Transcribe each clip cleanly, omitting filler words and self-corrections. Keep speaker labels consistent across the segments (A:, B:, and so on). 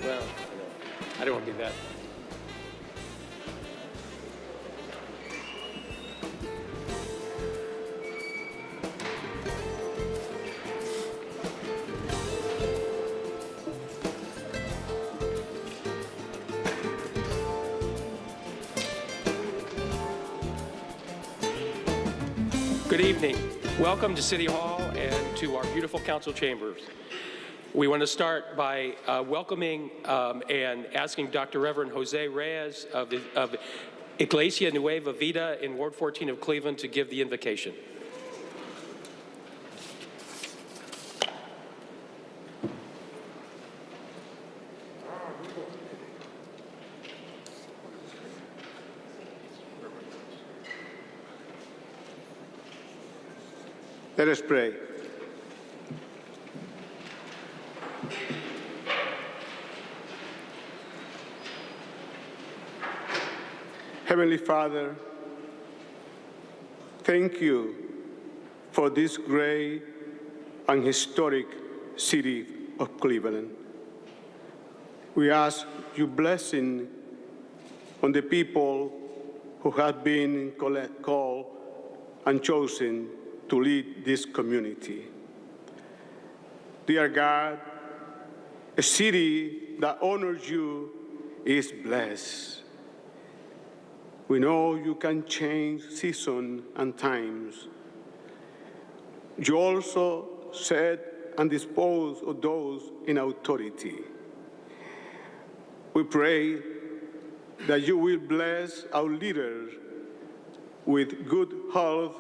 A: Well, I don't want to do that. Good evening. Welcome to City Hall and to our beautiful council chambers. We want to start by welcoming and asking Dr. Reverend Jose Reyes of Iglesia Nueva Vida in Ward 14 of Cleveland to give the invocation.
B: Let us pray. Heavenly Father, thank you for this great and historic city of Cleveland. We ask your blessing on the people who have been called and chosen to lead this community. Dear God, a city that honors you is blessed. We know you can change seasons and times. You also set and dispose of those in authority. We pray that you will bless our leaders with good health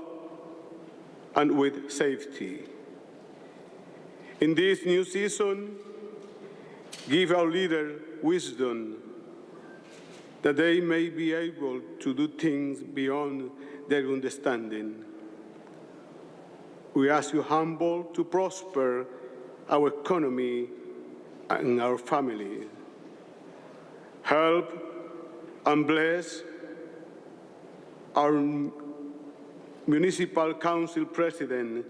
B: and with safety. In this new season, give our leaders wisdom that they may be able to do things beyond their understanding. We ask you humble to prosper our economy and our family. Help and bless our municipal council president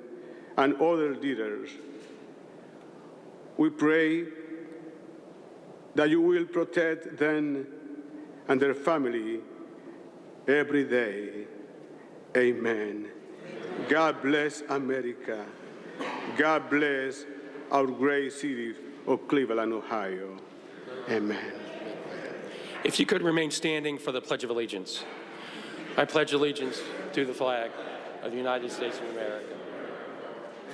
B: and other leaders. We pray that you will protect them and their family every day. Amen. God bless America. God bless our great city of Cleveland, Ohio. Amen.
A: If you could remain standing for the Pledge of Allegiance. I pledge allegiance to the flag of the United States of America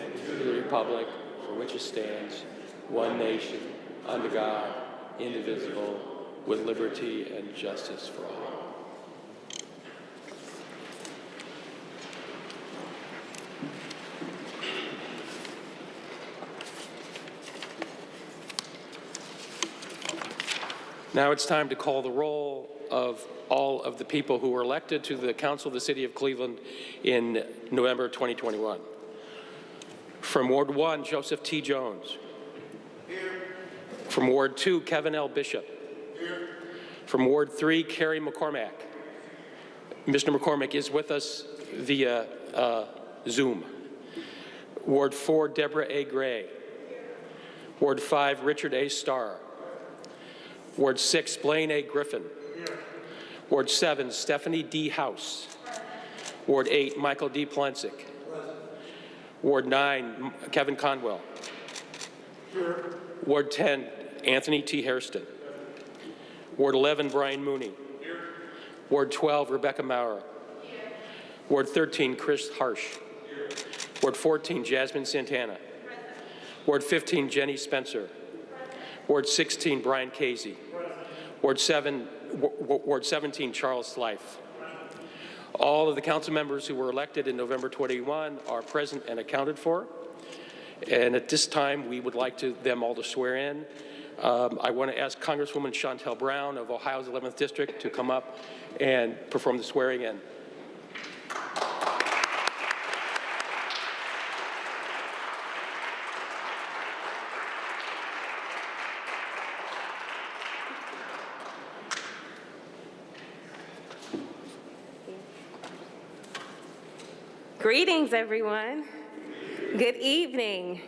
A: and to the republic for which it stands, one nation, under God, indivisible, with liberty and justice for all. Now it's time to call the roll of all of the people who were elected to the Council of the City of Cleveland in November 2021. From Ward 1, Joseph T. Jones. Here. From Ward 2, Kevin L. Bishop. Here. From Ward 3, Carrie McCormack. Mr. McCormack is with us via Zoom. Ward 4, Deborah A. Gray. Ward 5, Richard A. Starr. Ward 6, Blaine A. Griffin. Ward 7, Stephanie D. House. Ward 8, Michael D. Plensick. Ward 9, Kevin Conwell. Ward 10, Anthony T. Hairston. Ward 11, Brian Mooney. Ward 12, Rebecca Maurer. Ward 13, Chris Harsh. Ward 14, Jasmine Santana. Ward 15, Jenny Spencer. Ward 16, Brian Casey. Ward 17, Charles Slife. All of the council members who were elected in November 21 are present and accounted for. And at this time, we would like them all to swear in. I want to ask Congresswoman Shontel Brown of Ohio's 11th District to come up and perform the swearing in.
C: Greetings, everyone. Good evening.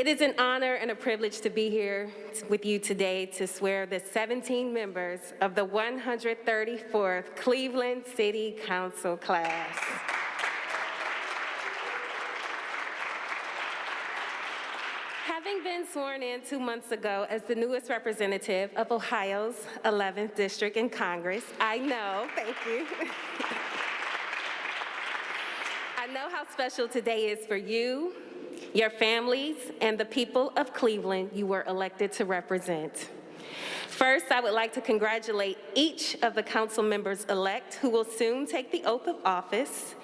C: It is an honor and a privilege to be here with you today to swear the 17 members of the 134th Cleveland City Council class. Having been sworn in 2 months ago as the newest representative of Ohio's 11th District in Congress, I know, thank you. I know how special today is for you, your families, and the people of Cleveland you were elected to represent. First, I would like to congratulate each of the council members-elect who will soon take the oath of office.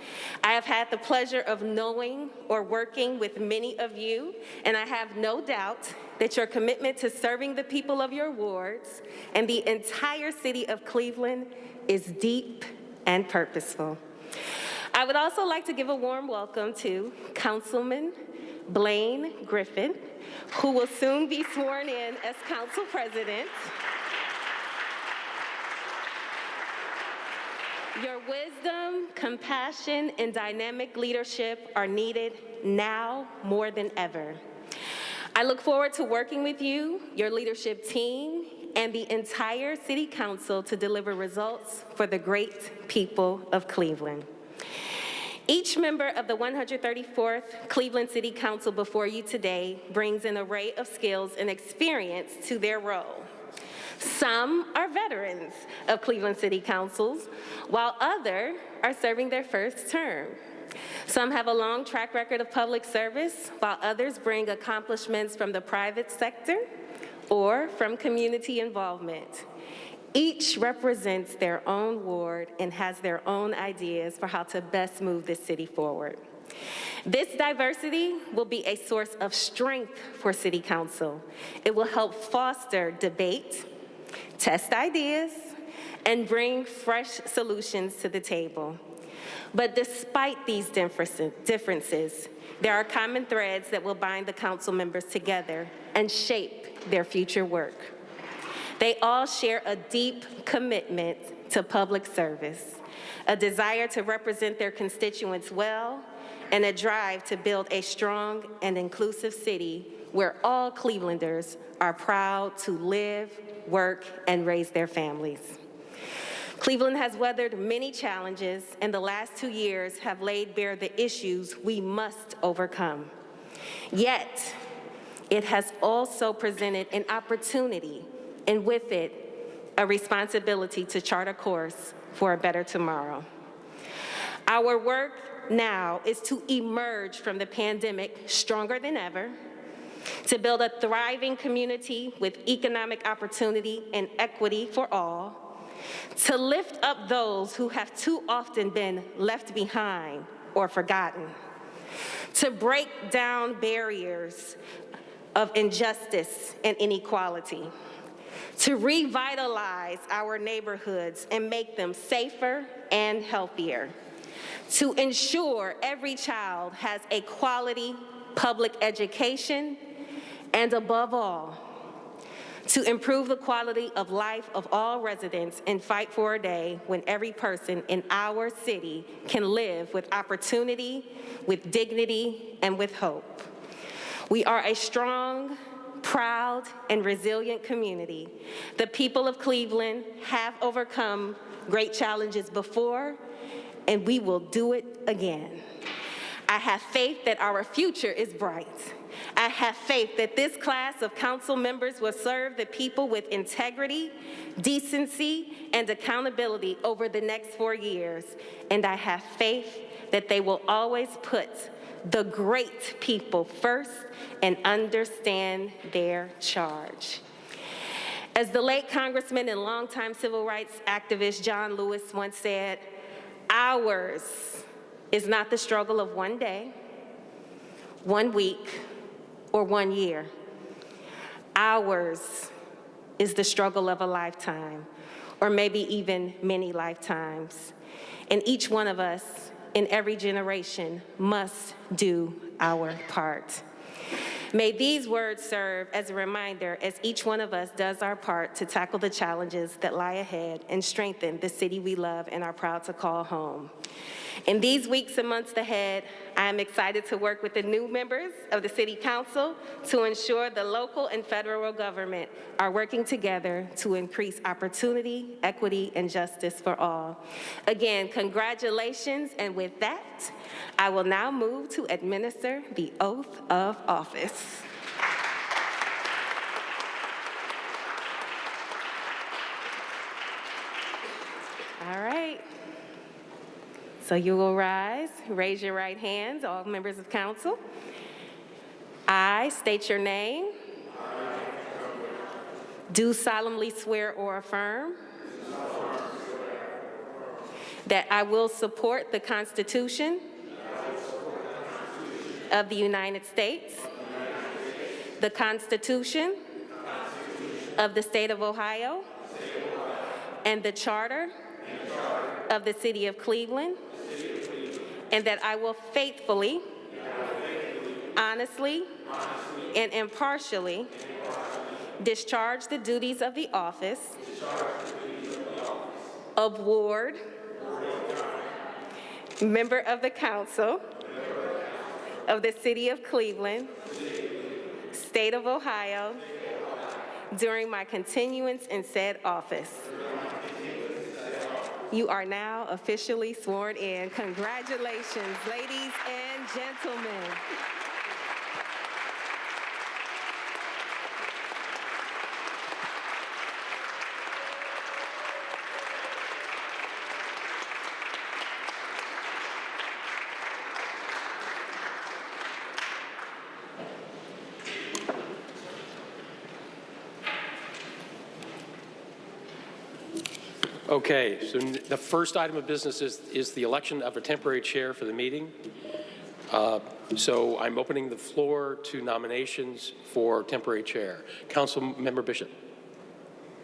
C: I have had the pleasure of knowing or working with many of you, and I have no doubt that your commitment to serving the people of your wards and the entire city of Cleveland is deep and purposeful. I would also like to give a warm welcome to Councilman Blaine Griffin, who will soon be sworn in as council president. Your wisdom, compassion, and dynamic leadership are needed now more than ever. I look forward to working with you, your leadership team, and the entire City Council to deliver results for the great people of Cleveland. Each member of the 134th Cleveland City Council before you today brings an array of skills and experience to their role. Some are veterans of Cleveland City Councils, while others are serving their first term. Some have a long track record of public service, while others bring accomplishments from the private sector or from community involvement. Each represents their own ward and has their own ideas for how to best move this city forward. This diversity will be a source of strength for City Council. It will help foster debate, test ideas, and bring fresh solutions to the table. But despite these differences, there are common threads that will bind the council members together and shape their future work. They all share a deep commitment to public service, a desire to represent their constituents well, and a drive to build a strong and inclusive city where all Clevelanders are proud to live, work, and raise their families. Cleveland has weathered many challenges, and the last 2 years have laid bare the issues we must overcome. Yet, it has also presented an opportunity, and with it, a responsibility to chart a course for a better tomorrow. Our work now is to emerge from the pandemic stronger than ever, to build a thriving community with economic opportunity and equity for all, to lift up those who have too often been left behind or forgotten, to break down barriers of injustice and inequality, to revitalize our neighborhoods and make them safer and healthier, to ensure every child has a quality public education, and above all, to improve the quality of life of all residents and fight for a day when every person in our city can live with opportunity, with dignity, and with hope. We are a strong, proud, and resilient community. The people of Cleveland have overcome great challenges before, and we will do it again. I have faith that our future is bright. I have faith that this class of council members will serve the people with integrity, decency, and accountability over the next 4 years. And I have faith that they will always put the great people first and understand their charge. As the late Congressman and longtime civil rights activist John Lewis once said, ours is not the struggle of one day, 1 week, or 1 year. Ours is the struggle of a lifetime, or maybe even many lifetimes. And each one of us in every generation must do our part. May these words serve as a reminder as each one of us does our part to tackle the challenges that lie ahead and strengthen the city we love and are proud to call home. In these weeks and months ahead, I am excited to work with the new members of the City Council to ensure the local and federal government are working together to increase opportunity, equity, and justice for all. Again, congratulations, and with that, I will now move to administer the oath of office. All right. So you will rise, raise your right hands, all members of council. I state your name. Do solemnly swear or affirm that I will support the Constitution of the United States, the Constitution of the State of Ohio, and the Charter of the City of Cleveland, and that I will faithfully, honestly, and impartially discharge the duties of the office of Ward, Member of the Council of the City of Cleveland, State of Ohio, during my continuance in said office. You are now officially sworn in. Congratulations, ladies and gentlemen.
A: Okay, so the first item of business is the election of a temporary chair for the meeting. So I'm opening the floor to nominations for temporary chair. Councilmember Bishop.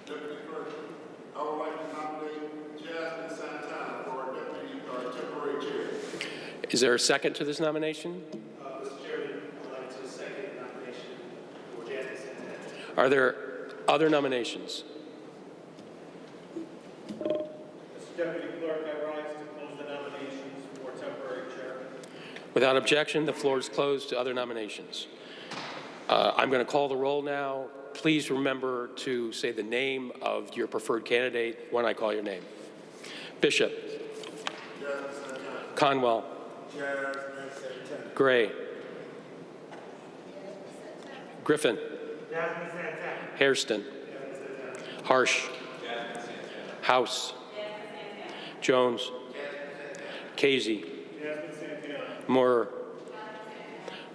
D: Deputy Clerk, I would like to nominate Jasmine Santana for deputy or temporary chair.
A: Is there a second to this nomination?
E: Mr. Chairman, I'd like to second the nomination for Jasmine Santana.
A: Are there other nominations?
E: Mr. Deputy Clerk, I rise to close the nominations for temporary chair.
A: Without objection, the floor is closed to other nominations. I'm going to call the roll now. Please remember to say the name of your preferred candidate when I call your name. Bishop.
D: Jasmine Santana.
A: Conwell.
D: Jasmine Santana.
A: Gray. Griffin.
E: Jasmine Santana.
A: Hairston. Harsh. House. Jones. Casey. Moore.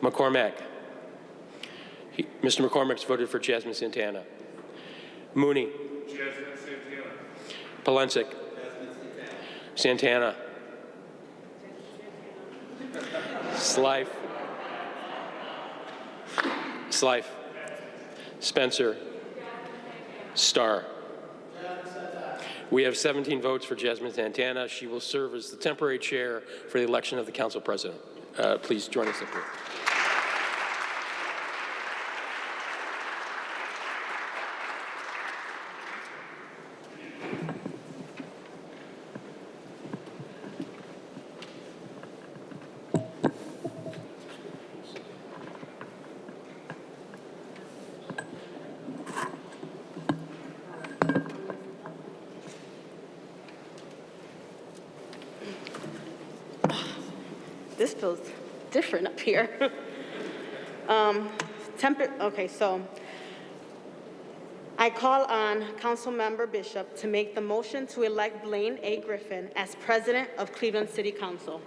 A: McCormack. Mr. McCormack's voted for Jasmine Santana. Mooney.
D: Jasmine Santana.
A: Palencic. Santana. Slife. Spencer. Starr. We have 17 votes for Jasmine Santana. She will serve as the temporary chair for the election of the council president. Please join us up here.
F: This feels different up here. Okay, so I call on Councilmember Bishop to make the motion to elect Blaine A. Griffin as president of Cleveland City Council.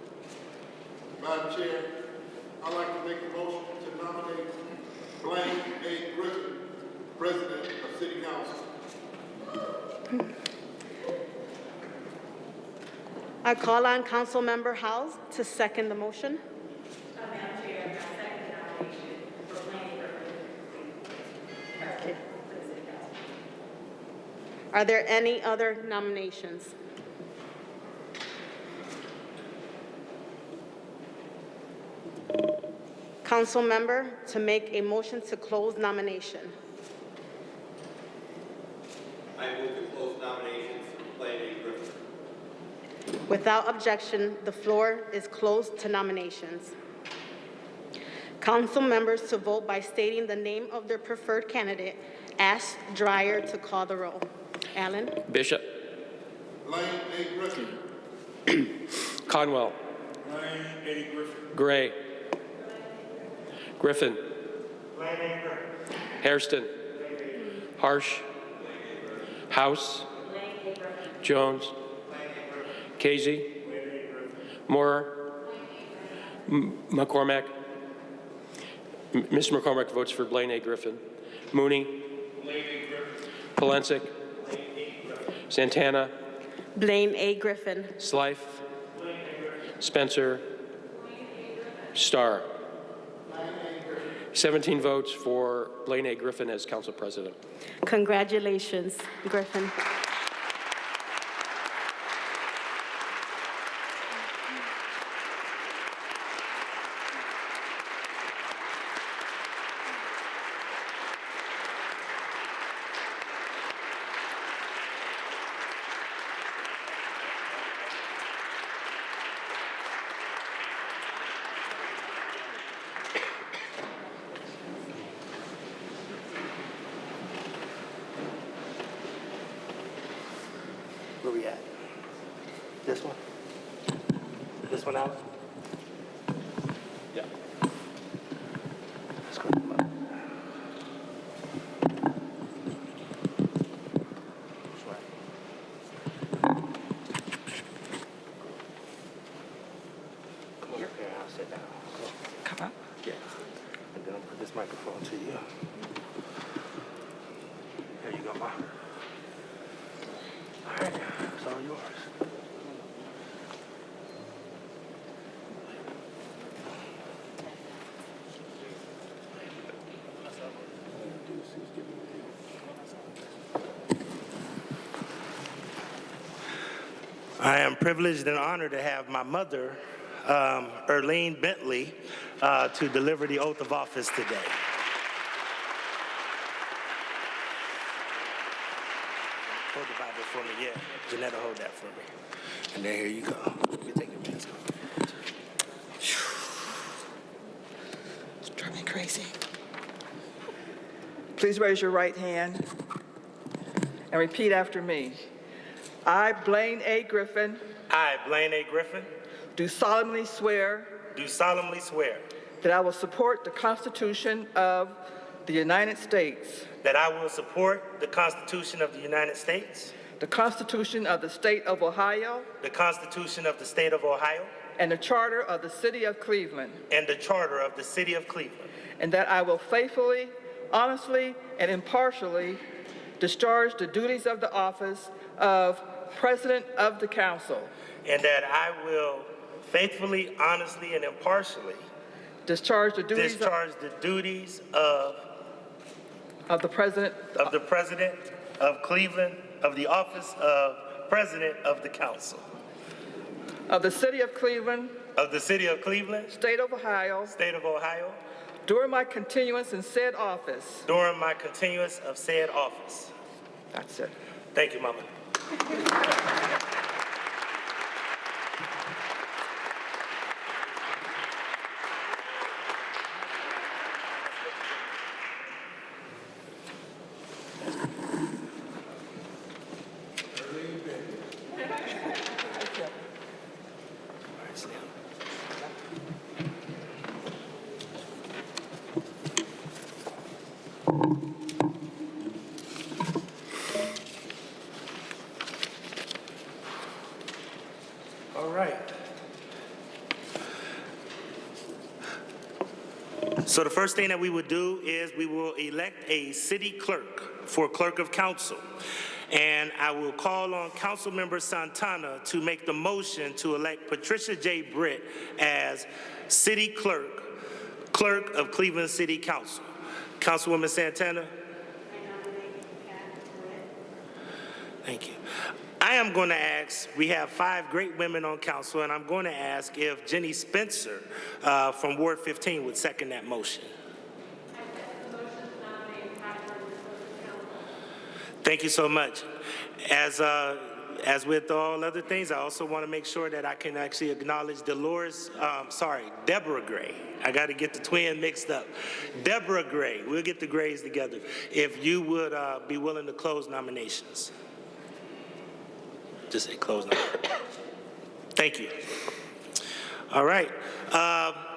D: Madam Chair, I'd like to make a motion to nominate Blaine A. Griffin, president of City Council.
F: I call on Councilmember House to second the motion.
C: Madam Chair, I second the nomination for Blaine Griffin.
F: Okay. Are there any other nominations? Council member to make a motion to close nomination.
G: I move to close nominations for Blaine A. Griffin.
F: Without objection, the floor is closed to nominations. Council members to vote by stating the name of their preferred candidate. Ask Dryer to call the roll. Allen.
A: Bishop.
D: Blaine A. Griffin.
A: Conwell.
E: Blaine A. Griffin.
A: Gray. Griffin.
E: Blaine A. Griffin.
A: Hairston. Harsh. House. Jones. Casey. Moore. McCormack. Mr. McCormack votes for Blaine A. Griffin. Mooney. Polensek. Santana.
F: Blaine A. Griffin.
A: Slife. Spencer. Starr. 17 votes for Blaine A. Griffin as council president.
F: Congratulations, Griffin.
H: Where we at? This one? This one, Alan?
A: Yeah.
H: Let's go to the left. That's right. Come over here, I'll sit down. Come up? Yeah. And then I'll put this microphone to you. There you go, Ma. All right, it's all yours. I am privileged and honored to have my mother, Erlene Bentley, to deliver the oath of office today. Hold the Bible for me, yeah. Janetta, hold that for me. And then here you go. You take your mask off.
I: It's driving me crazy. Please raise your right hand and repeat after me. I, Blaine A. Griffin,
H: I, Blaine A. Griffin,
I: do solemnly swear
H: do solemnly swear
I: that I will support the Constitution of the United States,
H: that I will support the Constitution of the United States,
I: the Constitution of the State of Ohio,
H: the Constitution of the State of Ohio,
I: and the Charter of the City of Cleveland,
H: and the Charter of the City of Cleveland,
I: and that I will faithfully, honestly, and impartially discharge the duties of the office of President of the Council,
H: and that I will faithfully, honestly, and impartially
I: discharge the duties
H: the duties of
I: of the President
H: of Cleveland, of the office of President of the Council,
I: of the City of Cleveland,
H: of the City of Cleveland,
I: State of Ohio,
H: State of Ohio,
I: during my continuance in said office.
H: during my continuance of said office.
I: That's it.
H: Thank you, Mama. All right. So the first thing that we would do is we will elect a city clerk for clerk of council. And I will call on Councilmember Santana to make the motion to elect Patricia J. Britt as city clerk of Cleveland City Council. Councilwoman Santana? Thank you. I am going to ask, we have 5 great women on council, and I'm going to ask if Jenny Spencer from Ward 15 would second that motion. Thank you so much. As with all other things, I also want to make sure that I can actually acknowledge Deborah Gray. I got to get the twin mixed up. Deborah Gray, we'll get the Grays together. If you would be willing to close nominations. Just say close nominations. Thank you. All right.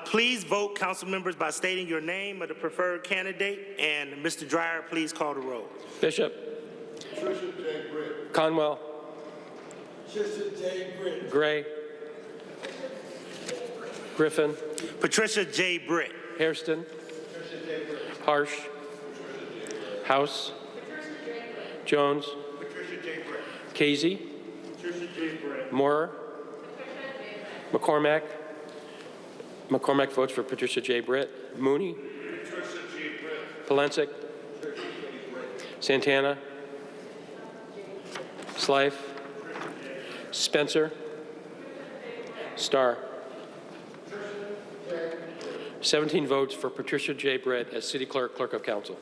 H: Please vote, council members, by stating your name of the preferred candidate. And Mr. Dryer, please call the roll.
A: Bishop.
D: Patricia J. Britt.
A: Conwell.
D: Patricia J. Britt.
A: Gray. Griffin.
H: Patricia J. Britt.
A: Hairston. Harsh. House. Jones.
E: Patricia J. Britt.
A: Casey.
E: Patricia J. Britt.
A: Moorer. McCormack. McCormack votes for Patricia J. Britt. Mooney.
E: Patricia J. Britt.
A: Palencic. Santana. Slife. Spencer. Starr. 17 votes for Patricia J. Britt as City Clerk, Clerk of Council.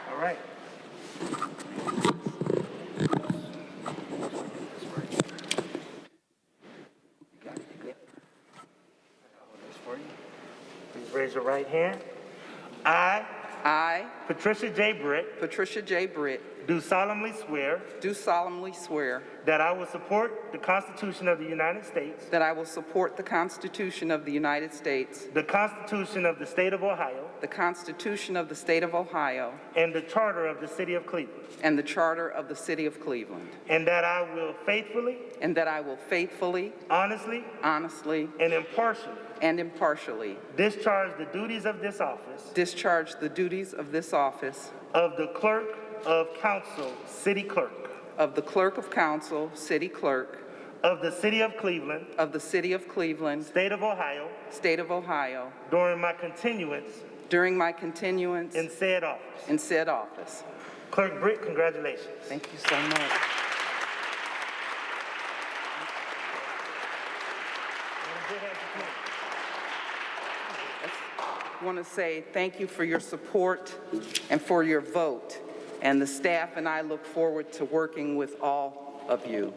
H: All right. Please raise your right hand.
I: I,
H: Patricia J. Britt,
I: Patricia J. Britt,
H: do solemnly swear
I: do solemnly swear
H: that I will support the Constitution of the United States,
I: that I will support the Constitution of the United States,
H: the Constitution of the State of Ohio,
I: the Constitution of the State of Ohio,
H: and the Charter of the City of Cleveland,
I: and the Charter of the City of Cleveland,
H: and that I will faithfully,
I: and that I will faithfully,
H: honestly,
I: honestly,
H: and impartially
I: and impartially
H: discharge the duties of this office
I: discharge the duties of this office
H: of the Clerk of Council, City Clerk,
I: of the Clerk of Council, City Clerk,
H: of the City of Cleveland,
I: of the City of Cleveland,
H: State of Ohio,
I: State of Ohio,
H: during my continuance
I: during my continuance
H: in said office.
I: in said office.
H: Clerk Britt, congratulations.
I: Thank you so much. I want to say thank you for your support and for your vote. And the staff and I look forward to working with all of you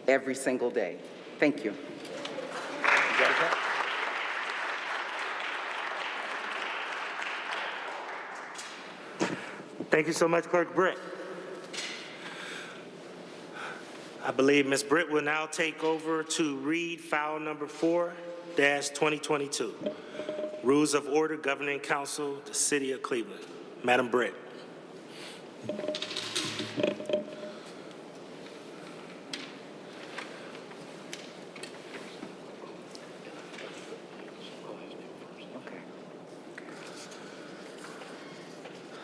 I: every single day. Thank you.
H: Thank you so much, Clerk Britt. I believe Ms. Britt will now take over to read file number 4-2022, Rules of Order Governing Council, the City of Cleveland. Madam Britt.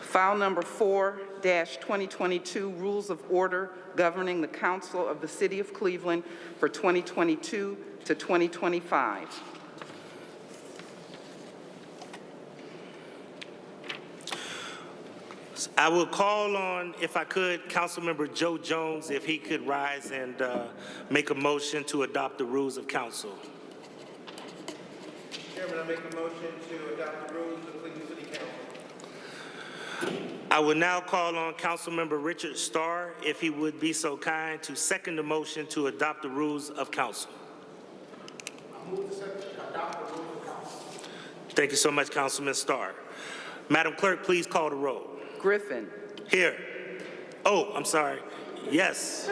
I: File number 4-2022, Rules of Order Governing the Council of the City of Cleveland for 2022 to 2025.
H: I will call on, if I could, Councilmember Joe Jones, if he could rise and make a motion to adopt the rules of council.
E: Chairman, I make a motion to adopt the rules of Cleveland City Council.
H: I will now call on Councilmember Richard Starr, if he would be so kind to second the motion to adopt the rules of council.
D: I move to adopt the rules of council.
H: Thank you so much, Councilman Starr. Madam Clerk, please call the roll.
I: Griffin.
H: Here. Oh, I'm sorry. Yes.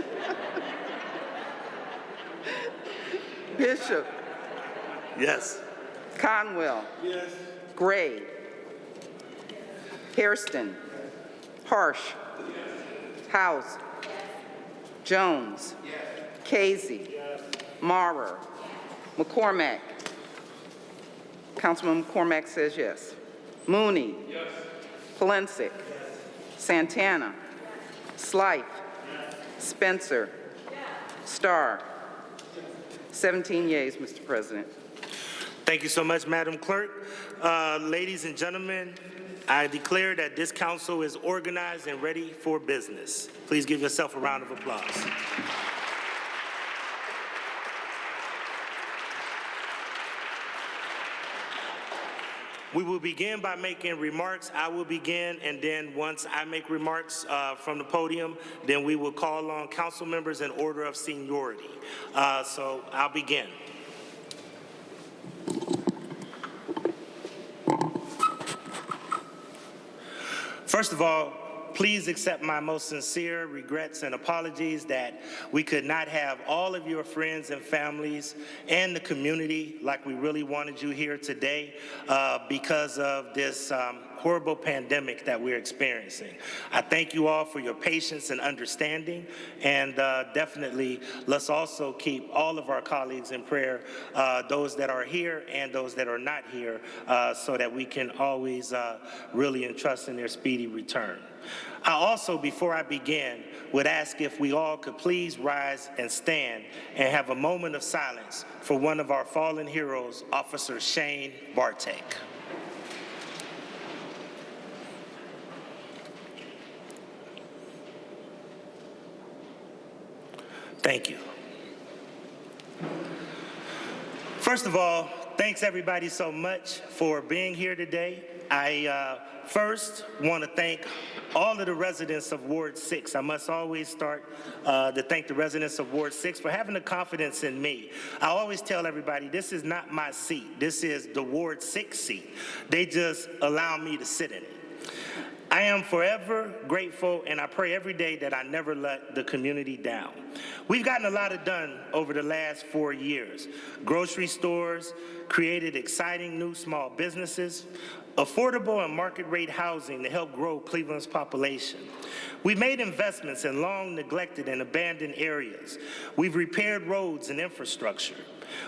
I: Bishop.
H: Yes.
I: Conwell.
D: Yes.
I: Gray. Hairston. Harsh. House. Jones. Casey. Maurer. McCormack. Councilman McCormack says yes. Mooney. Palencic. Santana. Slife. Spencer. Starr. 17 yeas, Mr. President.
H: Thank you so much, Madam Clerk. Ladies and gentlemen, I declare that this council is organized and ready for business. Please give yourself a round of applause. We will begin by making remarks. I will begin, and then once I make remarks from the podium, then we will call on council members in order of seniority. So I'll begin. First of all, please accept my most sincere regrets and apologies that we could not have all of your friends and families and the community like we really wanted you here today because of this horrible pandemic that we're experiencing. I thank you all for your patience and understanding, and definitely let's also keep all of our colleagues in prayer, those that are here and those that are not here, so that we can always really entrust in their speedy return. I also, before I begin, would ask if we all could please rise and stand and have a moment of silence for one of our fallen heroes, Officer Shane Bartek. Thank you. First of all, thanks everybody so much for being here today. I first want to thank all of the residents of Ward 6. I must always start to thank the residents of Ward 6 for having the confidence in me. I always tell everybody, this is not my seat. This is the Ward 6 seat. They just allow me to sit in it. I am forever grateful, and I pray every day that I never let the community down. We've gotten a lot done over the last 4 years. Grocery stores, created exciting new small businesses, affordable and market rate housing to help grow Cleveland's population. We've made investments in long neglected and abandoned areas. We've repaired roads and infrastructure.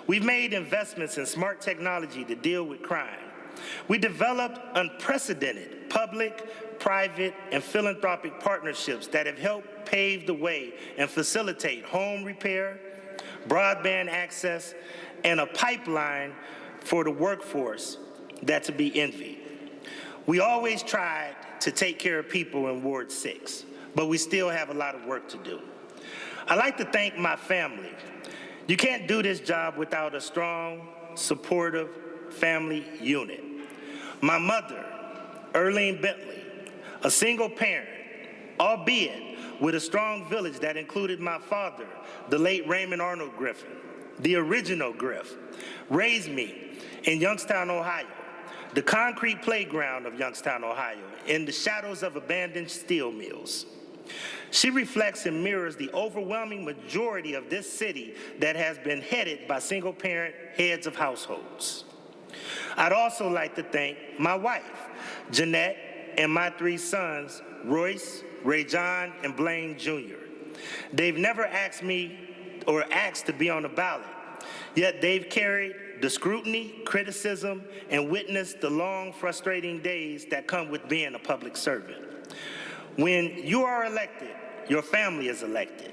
H: We've made investments in smart technology to deal with crime. We developed unprecedented public, private, and philanthropic partnerships that have helped pave the way and facilitate home repair, broadband access, and a pipeline for the workforce that's to be envied. We always tried to take care of people in Ward 6, but we still have a lot of work to do. I'd like to thank my family. You can't do this job without a strong, supportive family unit. My mother, Earlene Bentley, a single parent, albeit with a strong village that included my father, the late Raymond Arnold Griffin, the original Griff, raised me in Youngstown, Ohio, the concrete playground of Youngstown, Ohio, in the shadows of abandoned steel mills. She reflects and mirrors the overwhelming majority of this city that has been headed by single-parent heads of households. I'd also like to thank my wife, Jeanette, and my 3 sons, Royce, Ray John, and Blaine Jr. They've never asked me or asked to be on the ballot, yet they've carried the scrutiny, criticism, and witnessed the long, frustrating days that come with being a public servant. When you are elected, your family is elected.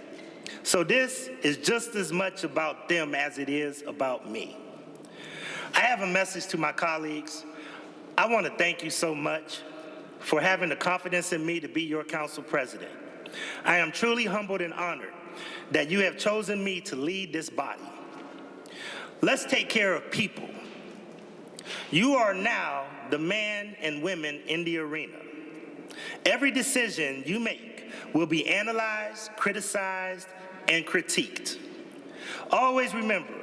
H: So this is just as much about them as it is about me. I have a message to my colleagues. I want to thank you so much for having the confidence in me to be your council president. I am truly humbled and honored that you have chosen me to lead this body. Let's take care of people. You are now the men and women in the arena. Every decision you make will be analyzed, criticized, and critiqued. Always remember,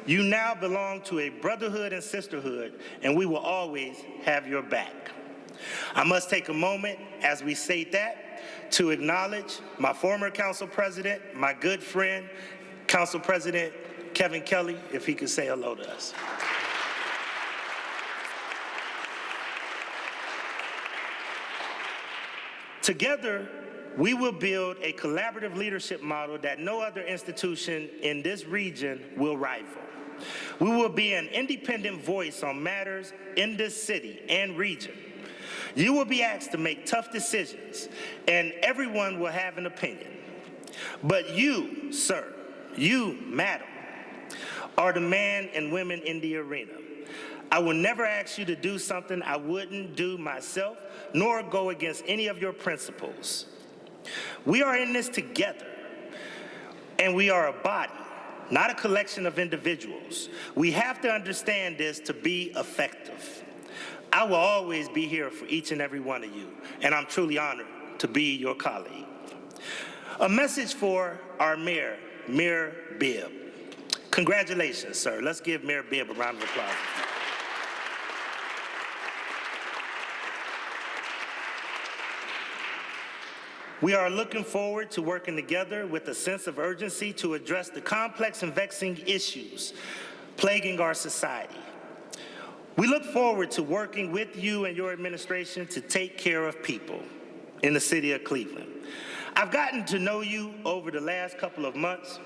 H: you now belong to a brotherhood and sisterhood, and we will always have your back. I must take a moment as we state that to acknowledge my former council president, my good friend, Council President Kevin Kelly, if he could say hello to us. Together, we will build a collaborative leadership model that no other institution in this region will rival. We will be an independent voice on matters in this city and region. You will be asked to make tough decisions, and everyone will have an opinion. But you, sir, you, madam, are the man and women in the arena. I will never ask you to do something I wouldn't do myself, nor go against any of your principles. We are in this together, and we are a body, not a collection of individuals. We have to understand this to be effective. I will always be here for each and every one of you, and I'm truly honored to be your colleague. A message for our mayor, Mayor Bibb. Congratulations, sir. Let's give Mayor Bibb a round of applause. We are looking forward to working together with a sense of urgency to address the complex and vexing issues plaguing our society. We look forward to working with you and your administration to take care of people in the city of Cleveland. I've gotten to know you over the last couple of months.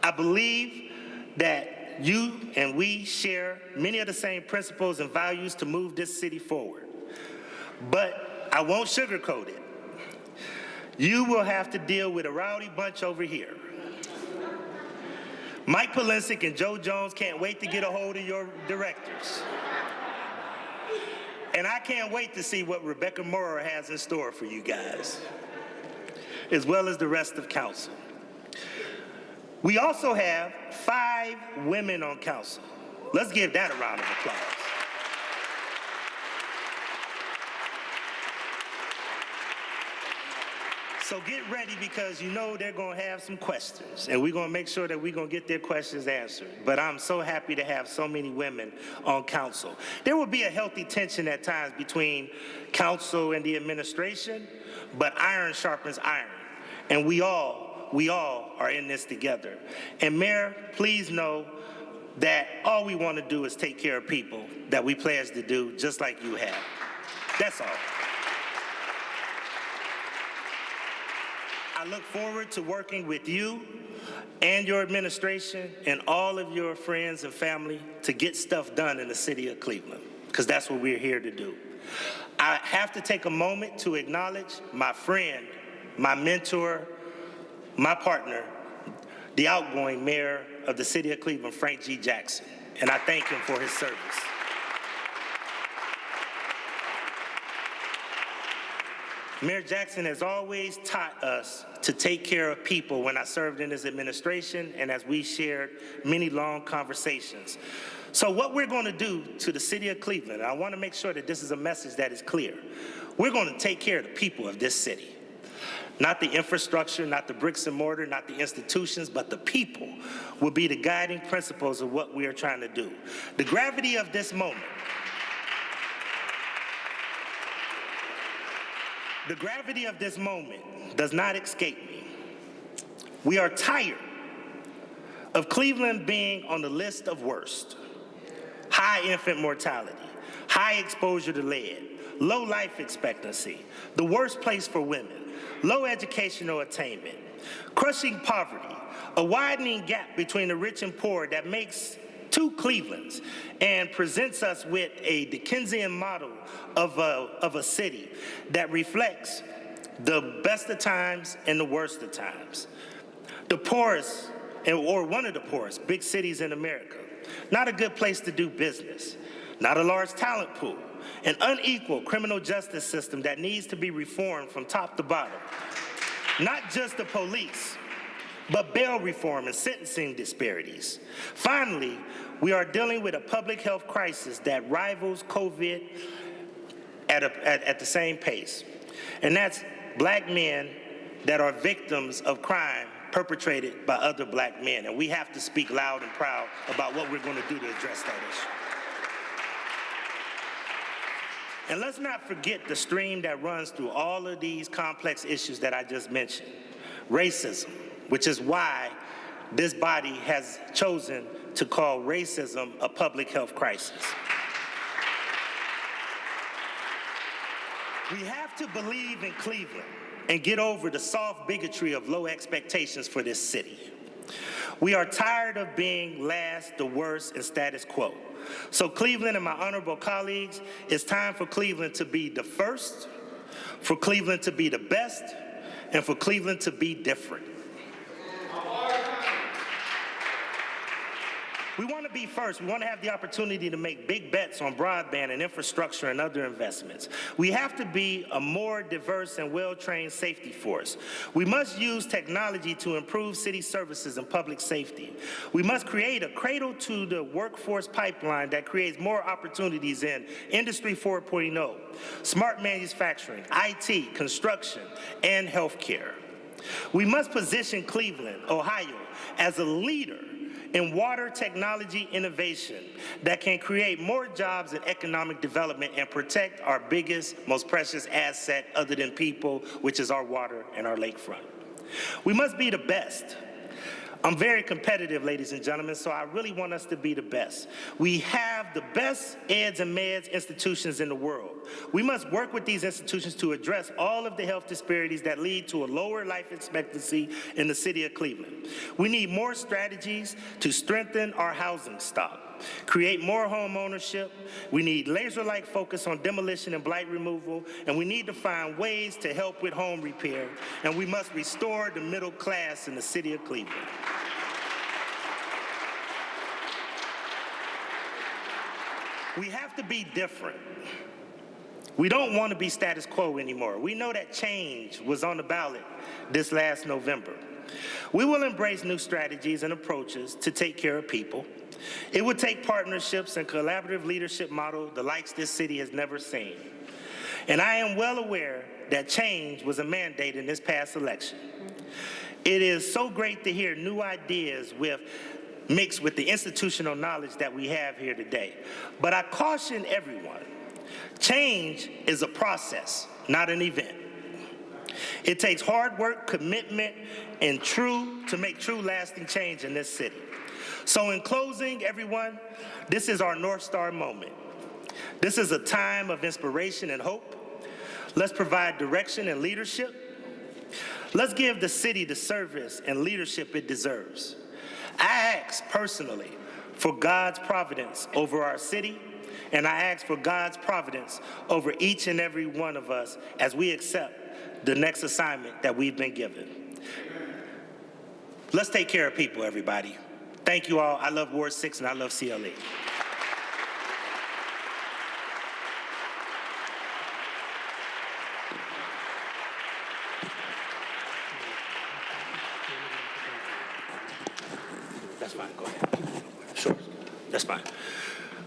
H: I believe that you and we share many of the same principles and values to move this city forward. But I won't sugarcoat it. You will have to deal with a rowdy bunch over here. Mike Polisic and Joe Jones can't wait to get a hold of your directors. And I can't wait to see what Rebecca Maurer has in store for you guys, as well as the rest of council. We also have 5 women on council. Let's give that a round of applause. So get ready, because you know they're going to have some questions, and we're going to make sure that we're going to get their questions answered. But I'm so happy to have so many women on council. There will be a healthy tension at times between council and the administration, but iron sharpens iron, and we all are in this together. And Mayor, please know that all we want to do is take care of people that we pledge to do, just like you have. That's all. I look forward to working with you and your administration and all of your friends and family to get stuff done in the city of Cleveland, because that's what we're here to do. I have to take a moment to acknowledge my friend, my mentor, my partner, the outgoing mayor of the city of Cleveland, Frank G. Jackson, and I thank him for his service. Mayor Jackson has always taught us to take care of people when I served in his administration and as we shared many long conversations. So what we're going to do to the city of Cleveland, and I want to make sure that this is a message that is clear, we're going to take care of the people of this city. Not the infrastructure, not the bricks and mortar, not the institutions, but the people will be the guiding principles of what we are trying to do. The gravity of this moment, does not escape me. We are tired of Cleveland being on the list of worst. High infant mortality, high exposure to lead, low life expectancy, the worst place for women, low educational attainment, crushing poverty, a widening gap between the rich and poor that makes 2 Clevelands and presents us with a Dickensian model of a city that reflects the best of times and the worst of times. The poorest, or one of the poorest, big cities in America. Not a good place to do business. Not a large talent pool. An unequal criminal justice system that needs to be reformed from top to bottom. Not just the police, but bail reform and sentencing disparities. Finally, we are dealing with a public health crisis that rivals COVID at the same pace. And that's black men that are victims of crime perpetrated by other black men. And we have to speak loud and proud about what we're going to do to address that issue. And let's not forget the stream that runs through all of these complex issues that I just mentioned. Racism, which is why this body has chosen to call racism a public health crisis. We have to believe in Cleveland and get over the soft bigotry of low expectations for this city. We are tired of being last, the worst, and status quo. So Cleveland and my honorable colleagues, it's time for Cleveland to be the first, for Cleveland to be the best, and for Cleveland to be different. We want to be first. We want to have the opportunity to make big bets on broadband and infrastructure and other investments. We have to be a more diverse and well-trained safety force. We must use technology to improve city services and public safety. We must create a cradle to the workforce pipeline that creates more opportunities in Industry 4.0, smart manufacturing, IT, construction, and healthcare. We must position Cleveland, Ohio, as a leader in water technology innovation that can create more jobs and economic development and protect our biggest, most precious asset other than people, which is our water and our lakefront. We must be the best. I'm very competitive, ladies and gentlemen, so I really want us to be the best. We have the best eds and meds institutions in the world. We must work with these institutions to address all of the health disparities that lead to a lower life expectancy in the city of Cleveland. We need more strategies to strengthen our housing stock, create more home ownership. We need laser-like focus on demolition and blight removal, and we need to find ways to help with home repair, and we must restore the middle class in the city of Cleveland. We have to be different. We don't want to be status quo anymore. We know that change was on the ballot this last November. We will embrace new strategies and approaches to take care of people. It would take partnerships and collaborative leadership model the likes this city has never seen. And I am well aware that change was a mandate in this past election. It is so great to hear new ideas mixed with the institutional knowledge that we have here today. But I caution everyone, change is a process, not an event. It takes hard work, commitment, and to make true lasting change in this city. So in closing, everyone, this is our North Star moment. This is a time of inspiration and hope. Let's provide direction and leadership. Let's give the city the service and leadership it deserves. I ask personally for God's providence over our city, and I ask for God's providence over each and every one of us as we accept the next assignment that we've been given. Let's take care of people, everybody. Thank you all. I love Ward 6 and I love CLE. That's fine, go ahead. Sure, that's fine.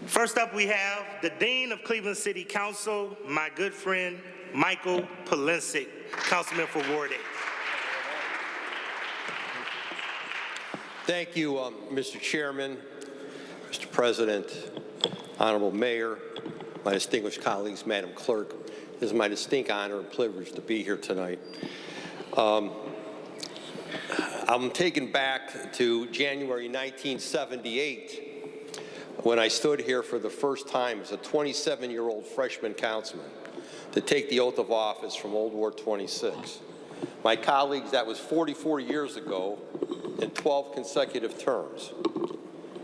H: First up, we have the Dean of Cleveland City Council, my good friend, Michael Polensik, Councilman for Ward 8.
J: Thank you, Mr. Chairman, Mr. President, Honorable Mayor, my distinguished colleagues, Madam Clerk. It is my distinct honor and privilege to be here tonight. I'm taken back to January 1978 when I stood here for the first time as a 27-year-old freshman councilman to take the oath of office from Old Ward 26. My colleagues, that was 44 years ago in 12 consecutive terms.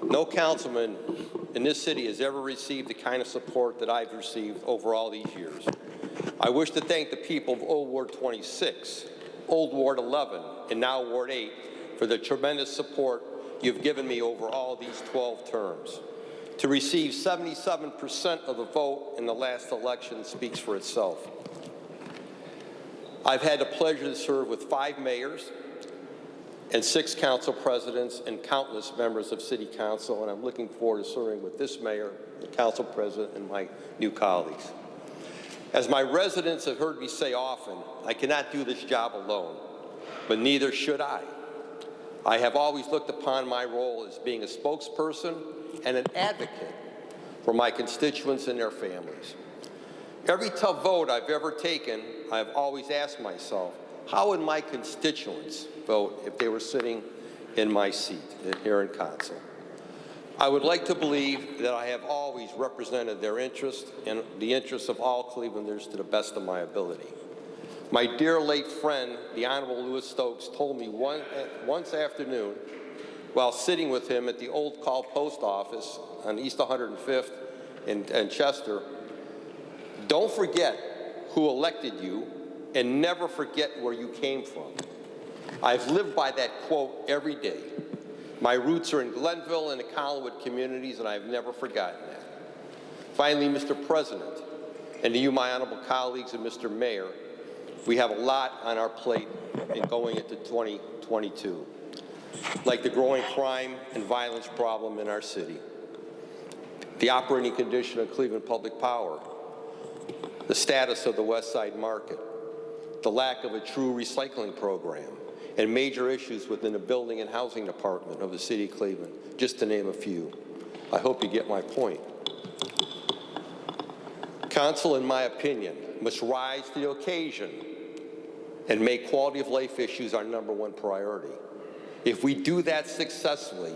J: No councilman in this city has ever received the kind of support that I've received over all these years. I wish to thank the people of Old Ward 26, Old Ward 11, and now Ward 8 for the tremendous support you've given me over all these 12 terms. To receive 77% of the vote in the last election speaks for itself. I've had the pleasure to serve with 5 mayors and 6 council presidents and countless members of city council, and I'm looking forward to serving with this mayor, the council president, and my new colleagues. As my residents have heard me say often, I cannot do this job alone, but neither should I. I have always looked upon my role as being a spokesperson and an advocate for my constituents and their families. Every tough vote I've ever taken, I've always asked myself, how would my constituents vote if they were sitting in my seat here in council? I would like to believe that I have always represented their interests and the interests of all Clevelanders to the best of my ability. My dear late friend, the Honorable Louis Stokes, told me once afternoon while sitting with him at the old call post office on East 105th in Chester, don't forget who elected you and never forget where you came from. I've lived by that quote every day. My roots are in Glenville and the Collinwood communities, and I've never forgotten that. Finally, Mr. President, and to you, my honorable colleagues, and Mr. Mayor, we have a lot on our plate in going into 2022, like the growing crime and violence problem in our city, the operating condition of Cleveland Public Power, the status of the West Side Market, the lack of a true recycling program, and major issues within the building and housing department of the city of Cleveland, just to name a few. I hope you get my point. Council, in my opinion, must rise to the occasion and make quality of life issues our #1 priority. If we do that successfully,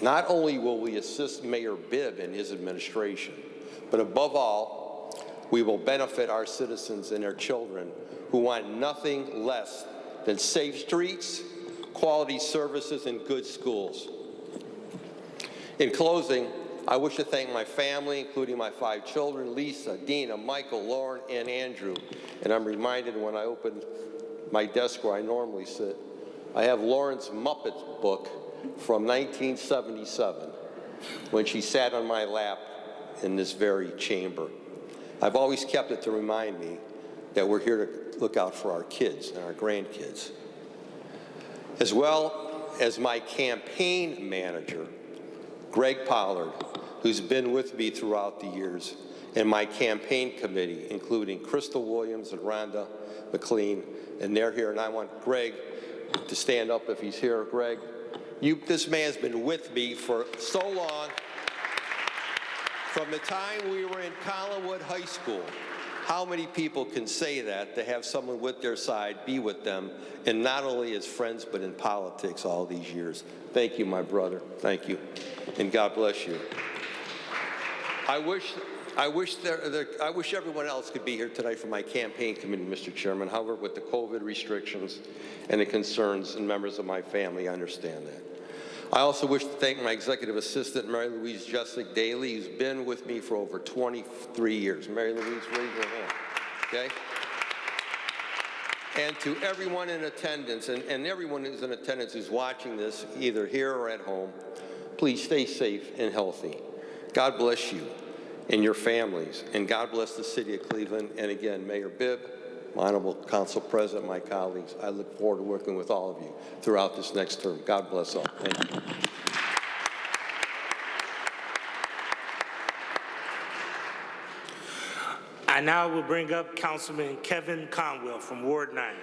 J: not only will we assist Mayor Bibb and his administration, but above all, we will benefit our citizens and their children who want nothing less than safe streets, quality services, and good schools. In closing, I wish to thank my family, including my 5 children, Lisa, Dina, Michael, Lauren, and Andrew. And I'm reminded when I open my desk where I normally sit, I have Lauren's Muppets book from 1977, when she sat on my lap in this very chamber. I've always kept it to remind me that we're here to look out for our kids and our grandkids. As well as my campaign manager, Greg Pollard, who's been with me throughout the years, and my campaign committee, including Crystal Williams and Rhonda McLean, and they're here, and I want Greg to stand up if he's here. Greg, this man's been with me for so long, from the time we were in Collinwood High School. How many people can say that, to have someone with their side, be with them, and not only as friends, but in politics all these years? Thank you, my brother. Thank you. And God bless you. I wish everyone else could be here tonight for my campaign committee, Mr. Chairman. However, with the COVID restrictions and the concerns and members of my family, I understand that. I also wish to thank my executive assistant, Mary Louise Jessic Daly, who's been with me for over 23 years. Mary Louise, raise your hand, okay? And to everyone in attendance, and everyone who's in attendance who's watching this, either here or at home, please stay safe and healthy. God bless you and your families, and God bless the city of Cleveland. And again, Mayor Bibb, my honorable council president, my colleagues, I look forward to working with all of you throughout this next term. God bless all. Thank you.
H: I now will bring up Councilman Kevin Conwell from Ward 9.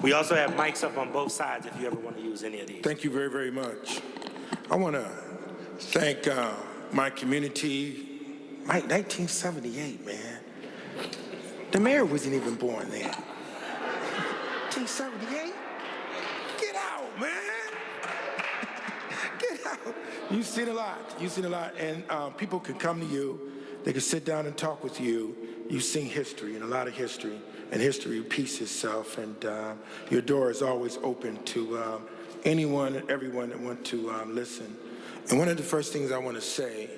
H: We also have mics up on both sides if you ever want to use any of these.
K: Thank you very, very much. I want to thank my community. 1978, man. The mayor wasn't even born then. 1978? Get out, man. Get out. You've seen a lot. You've seen a lot. And people can come to you. They can sit down and talk with you. You've seen history, and a lot of history. And history repeats itself. And your door is always open to anyone and everyone that want to listen. And one of the first things I want to say,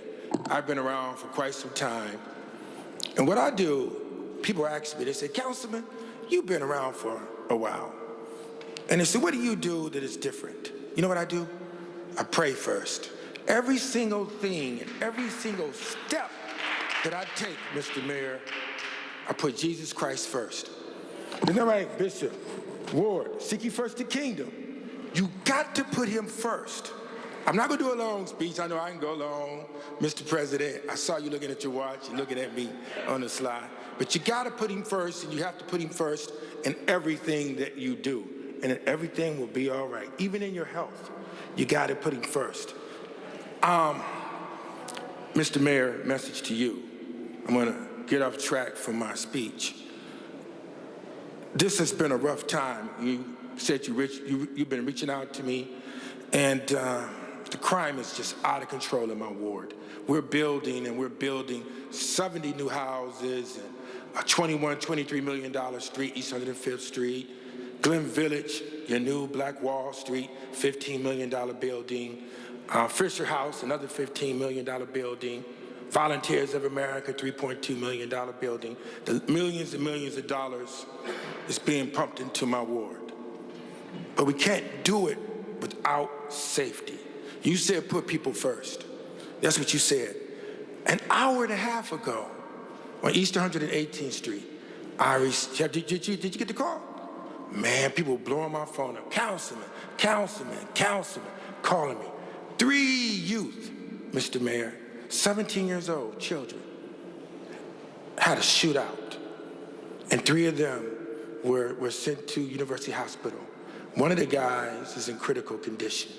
K: I've been around for quite some time. And what I do, people ask me, they say, Councilman, you've been around for a while. And they say, what do you do that is different? You know what I do? I pray first. Every single thing and every single step that I take, Mr. Mayor, I put Jesus Christ first. Isn't that right, Bishop? Ward, seek ye first the kingdom. You got to put him first. I'm not going to do a long speech. I know I can go long. Mr. President, I saw you looking at your watch. You're looking at me on the slide. But you got to put him first, and you have to put him first in everything that you do. And then everything will be all right. Even in your health, you got to put him first. Mr. Mayor, message to you. I'm going to get off track from my speech. This has been a rough time. You said you've been reaching out to me, and the crime is just out of control in my ward. We're building 70 new houses, a $23 million street, East 105th Street. Glen Village, your new Black Wall Street, $15 million building. Fisher House, another $15 million building. Volunteers of America, $3.2 million building. The millions and millions of dollars is being pumped into my ward. But we can't do it without safety. You said put people first. That's what you said. An hour and a half ago on East 118th Street, did you get the call? Man, people blowing my phone up. Councilman, calling me. 3 youth, Mr. Mayor, 17 years old, children, had a shootout. And 3 of them were sent to University Hospital. One of the guys is in critical condition.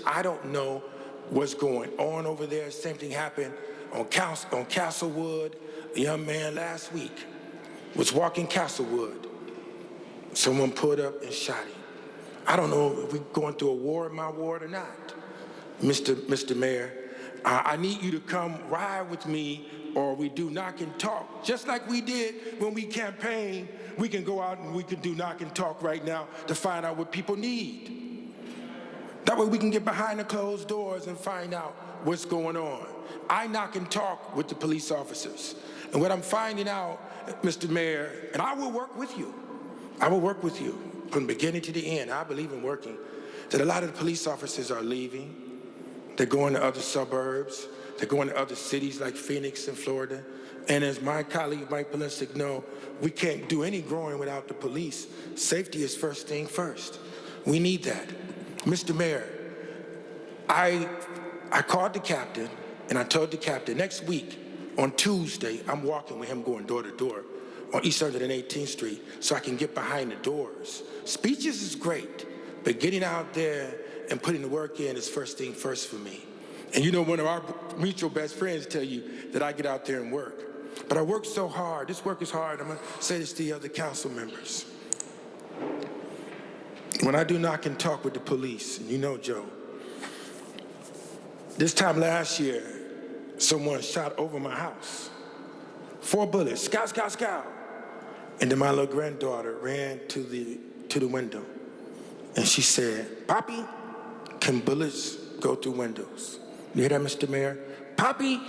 K: I don't know what's going on over there. Same thing happened on Castlewood. A young man last week was walking Castlewood. Someone pulled up and shot him. I don't know if we're going through a war in my ward or not. Mr. Mayor, I need you to come ride with me, or we do knock and talk. Just like we did when we campaigned, we can go out and we can do knock and talk right now to find out what people need. That way we can get behind the closed doors and find out what's going on. I knock and talk with the police officers. And what I'm finding out, Mr. Mayor, and I will work with you. From the beginning to the end. I believe in working. That a lot of the police officers are leaving. They're going to other suburbs. They're going to other cities like Phoenix and Florida. And as my colleague Mike Polisic knows, we can't do any growing without the police. Safety is first thing first. We need that. Mr. Mayor, I called the captain and I told the captain next week on Tuesday, I'm walking with him going door to door on East 118th Street so I can get behind the doors. Speeches is great, but getting out there and putting the work in is first thing first for me. And you know, one of our mutual best friends tell you that I get out there and work. But I work so hard. This work is hard. I'm going to say this to the other council members. When I do knock and talk with the police, and you know, Joe, this time last year, someone shot over my house. 4 bullets, scout. And then my little granddaughter ran to the window. And she said, Poppy, can bullets go through windows? You hear that, Mr. Mayor? Poppy,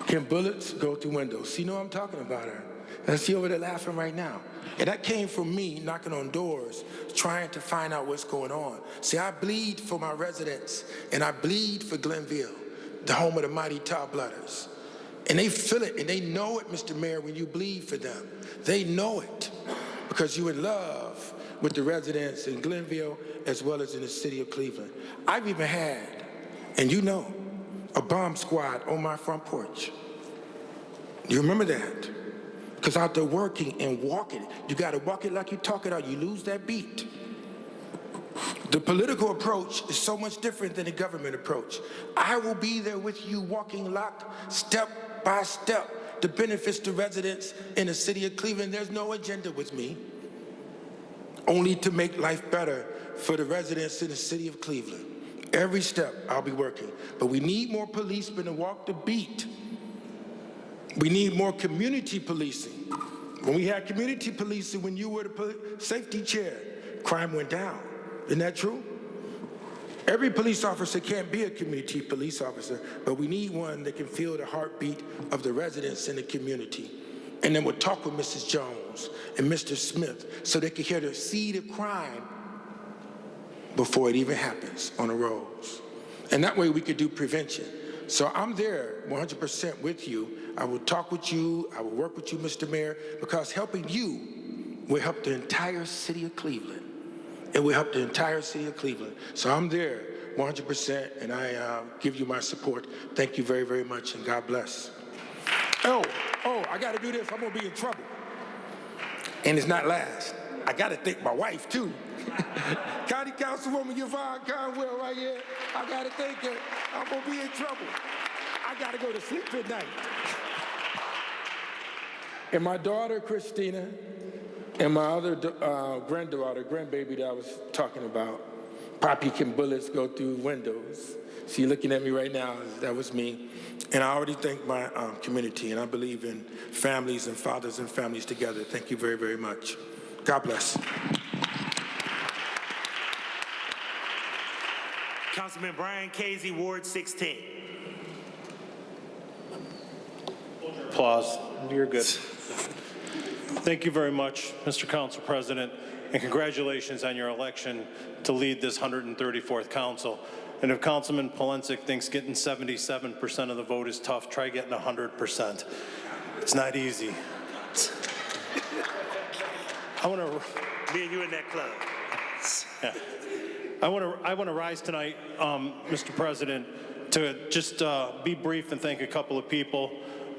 K: can bullets go through windows? She know I'm talking about her. And she over there laughing right now. And that came from me knocking on doors, trying to find out what's going on. See, I bleed for my residents, and I bleed for Glenville, the home of the mighty Tall Blooders. And they feel it, and they know it, Mr. Mayor, when you bleed for them. They know it because you're in love with the residents in Glenville as well as in the city of Cleveland. I've even had, and you know, a bomb squad on my front porch. You remember that? Because out there working and walking, you got to walk it like you talk it out. You lose that beat. The political approach is so much different than the government approach. I will be there with you walking lock, step by step, the benefits to residents in the city of Cleveland. There's no agenda with me, only to make life better for the residents in the city of Cleveland. Every step I'll be working. But we need more policemen to walk the beat. We need more community policing. When we had community policing, when you were the safety chair, crime went down. Isn't that true? Every police officer can't be a community police officer, but we need one that can feel the heartbeat of the residents in the community. And then we'll talk with Mrs. Jones and Mr. Smith so they can hear the seed of crime before it even happens on the roads. And that way we could do prevention. So I'm there 100% with you. I will talk with you. I will work with you, Mr. Mayor, because helping you will help the entire city of Cleveland. It will help the entire city of Cleveland. So I'm there 100%, and I give you my support. Thank you very, very much, and God bless. Oh, I got to do this. I'm going to be in trouble. And it's not last. I got to thank my wife, too. County Councilwoman Yvonne Conwell right here. I got to thank her. I'm going to be in trouble. I got to go to sleep at night. And my daughter, Christina, and my other grandbaby that I was talking about, Poppy can bullets go through windows. So you're looking at me right now, that was me. And I already thank my community, and I believe in families and fathers and families together. Thank you very, very much. God bless.
H: Councilman Brian Casey, Ward 16.
E: Applause. You're good. Thank you very much, Mr. Council President, and congratulations on your election to lead this 134th council. And if Councilman Polensek thinks getting 77% of the vote is tough, try getting 100%. It's not easy. I want to.
H: Me and you in that club.
E: Yeah. I want to rise tonight, Mr. President, to just be brief and thank a couple of people.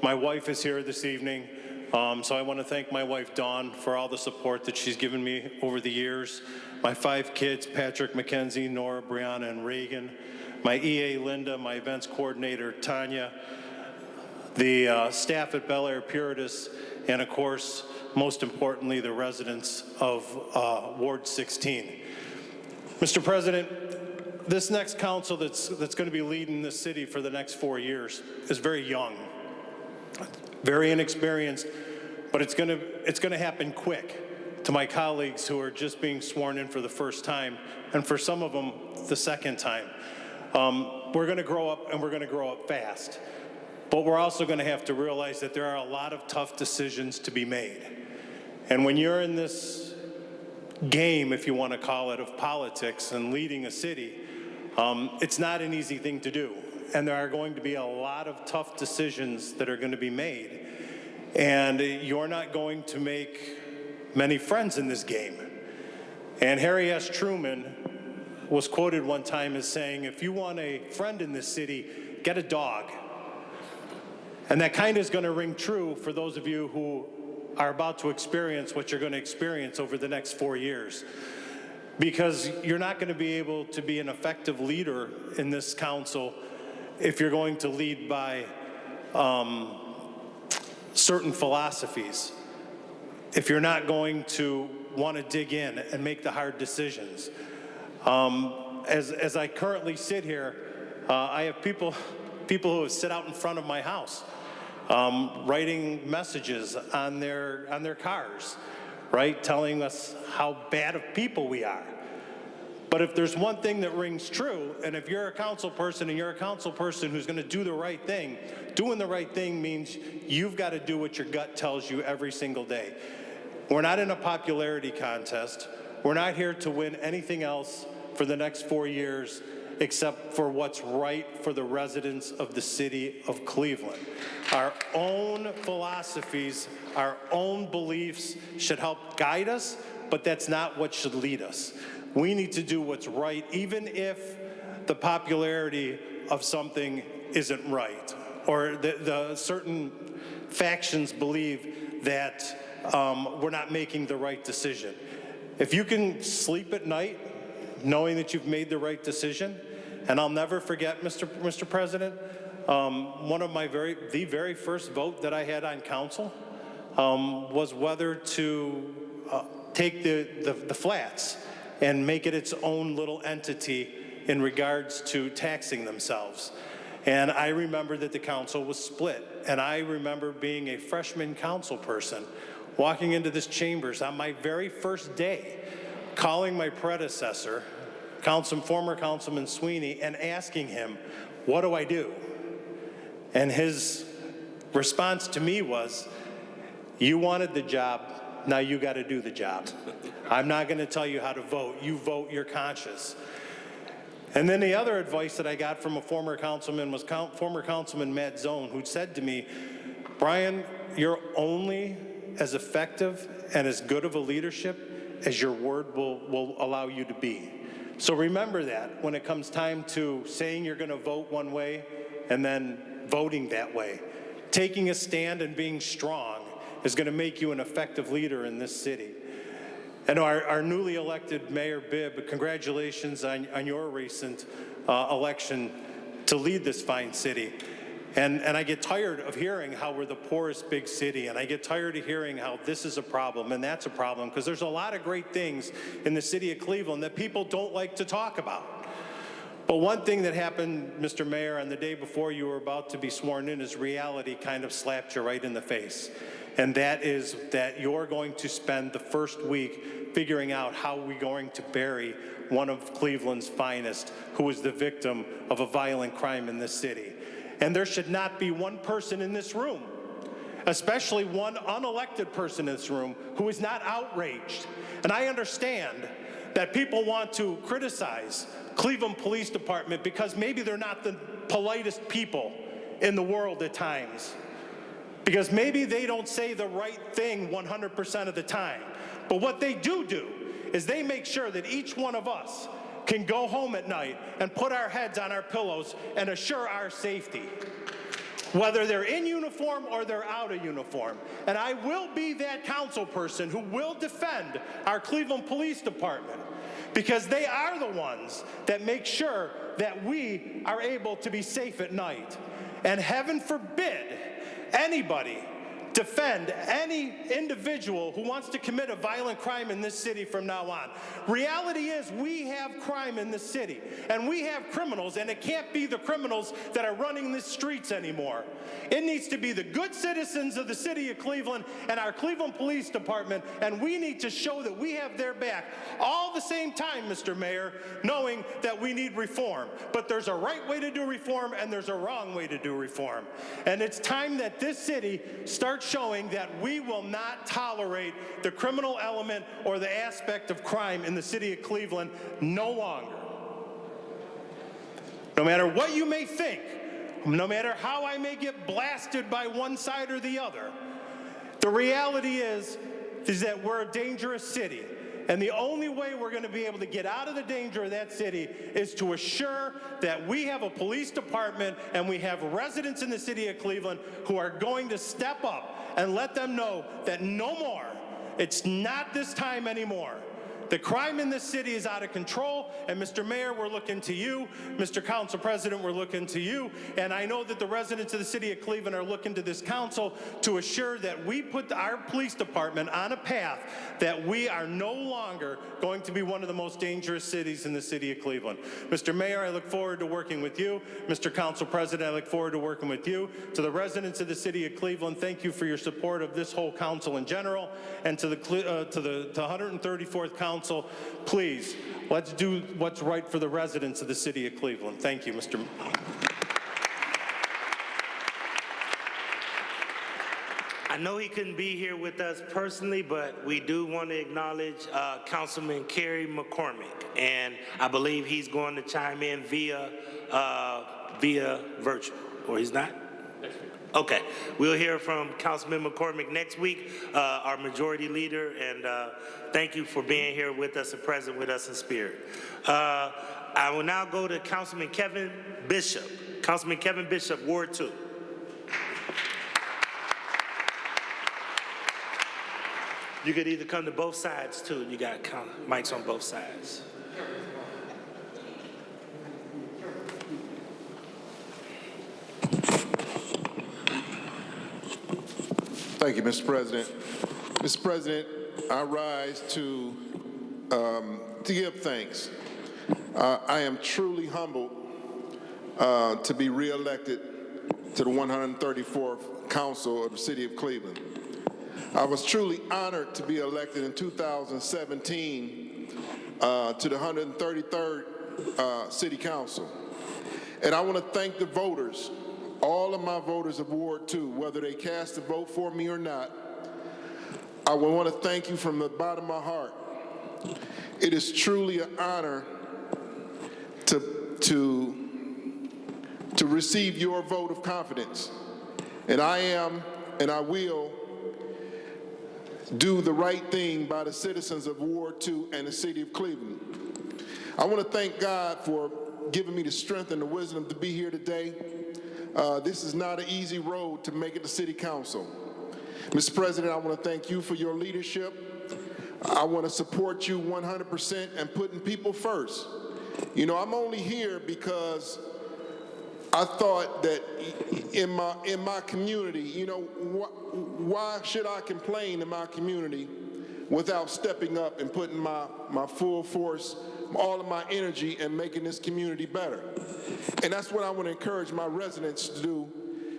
E: My wife is here this evening, so I want to thank my wife, Dawn, for all the support that she's given me over the years. My 5 kids, Patrick, Mackenzie, Nora, Brianna, and Reagan. My EA, Linda, my events coordinator, Tanya, the staff at Bel Air Puritas, and of course, most importantly, the residents of Ward 16. Mr. President, this next council that's going to be leading this city for the next 4 years is very young, very inexperienced, but it's going to happen quick to my colleagues who are just being sworn in for the first time, and for some of them, the second time. We're going to grow up, and we're going to grow up fast. But we're also going to have to realize that there are a lot of tough decisions to be made. And when you're in this game, if you want to call it, of politics and leading a city, it's not an easy thing to do. And there are going to be a lot of tough decisions that are going to be made. And you're not going to make many friends in this game. And Harry S. Truman was quoted one time as saying, if you want a friend in this city, get a dog. And that kind of is going to ring true for those of you who are about to experience what you're going to experience over the next 4 years. Because you're not going to be able to be an effective leader in this council if you're going to lead by certain philosophies. If you're not going to want to dig in and make the hard decisions. As I currently sit here, I have people who sit out in front of my house, writing messages on their cars, right, telling us how bad of people we are. But if there's one thing that rings true, and if you're a council person and you're a council person who's going to do the right thing, doing the right thing means you've got to do what your gut tells you every single day. We're not in a popularity contest. We're not here to win anything else for the next 4 years except for what's right for the residents of the city of Cleveland. Our own philosophies, our own beliefs should help guide us, but that's not what should lead us. We need to do what's right, even if the popularity of something isn't right, or the certain factions believe that we're not making the right decision. If you can sleep at night knowing that you've made the right decision, and I'll never forget, Mr. President, one of the very first vote that I had on council was whether to take the flats and make it its own little entity in regards to taxing themselves. And I remember that the council was split. And I remember being a freshman council person, walking into this chambers on my very first day, calling my predecessor, former Councilman Sweeney, and asking him, what do I do? And his response to me was, you wanted the job, now you got to do the job. I'm not going to tell you how to vote. You vote your conscience. And then the other advice that I got from a former councilman was former Councilman Matt Zone, who said to me, Brian, you're only as effective and as good of a leadership as your word will allow you to be. So remember that when it comes time to saying you're going to vote one way and then voting that way. Taking a stand and being strong is going to make you an effective leader in this city. And our newly elected Mayor Bibb, congratulations on your recent election to lead this fine city. And I get tired of hearing how we're the poorest big city, and I get tired of hearing how this is a problem and that's a problem, because there's a lot of great things in the city of Cleveland that people don't like to talk about. But one thing that happened, Mr. Mayor, on the day before you were about to be sworn in is reality kind of slapped you right in the face. And that is that you're going to spend the first week figuring out how we're going to bury one of Cleveland's finest who was the victim of a violent crime in this city. And there should not be one person in this room, especially one unelected person in this room, who is not outraged. And I understand that people want to criticize Cleveland Police Department because maybe they're not the politest people in the world at times, because maybe they don't say the right thing 100% of the time. But what they do is they make sure that each one of us can go home at night and put our heads on our pillows and assure our safety, whether they're in uniform or they're out of uniform. And I will be that council person who will defend our Cleveland Police Department, because they are the ones that make sure that we are able to be safe at night. And heaven forbid anybody defend any individual who wants to commit a violent crime in this city from now on. Reality is we have crime in this city, and we have criminals, and it can't be the criminals that are running the streets anymore. It needs to be the good citizens of the city of Cleveland and our Cleveland Police Department, and we need to show that we have their back. All at the same time, Mr. Mayor, knowing that we need reform. But there's a right way to do reform, and there's a wrong way to do reform. And it's time that this city starts showing that we will not tolerate the criminal element or the aspect of crime in the city of Cleveland no longer. No matter what you may think, no matter how I may get blasted by one side or the other, the reality is that we're a dangerous city. And the only way we're going to be able to get out of the danger of that city is to assure that we have a police department and we have residents in the city of Cleveland who are going to step up and let them know that no more. It's not this time anymore. The crime in this city is out of control, and Mr. Mayor, we're looking to you. Mr. Council President, we're looking to you. And I know that the residents of the city of Cleveland are looking to this council to assure that we put our police department on a path that we are no longer going to be one of the most dangerous cities in the city of Cleveland. Mr. Mayor, I look forward to working with you. Mr. Council President, I look forward to working with you. To the residents of the city of Cleveland, thank you for your support of this whole council in general. And to the 134th Council, please, let's do what's right for the residents of the city of Cleveland. Thank you, Mr.
H: I know he couldn't be here with us personally, but we do want to acknowledge Councilman Kerry McCormick, and I believe he's going to chime in via virtual, or he's not? Okay, we'll hear from Councilman McCormick next week, our majority leader, and thank you for being here with us and present with us in spirit. I will now go to Councilman Kevin Bishop. Councilman Kevin Bishop, Ward 2. You could either come to both sides too. You got mics on both sides.
D: Thank you, Mr. President. Mr. President, I rise to give thanks. I am truly humbled to be reelected to the 134th Council of the City of Cleveland. I was truly honored to be elected in 2017 to the 133rd City Council. And I want to thank the voters, all of my voters of Ward 2, whether they cast a vote for me or not. I want to thank you from the bottom of my heart. It is truly an honor to receive your vote of confidence. And I am, and I will, do the right thing by the citizens of Ward 2 and the city of Cleveland. I want to thank God for giving me the strength and the wisdom to be here today. This is not an easy road to make it to City Council. Mr. President, I want to thank you for your leadership. I want to support you 100% and putting people first. You know, I'm only here because I thought that in my community, you know, why should I complain in my community without stepping up and putting my full force, all of my energy, and making this community better? And that's what I want to encourage my residents to do.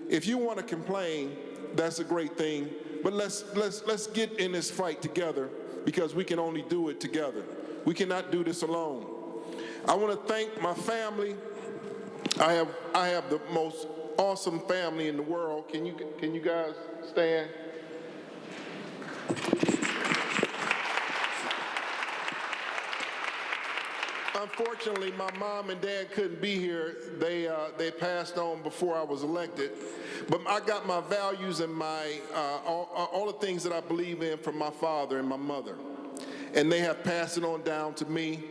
D: If you want to complain, that's a great thing, but let's get in this fight together, because we can only do it together. We cannot do this alone. I want to thank my family. I have the most awesome family in the world. Can you guys stand? Unfortunately, my mom and dad couldn't be here. They passed on before I was elected. But I got my values and my all the things that I believe in from my father and my mother. And they have passed it on down to me,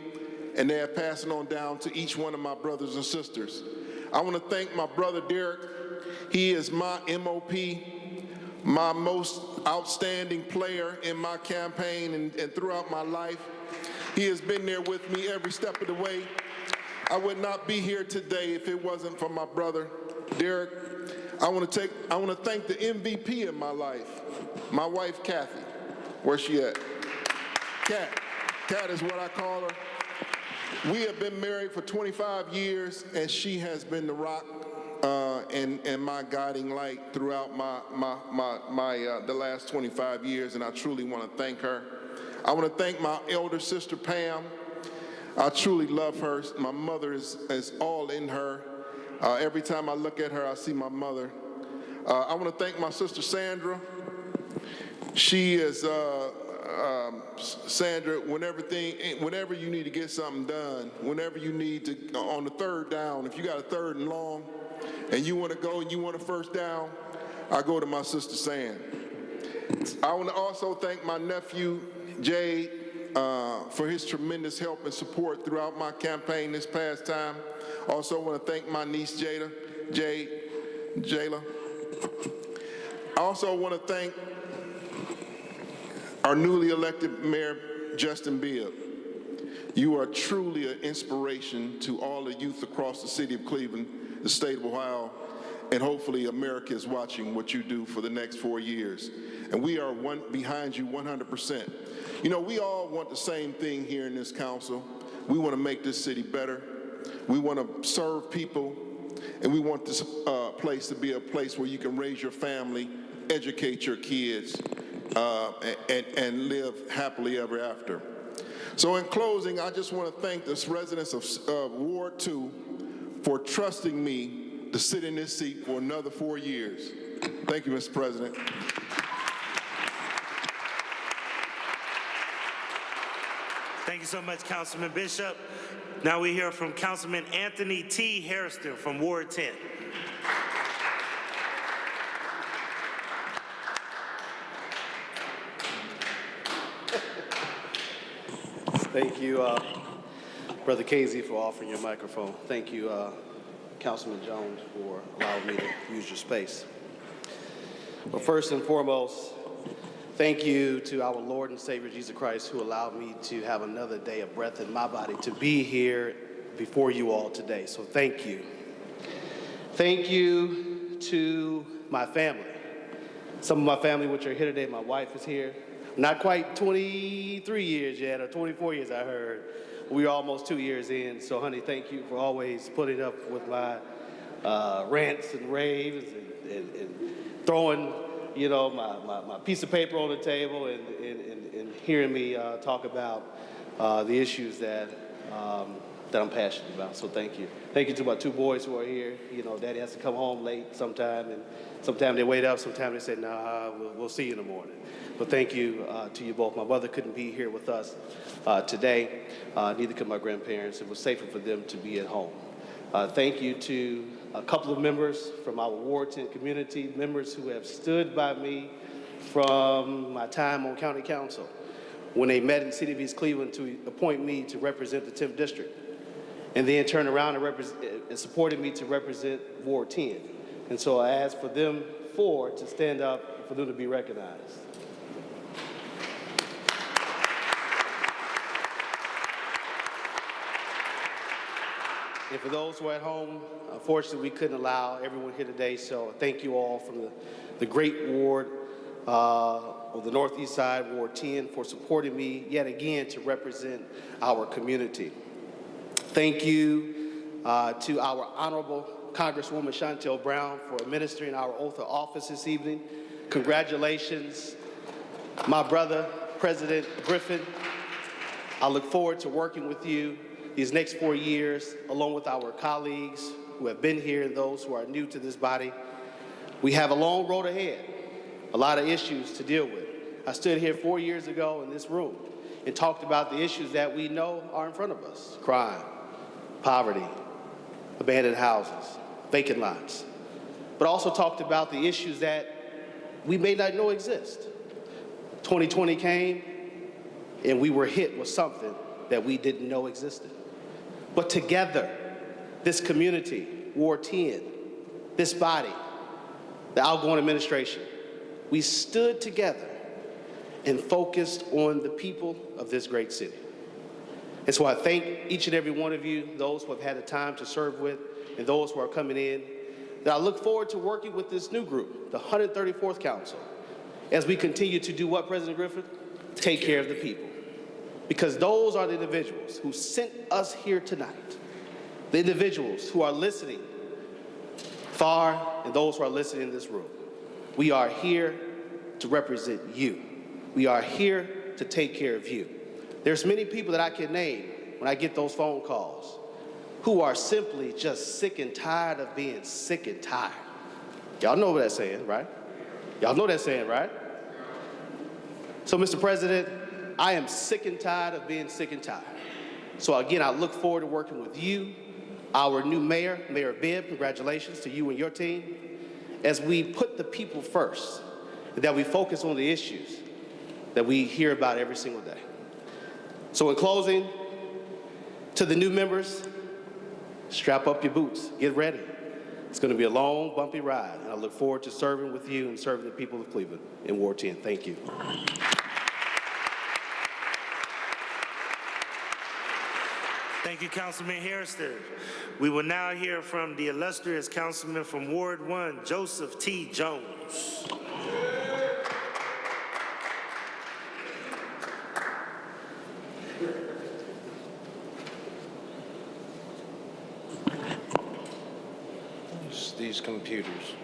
D: and they have passed it on down to each one of my brothers and sisters. I want to thank my brother Derek. He is my MOP, my most outstanding player in my campaign and throughout my life. He has been there with me every step of the way. I would not be here today if it wasn't for my brother Derek. I want to thank the MVP in my life, my wife Kathy. Where's she at? Kat is what I call her. We have been married for 25 years, and she has been the rock and my guiding light throughout the last 25 years, and I truly want to thank her. I want to thank my elder sister Pam. I truly love her. My mother is all in her. Every time I look at her, I see my mother. I want to thank my sister Sandra. She is Sandra, whenever you need to get something done, whenever you need to, on the third down, if you got a third and long, and you want to go and you want a first down, I go to my sister Sand. I want to also thank my nephew, Jade, for his tremendous help and support throughout my campaign this past time. Also want to thank my niece, Jayla. I also want to thank our newly elected Mayor, Justin Bibb. You are truly an inspiration to all the youth across the city of Cleveland, the state of Ohio, and hopefully America is watching what you do for the next 4 years. And we are behind you 100%. You know, we all want the same thing here in this council. We want to make this city better. We want to serve people, and we want this place to be a place where you can raise your family, educate your kids, and live happily ever after. So in closing, I just want to thank the residents of Ward 2 for trusting me to sit in this seat for another 4 years. Thank you, Mr. President.
H: Thank you so much, Councilman Bishop. Now we hear from Councilman Anthony T. Hairston from Ward 10.
L: Thank you, Brother Casey, for offering your microphone. Thank you, Councilman Jones, for allowing me to use your space. But first and foremost, thank you to our Lord and Savior Jesus Christ, who allowed me to have another day of breath in my body to be here before you all today. So thank you. Thank you to my family. Some of my family which are here today, my wife is here. Not quite 23 years yet, or 24 years I heard. We're almost 2 years in. So honey, thank you for always putting up with my rants and raves and throwing, you know, my piece of paper on the table and hearing me talk about the issues that I'm passionate about. So thank you. Thank you to my 2 boys who are here. You know, Daddy has to come home late sometime, and sometimes they wait up, sometimes they say, nah, we'll see you in the morning. But thank you to you both. My mother couldn't be here with us today. Neither could my grandparents. It was safer for them to be at home. Thank you to a couple of members from our Ward 10 community, members who have stood by me from my time on county council when they met in the city of East Cleveland to appoint me to represent the 10th district, and then turned around and supported me to represent Ward 10. And so I asked for them 4 to stand up for them to be recognized. And for those who are at home, unfortunately, we couldn't allow everyone here today, so thank you all from the great ward of the Northeast Side, Ward 10, for supporting me yet again to represent our community. Thank you to our Honorable Congresswoman Chantel Brown for administering our oath of office this evening. Congratulations, my brother, President Griffin. I look forward to working with you these next 4 years, along with our colleagues who have been here and those who are new to this body. We have a long road ahead, a lot of issues to deal with. I stood here 4 years ago in this room and talked about the issues that we know are in front of us: crime, poverty, abandoned houses, vacant lots. But also talked about the issues that we may not know exist. 2020 came, and we were hit with something that we didn't know existed. But together, this community, Ward 10, this body, the outgoing administration, we stood together and focused on the people of this great city. And so I thank each and every one of you, those who have had the time to serve with, and those who are coming in, that I look forward to working with this new group, the 134th Council, as we continue to do what, President Griffin? Take care of the people. Because those are the individuals who sent us here tonight, the individuals who are listening far and those who are listening in this room. We are here to represent you. We are here to take care of you. There's many people that I can name when I get those phone calls who are simply just sick and tired of being sick and tired. Y'all know what that's saying, right? Y'all know that saying, right? So, Mr. President, I am sick and tired of being sick and tired. So again, I look forward to working with you, our new mayor, Mayor Bibb. Congratulations to you and your team, as we put the people first, and that we focus on the issues that we hear about every single day. So in closing, to the new members, strap up your boots, get ready. It's going to be a long, bumpy ride, and I look forward to serving with you and serving the people of Cleveland in Ward 10. Thank you.
H: Thank you, Councilman Hairston. We will now hear from the illustrious councilman from Ward 1, Joseph T. Jones.
M: These computers.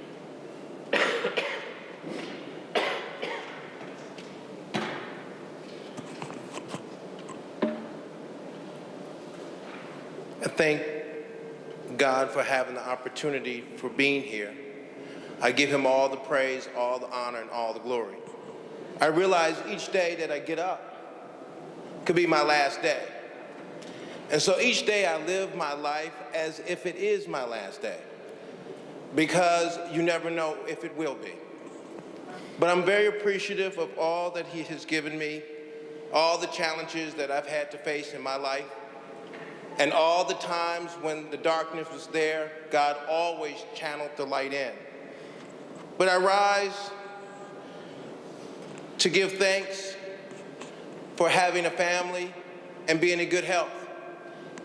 M: I thank God for having the opportunity for being here. I give him all the praise, all the honor, and all the glory. I realize each day that I get up could be my last day. And so each day I live my life as if it is my last day, because you never know if it will be. But I'm very appreciative of all that he has given me, all the challenges that I've had to face in my life, and all the times when the darkness was there, God always channeled the light in. But I rise to give thanks for having a family and being in good health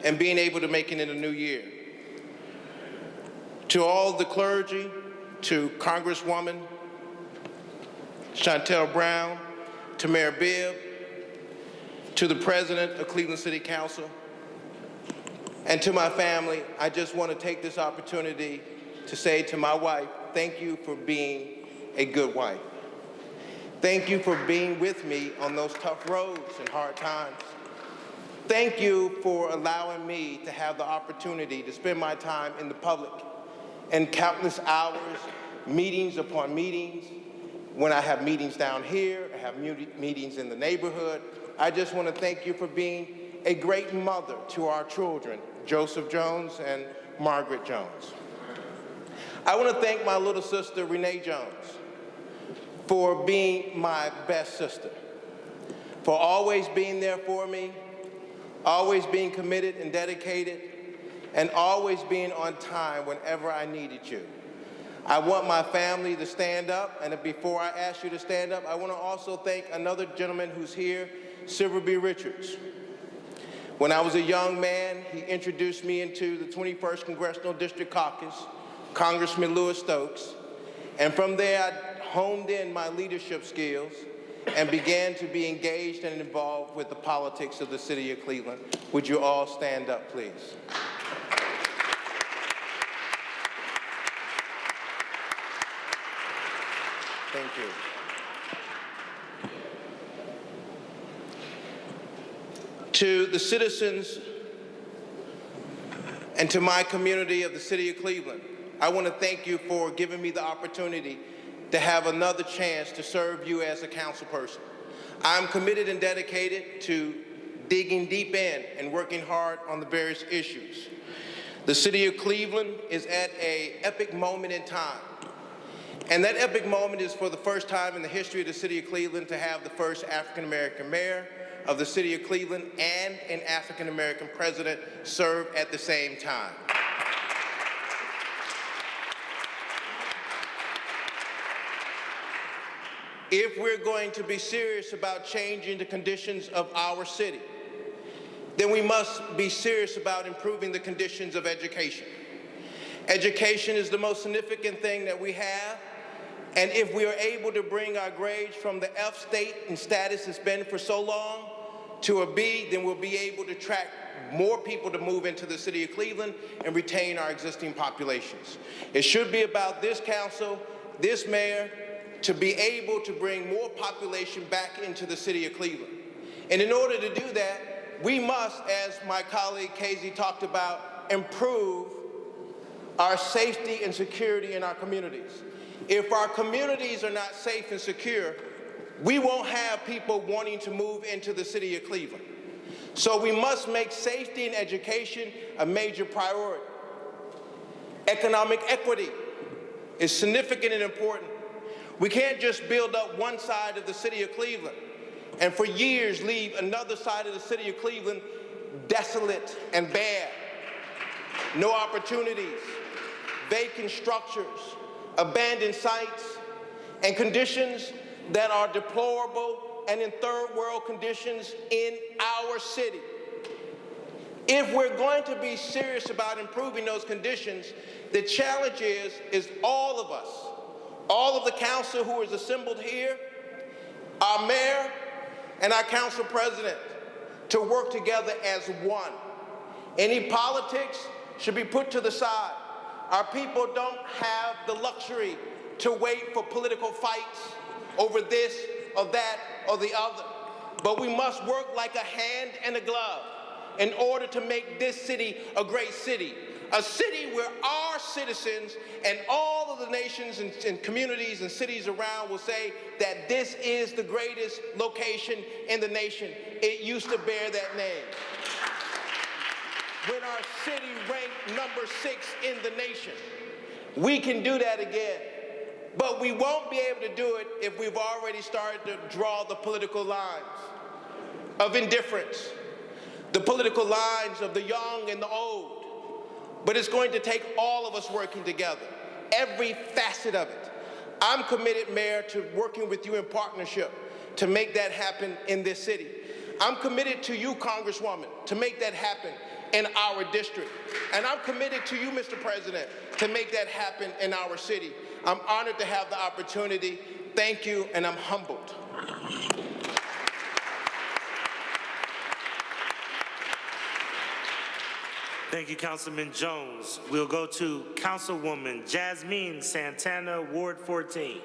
M: and being able to make it in a new year. To all the clergy, to Congresswoman Chantel Brown, to Mayor Bibb, to the President of Cleveland City Council, and to my family, I just want to take this opportunity to say to my wife, thank you for being a good wife. Thank you for being with me on those tough roads and hard times. Thank you for allowing me to have the opportunity to spend my time in the public and countless hours, meetings upon meetings. When I have meetings down here, I have meetings in the neighborhood. I just want to thank you for being a great mother to our children, Joseph Jones and Margaret Jones. I want to thank my little sister, Renee Jones, for being my best sister, for always being there for me, always being committed and dedicated, and always being on time whenever I needed you. I want my family to stand up, and before I ask you to stand up, I want to also thank another gentleman who's here, Silver B. Richards. When I was a young man, he introduced me into the 21st Congressional District Caucus, Congressman Louis Stokes, and from there I honed in my leadership skills and began to be engaged and involved with the politics of the city of Cleveland. Would you all stand up, please? Thank you. To the citizens and to my community of the city of Cleveland, I want to thank you for giving me the opportunity to have another chance to serve you as a council person. I'm committed and dedicated to digging deep in and working hard on the various issues. The city of Cleveland is at an epic moment in time. And that epic moment is for the first time in the history of the city of Cleveland to have the first African-American mayor of the city of Cleveland and an African-American president serve at the same time. If we're going to be serious about changing the conditions of our city, then we must be serious about improving the conditions of education. Education is the most significant thing that we have, and if we are able to bring our grades from the F state and status it's been for so long to a B, then we'll be able to attract more people to move into the city of Cleveland and retain our existing populations. It should be about this council, this mayor, to be able to bring more population back into the city of Cleveland. And in order to do that, we must, as my colleague Casey talked about, improve our safety and security in our communities. If our communities are not safe and secure, we won't have people wanting to move into the city of Cleveland. So we must make safety and education a major priority. Economic equity is significant and important. We can't just build up one side of the city of Cleveland and for years leave another side of the city of Cleveland desolate and bare. No opportunities, vacant structures, abandoned sites, and conditions that are deplorable and in third world conditions in our city. If we're going to be serious about improving those conditions, the challenge is all of us, all of the council who is assembled here, our mayor and our council president, to work together as one. Any politics should be put to the side. Our people don't have the luxury to wait for political fights over this or that or the other. But we must work like a hand and a glove in order to make this city a great city. A city where our citizens and all of the nations and communities and cities around will say that this is the greatest location in the nation. It used to bear that name. When our city ranked number 6 in the nation, we can do that again. But we won't be able to do it if we've already started to draw the political lines of indifference, the political lines of the young and the old. But it's going to take all of us working together, every facet of it. I'm committed, Mayor, to working with you in partnership to make that happen in this city. I'm committed to you, Congresswoman, to make that happen in our district. And I'm committed to you, Mr. President, to make that happen in our city. I'm honored to have the opportunity. Thank you, and I'm humbled.
H: Thank you, Councilman Jones. We'll go to Councilwoman Jasmine Santana, Ward 14.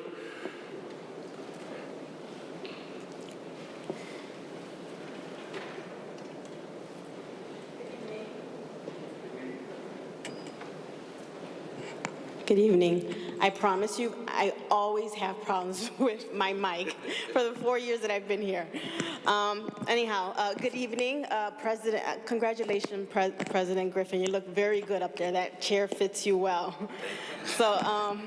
N: Good evening. I promise you, I always have problems with my mic for the 4 years that I've been here. Good evening, President. Congratulations, President Griffin. You look very good up there. That chair fits you well. So,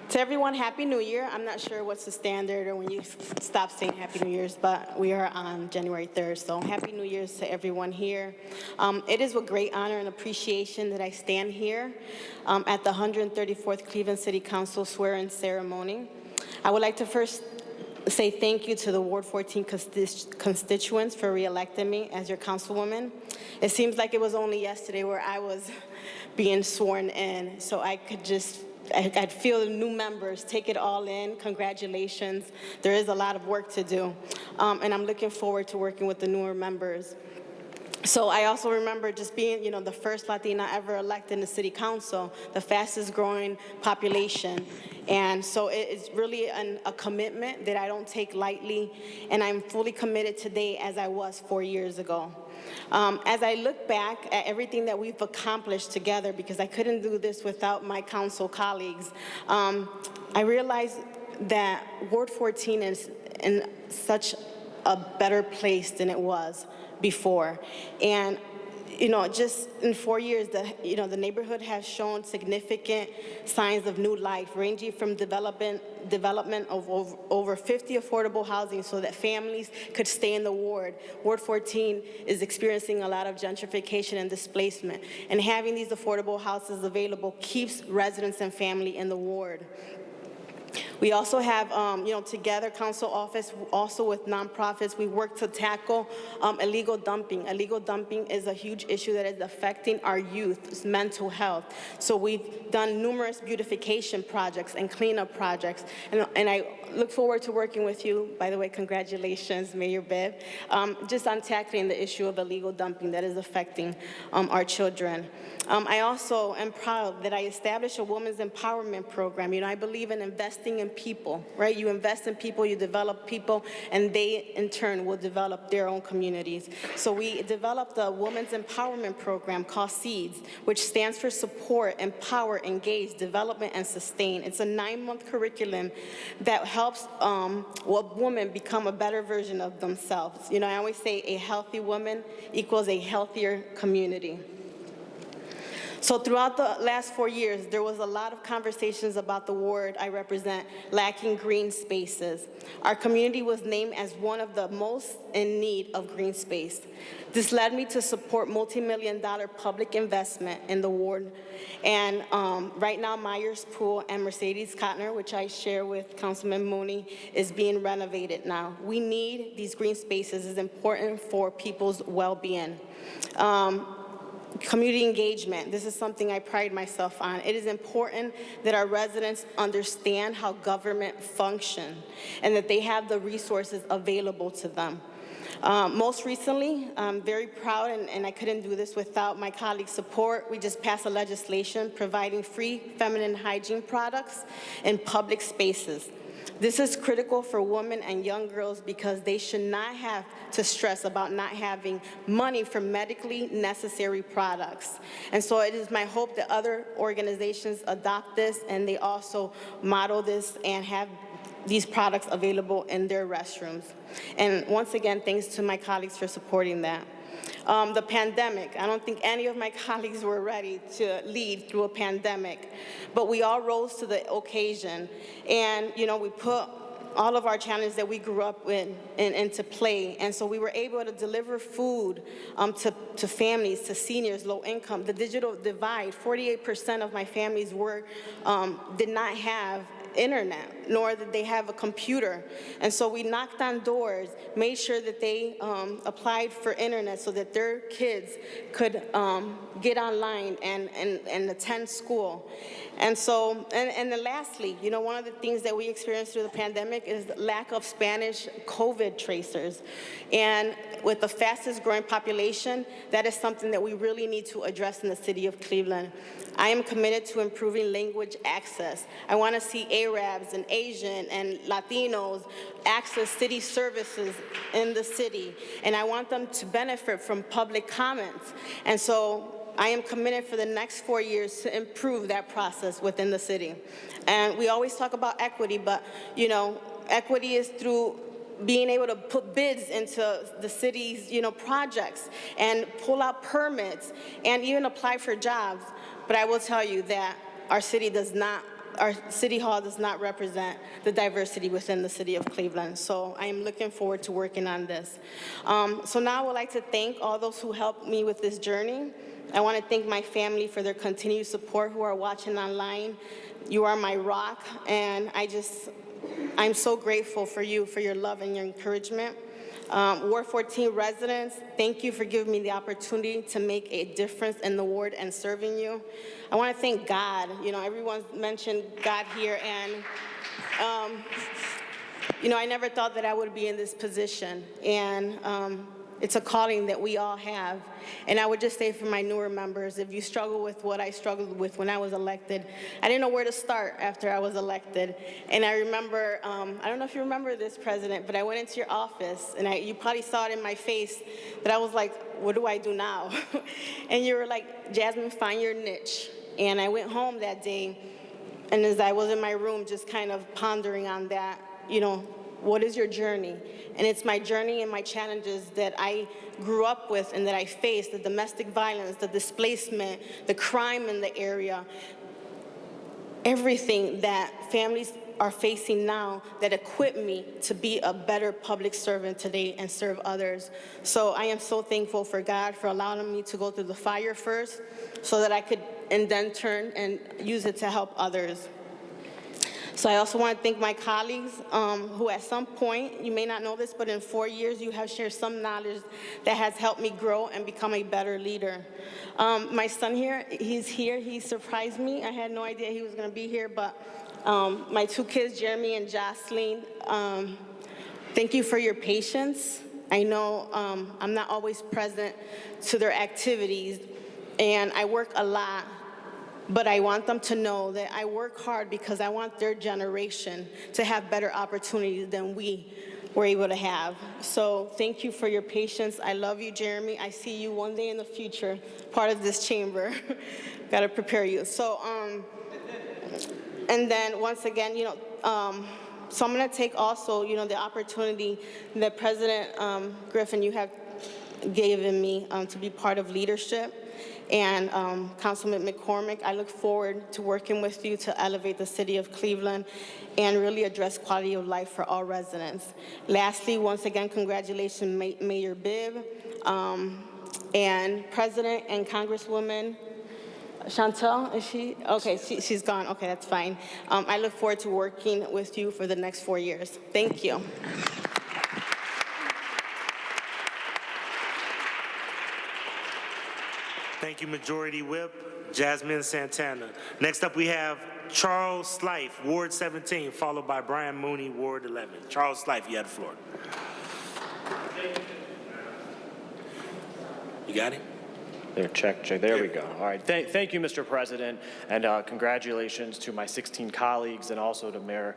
N: to everyone, Happy New Year. I'm not sure what's the standard or when you stop saying Happy New Year's, but we are on January 3rd, so Happy New Year's to everyone here. It is with great honor and appreciation that I stand here at the 134th Cleveland City Council swearing ceremony. I would like to first say thank you to the Ward 14 constituents for re-electing me as your councilwoman. It seems like it was only yesterday where I was being sworn in, so I could just, I'd feel the new members take it all in. Congratulations. There is a lot of work to do, and I'm looking forward to working with the newer members. So I also remember just being, the first Latina ever elected in the city council, the fastest growing population. And so it's really a commitment that I don't take lightly, and I'm fully committed today as I was 4 years ago. As I look back at everything that we've accomplished together, because I couldn't do this without my council colleagues, I realized that Ward 14 is in such a better place than it was before. And just in 4 years, the neighborhood has shown significant signs of new life, ranging from development of over 50 affordable housing so that families could stay in the ward. Ward 14 is experiencing a lot of gentrification and displacement, and having these affordable houses available keeps residents and family in the ward. We also have, together, council office, also with nonprofits, we work to tackle illegal dumping. Illegal dumping is a huge issue that is affecting our youth's mental health. So we've done numerous beautification projects and cleanup projects, and I look forward to working with you. By the way, congratulations, Mayor Bibb, just on tackling the issue of illegal dumping that is affecting our children. I also am proud that I established a women's empowerment program. I believe in investing in people, right? You invest in people, you develop people, and they, in turn, will develop their own communities. So we developed a women's empowerment program called SEEDS, which stands for Support, Empower, Engage, Development, and Sustain. It's a 9-month curriculum that helps women become a better version of themselves. I always say a healthy woman equals a healthier community. So throughout the last 4 years, there was a lot of conversations about the ward I represent lacking green spaces. Our community was named as one of the most in need of green space. This led me to support multi-million-dollar public investment in the ward. And right now, Myers Pool and Mercedes Cotner, which I share with Councilman Mooney, is being renovated now. We need these green spaces. It's important for people's well-being. Community engagement, this is something I pride myself on. It is important that our residents understand how government functions and that they have the resources available to them. Most recently, I'm very proud, and I couldn't do this without my colleagues' support. We just passed a legislation providing free feminine hygiene products in public spaces. This is critical for women and young girls because they should not have to stress about not having money for medically necessary products. And so it is my hope that other organizations adopt this and they also model this and have these products available in their restrooms. And once again, thanks to my colleagues for supporting that. The pandemic, I don't think any of my colleagues were ready to lead through a pandemic, but we all rose to the occasion, and we put all of our challenges that we grew up with into play, and so we were able to deliver food to families, to seniors, low income. The digital divide, 48% of my families did not have internet, nor did they have a computer. And so we knocked on doors, made sure that they applied for internet so that their kids could get online and attend school. And so, and then lastly, one of the things that we experienced through the pandemic is the lack of Spanish COVID tracers. And with the fastest growing population, that is something that we really need to address in the city of Cleveland. I am committed to improving language access. I want to see Arabs and Asian and Latinos access city services in the city, and I want them to benefit from public comments. And so I am committed for the next 4 years to improve that process within the city. And we always talk about equity, but equity is through being able to put bids into the city's projects and pull out permits and even apply for jobs. But I will tell you that our city hall does not represent the diversity within the city of Cleveland. So I am looking forward to working on this. So now I would like to thank all those who helped me with this journey. I want to thank my family for their continued support who are watching online. You are my rock, and I just I'm so grateful for you, for your love and your encouragement. Ward 14 residents, thank you for giving me the opportunity to make a difference in the ward and serving you. I want to thank God. You know, everyone's mentioned God here, and you know, I never thought that I would be in this position, and it's a calling that we all have. And I would just say for my newer members, if you struggle with what I struggled with when I was elected, I didn't know where to start after I was elected. And I remember, I don't know if you remember this, President, but I went into your office, and you probably saw it in my face that I was like, what do I do now? And you were like, Jasmine, find your niche. And I went home that day, and as I was in my room just kind of pondering on that, you know, what is your journey? And it's my journey and my challenges that I grew up with and that I faced, the domestic violence, the displacement, the crime in the area, everything that families are facing now that equip me to be a better public servant today and serve others. So I am so thankful for God for allowing me to go through the fire first so that I could and then turn and use it to help others. So I also want to thank my colleagues who at some point, you may not know this, but in 4 years you have shared some knowledge that has helped me grow and become a better leader. My son here, he surprised me. I had no idea he was going to be here, but my two kids, Jeremy and Jocelyn, thank you for your patience. I know I'm not always present to their activities, and I work a lot. But I want them to know that I work hard because I want their generation to have better opportunities than we were able to have. So thank you for your patience. I love you, Jeremy. I see you one day in the future, part of this chamber. Got to prepare you. So, and then once again, you know, so I'm going to take also, you know, the opportunity that President Griffin, you have given me to be part of leadership. And Councilman McCormick, I look forward to working with you to elevate the city of Cleveland and really address quality of life for all residents. Lastly, once again, congratulations, Mayor Bibb, and President and Congresswoman Chantel, is she? Okay, she's gone. Okay, that's fine. I look forward to working with you for the next 4 years. Thank you.
H: Thank you, Majority Whip Jasmine Santana. Next up, we have Charles Slife, Ward 17, followed by Brian Mooney, Ward 11. Charles Slife, you have the floor. You got it?
O: There, check. There we go. All right. Thank you, Mr. President, and congratulations to my 16 colleagues and also to Mayor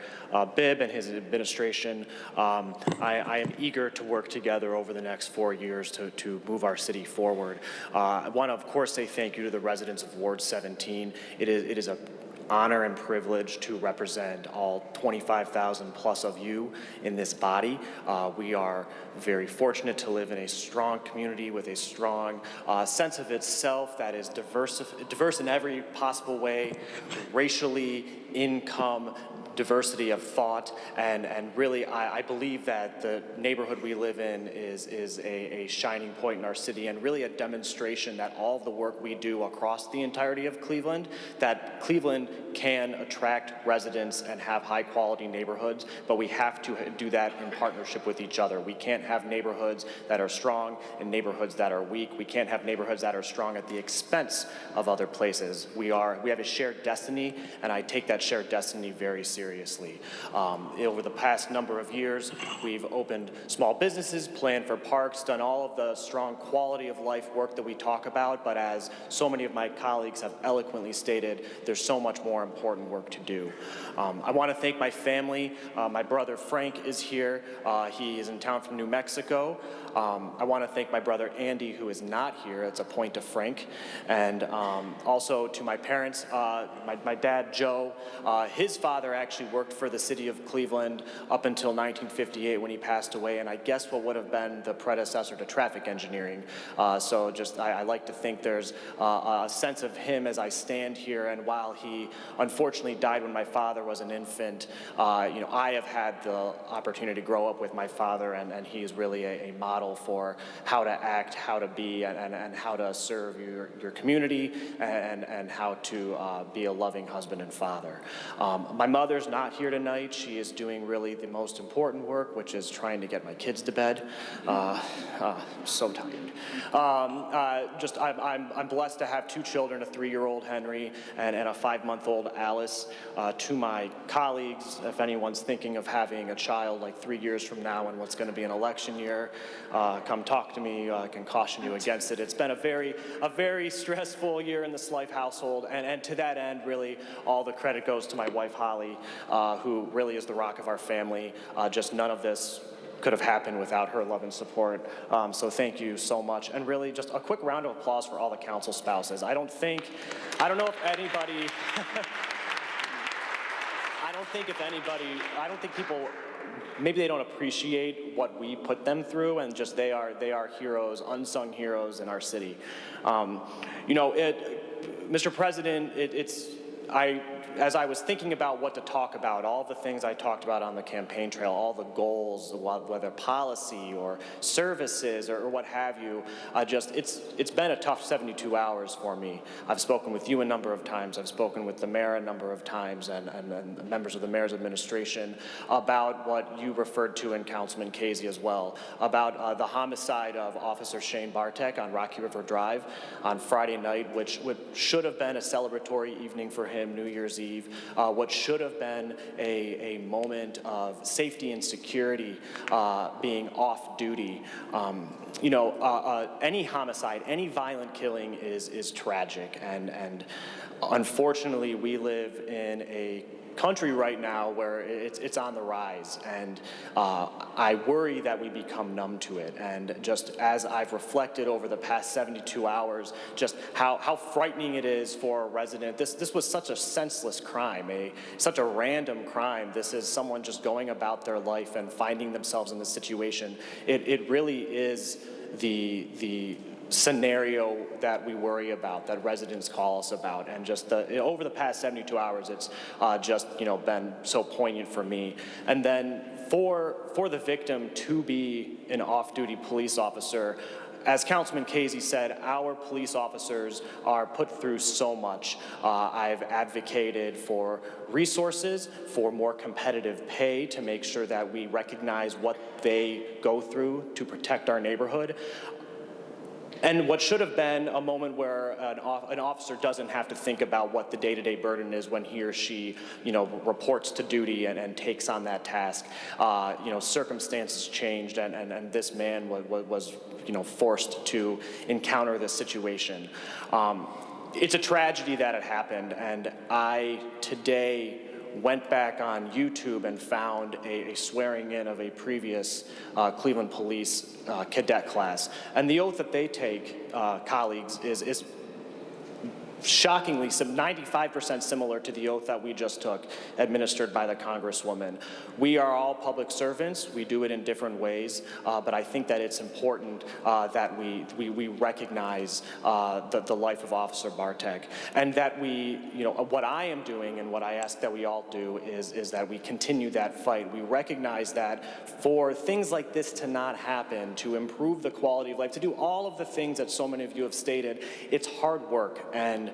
O: Bibb and his administration. I am eager to work together over the next 4 years to move our city forward. I want to, of course, say thank you to the residents of Ward 17. It is a honor and privilege to represent all 25,000 plus of you in this body. We are very fortunate to live in a strong community with a strong sense of itself that is diverse in every possible way, racially, income, diversity of thought, and really I believe that the neighborhood we live in is a shining point in our city and really a demonstration that all of the work we do across the entirety of Cleveland, that Cleveland can attract residents and have high quality neighborhoods, but we have to do that in partnership with each other. We can't have neighborhoods that are strong and neighborhoods that are weak. We can't have neighborhoods that are strong at the expense of other places. We have a shared destiny, and I take that shared destiny very seriously. Over the past number of years, we've opened small businesses, planned for parks, done all of the strong quality of life work that we talk about, but as so many of my colleagues have eloquently stated, there's so much more important work to do. I want to thank my family. My brother Frank is here. He is in town from New Mexico. I want to thank my brother Andy, who is not here. It's a point to Frank. And also to my parents, my dad Joe, his father actually worked for the city of Cleveland up until 1958 when he passed away, and I guess what would have been the predecessor to traffic engineering. So just I like to think there's a sense of him as I stand here, and while he unfortunately died when my father was an infant, I have had the opportunity to grow up with my father, and he's really a model for how to act, how to be, and how to serve your community, and how to be a loving husband and father. My mother mother's not here tonight. She is doing really the most important work, which is trying to get my kids to bed. So tired. I'm blessed to have 2 children, a 3-year-old Henry and a 5-month-old Alice. To my colleagues, if anyone's thinking of having a child like 3 years from now and what's going to be an election year, come talk to me. I can caution you against it. It's been a very stressful year in the Slife household, and to that end, really, all the credit goes to my wife, Holly, who really is the rock of our family. Just none of this could have happened without her love and support. So thank you so much. And really just a quick round of applause for all the council spouses. I don't know if anybody, I don't think people, maybe they don't appreciate what we put them through, and just they are heroes, unsung heroes in our city. Mr. President, as I was thinking about what to talk about, all the things I talked about on the campaign trail, all the goals, whether policy or services or what have you, it's been a tough 72 hours for me. I've spoken with you a number of times. I've spoken with the mayor a number of times and members of the mayor's administration about what you referred to, and Councilman Casey as well, about the homicide of Officer Shane Bartek on Rocky River Drive on Friday night, which should have been a celebratory evening for him, New Year's Eve, what should have been a moment of safety and security being off duty. Any homicide, any violent killing is tragic, and unfortunately we live in a country right now where it's on the rise, and I worry that we become numb to it. And just as I've reflected over the past 72 hours, just how frightening it is for a resident. This was such a senseless crime, such a random crime. This is someone just going about their life and finding themselves in this situation. It really is the scenario that we worry about, that residents call us about, and just over the past 72 hours, it's been so poignant for me. And then for the victim to be an off-duty police officer, as Councilman Casey said, our police officers are put through so much. I've advocated for resources, for more competitive pay to make sure that we recognize what they go through to protect our neighborhood. And what should have been a moment where an officer doesn't have to think about what the day-to-day burden is when he or she, reports to duty and takes on that task. Circumstances changed, and this man was forced to encounter this situation. It's a tragedy that it happened, and I today went back on YouTube and found a swearing in of a previous Cleveland Police cadet class. And the oath that they take, colleagues, is shockingly 95% similar to the oath that we just took, administered by the Congresswoman. We are all public servants. We do it in different ways, but I think that it's important that we recognize the life of Officer Bartek, and that what I am doing and what I ask that we all do is that we continue that fight. We recognize that for things like this to not happen, to improve the quality of life, to do all of the things that so many of you have stated, it's hard work, and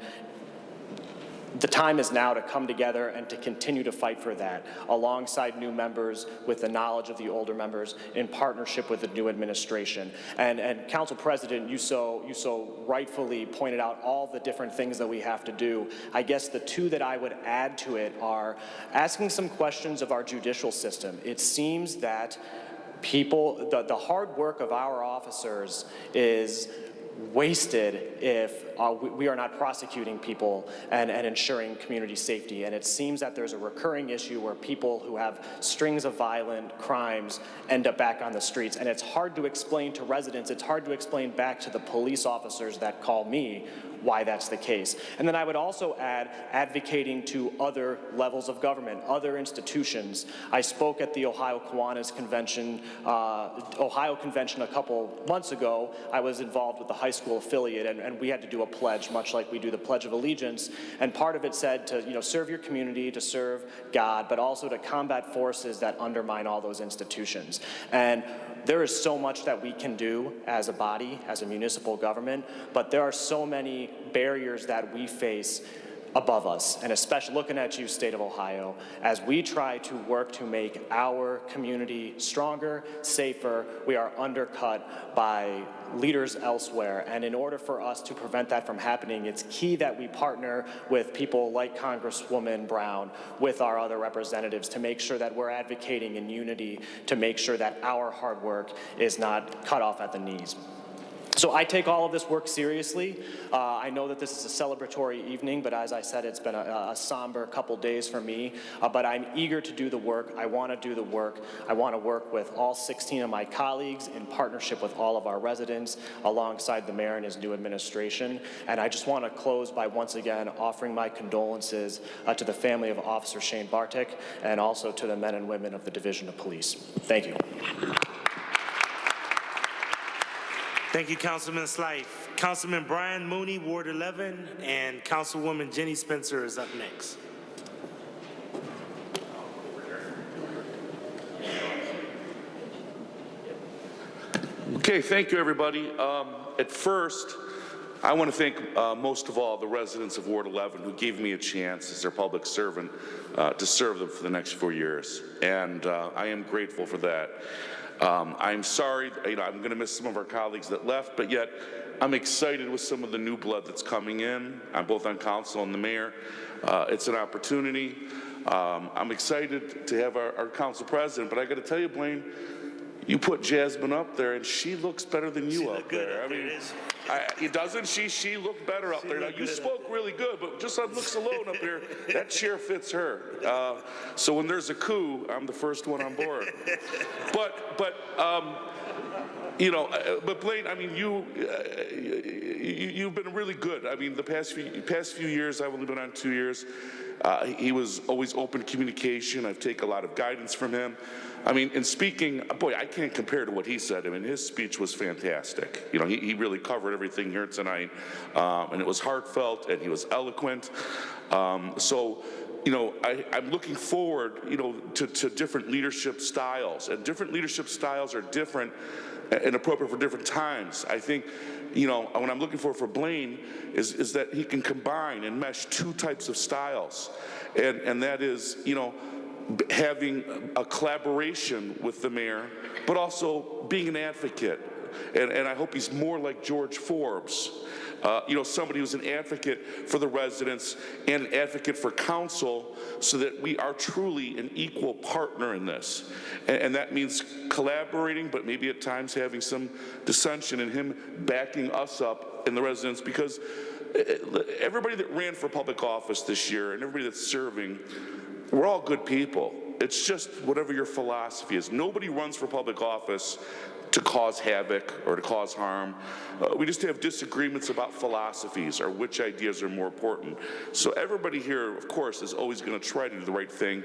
O: the time is now to come together and to continue to fight for that, alongside new members, with the knowledge of the older members, in partnership with the new administration. And Council President, you so rightfully pointed out all the different things that we have to do. I guess the two that I would add to it are asking some questions of our judicial system. It seems that the hard work of our officers is wasted if we are not prosecuting people and ensuring community safety. And it seems that there's a recurring issue where people who have strings of violent crimes end up back on the streets. And it's hard to explain to residents, it's hard to explain back to the police officers that call me why that's the case. And then I would also add advocating to other levels of government, other institutions. I spoke at the Ohio Kiwanis Convention, a couple months ago. I was involved with the high school affiliate, and we had to do a pledge, much like we do the Pledge of Allegiance. And part of it said to serve your community, to serve God, but also to combat forces that undermine all those institutions. And there is so much that we can do as a body, as a municipal government, but there are so many barriers that we face above us, and especially looking at you, state of Ohio, as we try to work to make our community stronger, safer. We are undercut by leaders elsewhere, and in order for us to prevent that from happening, it's key that we partner with people like Congresswoman Brown, with our other representatives, to make sure that we're advocating in unity to make sure that our hard work is not cut off at the knees. So I take all of this work seriously. I know that this is a celebratory evening, but as I said, it's been a somber couple days for me. But I'm eager to do the work. I want to do the work. I want to work with all 16 of my colleagues in partnership with all of our residents, alongside the mayor and his new administration. And I just want to close by once again offering my condolences to the family of Officer Shane Bartik, and also to the men and women of the Division of Police. Thank you.
H: Thank you, Councilman Slife. Councilman Brian Mooney, Ward 11, and Councilwoman Jenny Spencer is up next.
P: Okay, thank you, everybody. At first, I want to thank most of all the residents of Ward 11 who gave me a chance as their public servant to serve them for the next 4 years, and I am grateful for that. I'm sorry, I'm going to miss some of our colleagues that left, but yet I'm excited with some of the new blood that's coming in. I'm both on council and the mayor. It's an opportunity. I'm excited to have our council president, but I got to tell you, Blaine, you put Jasmine up there, and she looks better than you up there. I mean, doesn't she? She looked better up there. Now, you spoke really good, but just on looks alone up there, that chair fits her. So when there's a coup, I'm the first one on board. But Blaine, I mean, you've been really good. I mean, the past few years, I've only been on 2 years. He was always open communication. I've taken a lot of guidance from him. I mean, in speaking, boy, I can't compare to what he said. I mean, his speech was fantastic. You know, he really covered everything here tonight, and it was heartfelt, and he was eloquent. So, you know, I'm looking forward, you know, to different leadership styles, and different leadership styles are different and appropriate for different times. I think, you know, what I'm looking for Blaine is that he can combine and mesh two types of styles, and that is, you know, having a collaboration with the mayor, but also being an advocate. And I hope he's more like George Forbes, you know, somebody who's an advocate for the residents and an advocate for council, so that we are truly an equal partner in this. And that means collaborating, but maybe at times having some dissension, and him backing us up in the residents, because everybody that ran for public office this year and everybody that's serving, we're all good people. It's just whatever your philosophy is. Nobody runs for public office to cause havoc or to cause harm. We just have disagreements about philosophies or which ideas are more important. So everybody here, of course, is always going to try to do the right thing,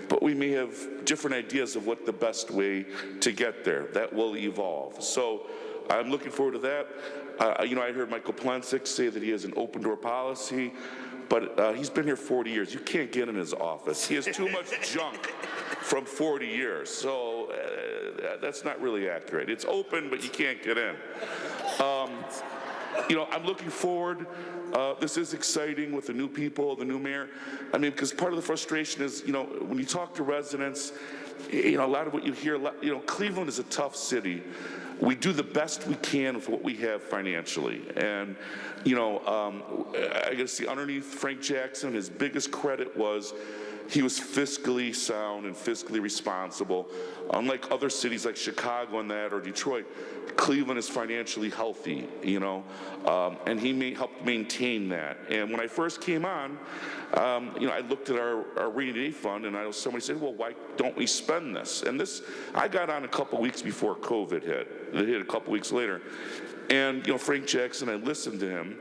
P: but we may have different ideas of what the best way to get there. That will evolve. So I'm looking forward to that. You know, I heard Michael Plensick say that he has an open door policy, but he's been here 40 years. You can't get in his office. He has too much junk from 40 years. So that's not really accurate. It's open, but you can't get in. You know, I'm looking forward. This is exciting with the new people, the new mayor. I mean, because part of the frustration is, you know, when you talk to residents, you know, a lot of what you hear, you know, Cleveland is a tough city. We do the best we can with what we have financially. And, you know, I got to see underneath Frank Jackson, his biggest credit was he was fiscally sound and fiscally responsible. Unlike other cities like Chicago and that, or Detroit, Cleveland is financially healthy, you know, and he helped maintain that. And when I first came on, you know, I looked at our rainy day fund, and somebody said, well, why don't we spend this? And this, I got on a couple weeks before COVID hit. It hit a couple weeks later. And, you know, Frank Jackson, I listened to him,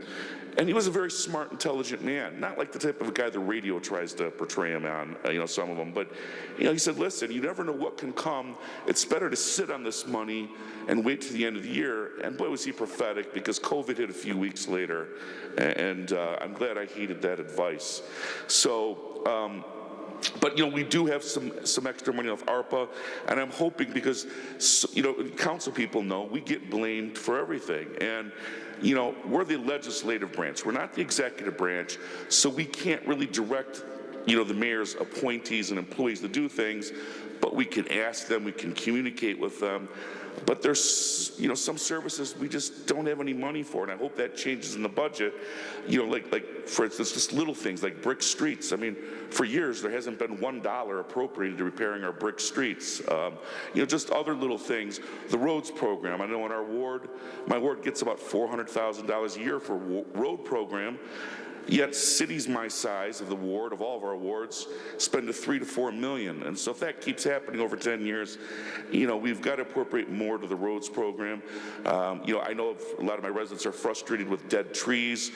P: and he was a very smart, intelligent man. Not like the type of guy the radio tries to portray him on, you know, some of them. But, you know, he said, listen, you never know what can come. It's better to sit on this money and wait to the end of the year. And boy, was he prophetic, because COVID hit a few weeks later. And I'm glad I heeded that advice. So, But, we do have some extra money off ARPA, and I'm hoping because, council people know we get blamed for everything. And, we're the legislative branch. We're not the executive branch, so we can't really direct, the mayor's appointees and employees to do things, but we can ask them, we can communicate with them. But there's, some services we just don't have any money for, and I hope that changes in the budget. Like for instance, just little things like brick streets. I mean, for years there hasn't been $1 appropriated to repairing our brick streets. Just other little things. The roads program. I know in our ward, my ward gets about $400,000 a year for road program. Yet cities my size of the ward, of all of our wards, spend $3 to $4 million. And so if that keeps happening over 10 years, we've got to appropriate more to the roads program. I know a lot of my residents are frustrated with dead trees,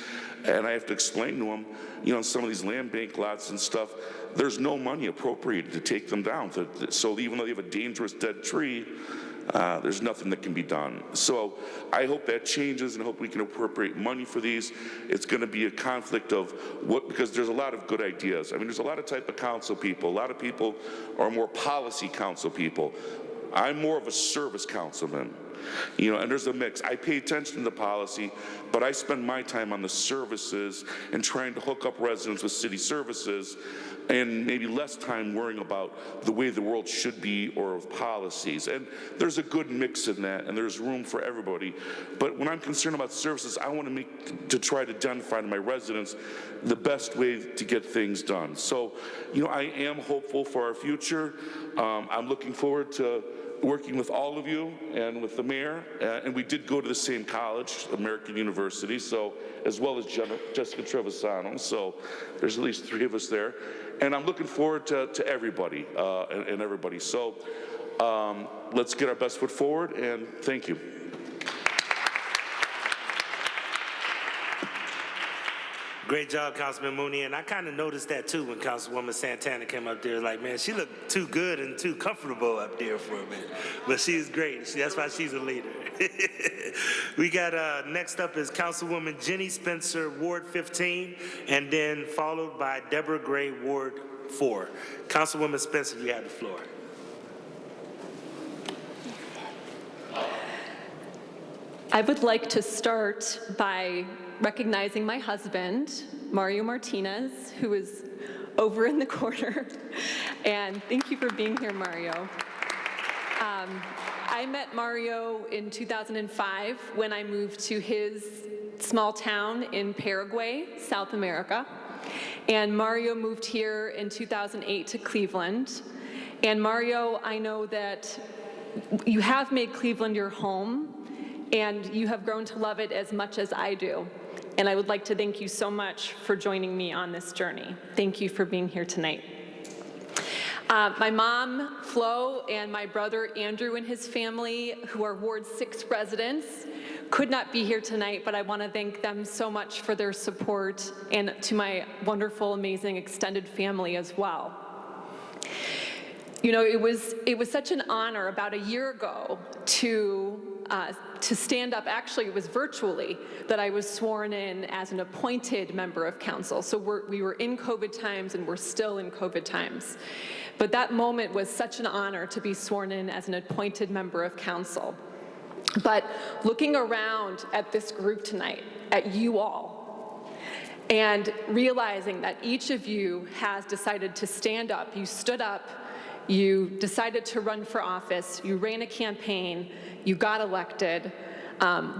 P: and I have to explain to them, some of these land bank lots and stuff, there's no money appropriated to take them down. So even though they have a dangerous dead tree, there's nothing that can be done. So I hope that changes, and I hope we can appropriate money for these. It's going to be a conflict of because there's a lot of good ideas. I mean, there's a lot of type of council people. A lot of people are more policy council people. I'm more of a service councilman. And there's a mix. I pay attention to the policy, but I spend my time on the services and trying to hook up residents with city services, and maybe less time worrying about the way the world should be or of policies. And there's a good mix in that, and there's room for everybody. But when I'm concerned about services, I want to try to identify to my residents the best way to get things done. So, I am hopeful for our future. I'm looking forward to working with all of you and with the mayor, and we did go to the same college, American University, so as well as Jessica Trevisano, so there's at least 3 of us there, and I'm looking forward to everybody and everybody. So let's get our best foot forward, and thank you.
H: Great job, Councilman Mooney. And I kind of noticed that too when Councilwoman Santana came up there. Like, man, she looked too good and too comfortable up there for a minute. But she's great. That's why she's a leader. We got next up is Councilwoman Jenny Spencer, Ward 15, and then followed by Deborah Gray, Ward 4. Councilwoman Spencer, you have the floor.
Q: I would like to start by recognizing my husband, Mario Martinez, who is over in the corner. And thank you for being here, Mario. I met Mario in 2005 when I moved to his small town in Paraguay, South America. And Mario moved here in 2008 to Cleveland. And Mario, I know that you have made Cleveland your home, and you have grown to love it as much as I do. And I would like to thank you so much for joining me on this journey. Thank you for being here tonight. My mom, Flo, and my brother, Andrew, and his family, who are Ward 6 residents, could not be here tonight, but I want to thank them so much for their support, and to my wonderful, amazing extended family as well. It was such an honor about a year ago to stand up. Actually, it was virtually that I was sworn in as an appointed member of council. So we were in COVID times, and we're still in COVID times. But that moment was such an honor to be sworn in as an appointed member of council. But looking around at this group tonight, at you all, and realizing that each of you has decided to stand up, you stood up, you decided to run for office, you ran a campaign, you got elected.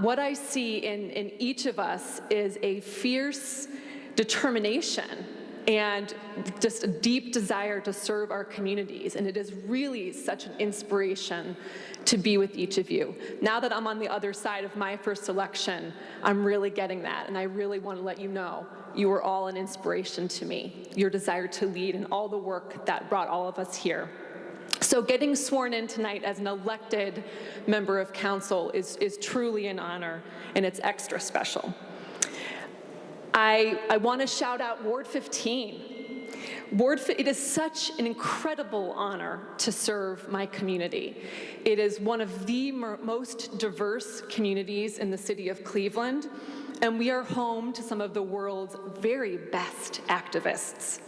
Q: What I see in each of us is a fierce determination and just a deep desire to serve our communities. And it is really such an inspiration to be with each of you. Now that I'm on the other side of my first election, I'm really getting that. And I really want to let you know you are all an inspiration to me, your desire to lead and all the work that brought all of us here. So getting sworn in tonight as an elected member of council is truly an honor, and it's extra special. I want to shout out Ward 15. It is such an incredible honor to serve my community. It is one of the most diverse communities in the city of Cleveland, and we are home to some of the world's very best activists.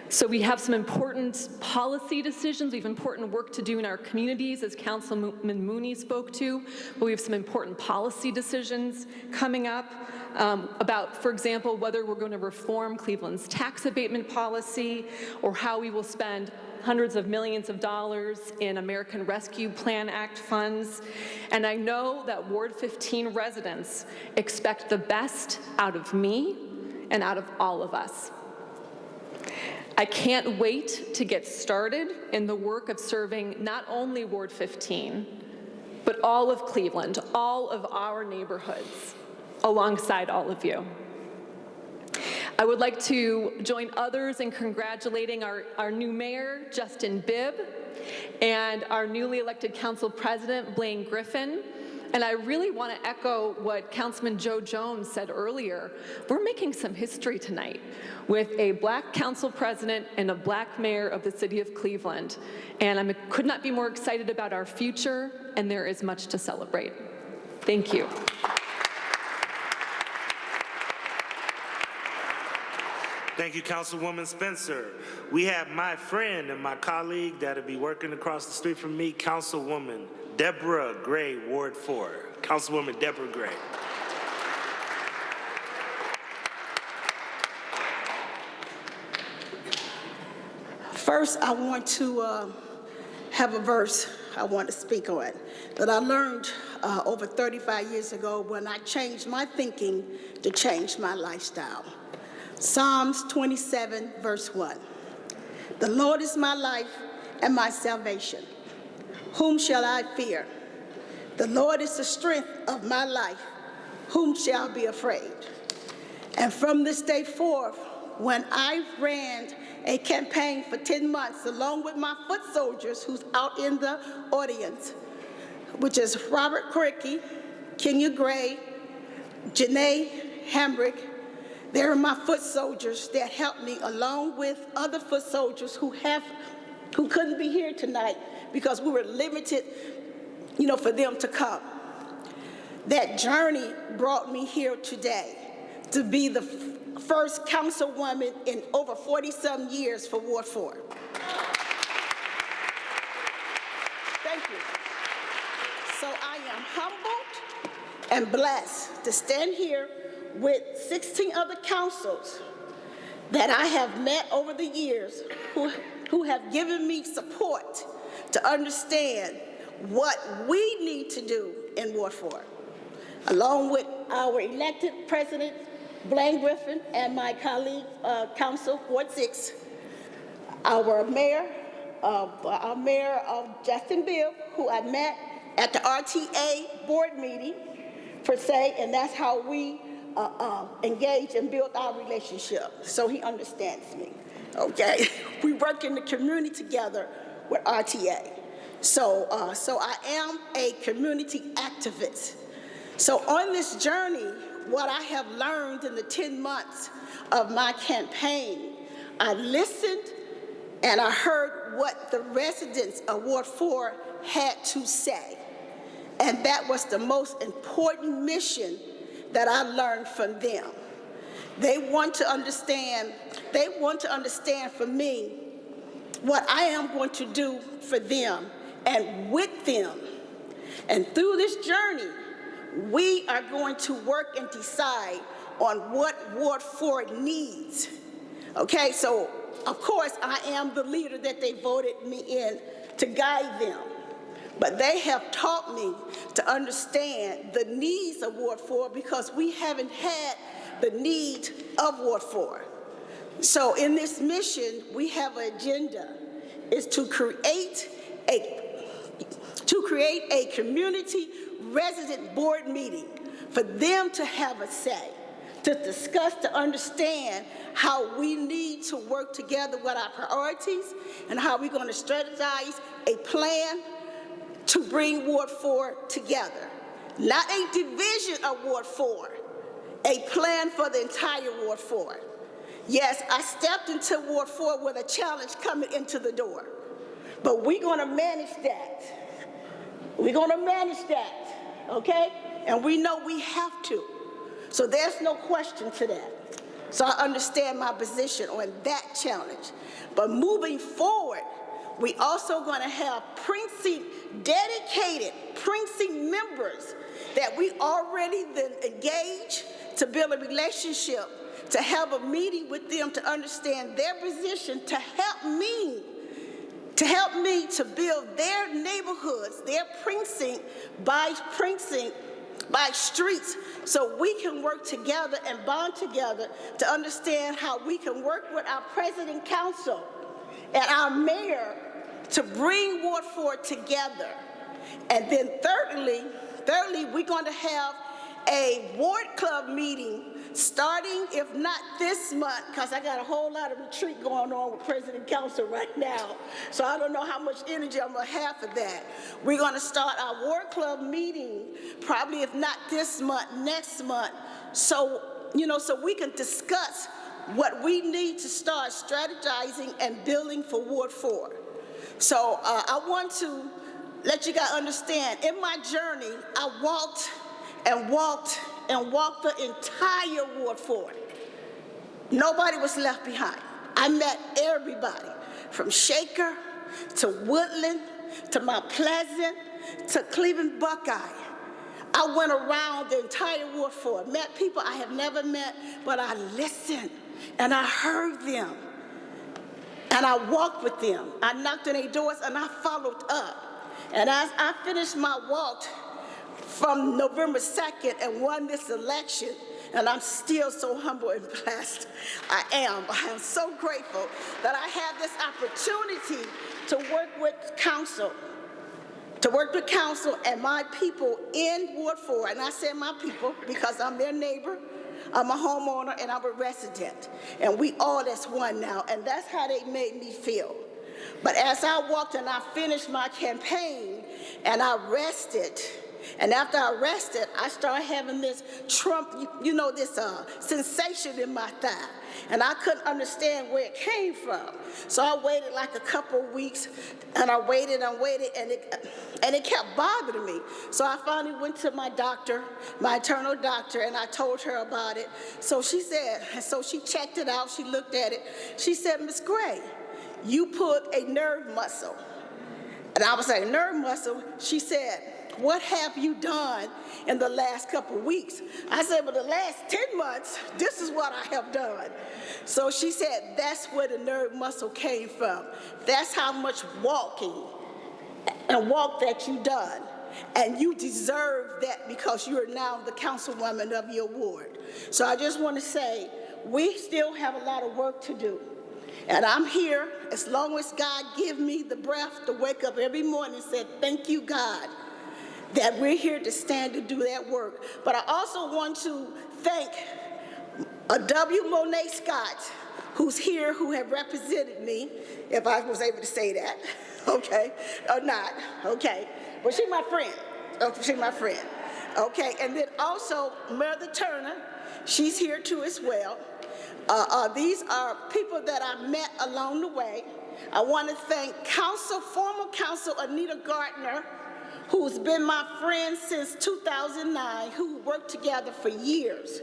Q: So we have some important policy decisions. We have important work to do in our communities, as Councilman Mooney spoke to. But we have some important policy decisions coming up about, for example, whether we're going to reform Cleveland's tax abatement policy or how we will spend hundreds of millions of dollars in American Rescue Plan Act funds. And I know that Ward 15 residents expect the best out of me and out of all of us. I can't wait to get started in the work of serving not only Ward 15, but all of Cleveland, all of our neighborhoods, alongside all of you. I would like to join others in congratulating our new mayor, Justin Bibb, and our newly elected council president, Blaine Griffin. And I really want to echo what Councilman Joe Jones said earlier. We're making some history tonight with a Black council president and a Black mayor of the city of Cleveland. And I could not be more excited about our future, and there is much to celebrate. Thank you.
H: Thank you, Councilwoman Spencer. We have my friend and my colleague that'll be working across the street from me, Councilwoman Deborah Gray, Ward 4. Councilwoman Deborah Gray.
R: First, I want to have a verse I want to speak on that I learned over 35 years ago when I changed my thinking to change my lifestyle. Psalms 27, verse 1. The Lord is my life and my salvation. Whom shall I fear? The Lord is the strength of my life. Whom shall I be afraid? And from this day forth, when I ran a campaign for 10 months, along with my foot soldiers who's out in the audience, which is Robert Cricky, Kenya Gray, Janae Hambrick. They're my foot soldiers that helped me, along with other foot soldiers who couldn't be here tonight because we were limited, for them to come. That journey brought me here today to be the first councilwoman in over 40-some years for Ward 4. Thank you. So I am humbled and blessed to stand here with 16 other councils that I have met over the years who have given me support to understand what we need to do in Ward 4. Along with our elected president, Blaine Griffin, and my colleague, council, Ward 6, our mayor, Justin Bibb, who I met at the RTA board meeting, per se, and that's how we engage and build our relationship, so he understands me, okay? We work in the community together with RTA. So I am a community activist. So on this journey, what I have learned in the 10 months of my campaign, I listened and I heard what the residents of Ward 4 had to say. And that was the most important mission that I learned from them. They want to understand from me what I am going to do for them and with them. And through this journey, we are going to work and decide on what Ward 4 needs. Okay, so of course I am the leader that they voted me in to guide them. But they have taught me to understand the needs of Ward 4 because we haven't had the need of Ward 4. So in this mission, we have an agenda, is to create a community resident board meeting for them to have a say, to discuss, to understand how we need to work together with our priorities and how we're going to strategize a plan to bring Ward 4 together. Not a division of Ward 4, a plan for the entire Ward 4. Yes, I stepped into Ward 4 with a challenge coming into the door, but we're gonna manage that. We're gonna manage that, okay? And we know we have to. So there's no question to that. So I understand my position on that challenge. But moving forward, we also going to have dedicated precinct members that we already then engage to build a relationship, to have a meeting with them to understand their position, to help me to build their neighborhoods, their precinct by streets, so we can work together and bond together to understand how we can work with our president council and our mayor to bring Ward 4 together. And then thirdly, we're going to have a ward club meeting starting, if not this month, because I got a whole lot of retreat going on with President Council right now, so I don't know how much energy I'm going to have for that. We're going to start our ward club meeting, probably if not this month, next month, so we can discuss what we need to start strategizing and building for Ward 4. So I want to let you guys understand, in my journey, I walked the entire Ward 4. Nobody was left behind. I met everybody, from Shaker to Woodland to Mount Pleasant to Cleveland Buckeye. I went around the entire Ward 4, met people I have never met, but I listened and I heard them. And I walked with them. I knocked on their doors and I followed up. And as I finished my walk from November 2nd and won this election, and I'm still so humble and blessed, I am so grateful that I have this opportunity to work with council, and my people in Ward 4. And I say my people because I'm their neighbor, I'm a homeowner, and I'm a resident. And we all as one now, and that's how they made me feel. But as I walked and I finished my campaign, and I rested, and after I rested, I started having this this sensation in my thigh. And I couldn't understand where it came from. So I waited like a couple of weeks, and I waited, and it kept bothering me. So I finally went to my doctor, my internal doctor, and I told her about it. So she checked it out, she looked at it. She said, Ms. Gray, you pulled a nerve muscle. And I was like, nerve muscle? She said, what have you done in the last couple of weeks? I said, well, the last 10 months, this is what I have done. So she said, that's where the nerve muscle came from. That's how much walking that you've done. And you deserve that because you are now the councilwoman of your ward. So I just want to say, we still have a lot of work to do. And I'm here as long as God give me the breath to wake up every morning and say, thank you, God, that we're here to stand to do that work. But I also want to thank W. Monet Scott, who's here, who have represented me, if I was able to say that, okay, or not, okay. But she's my friend, okay. And then also Meredith Turner, she's here too as well. These are people that I met along the way. I want to thank former Council Anita Gardner, who's been my friend since 2009, who worked together for years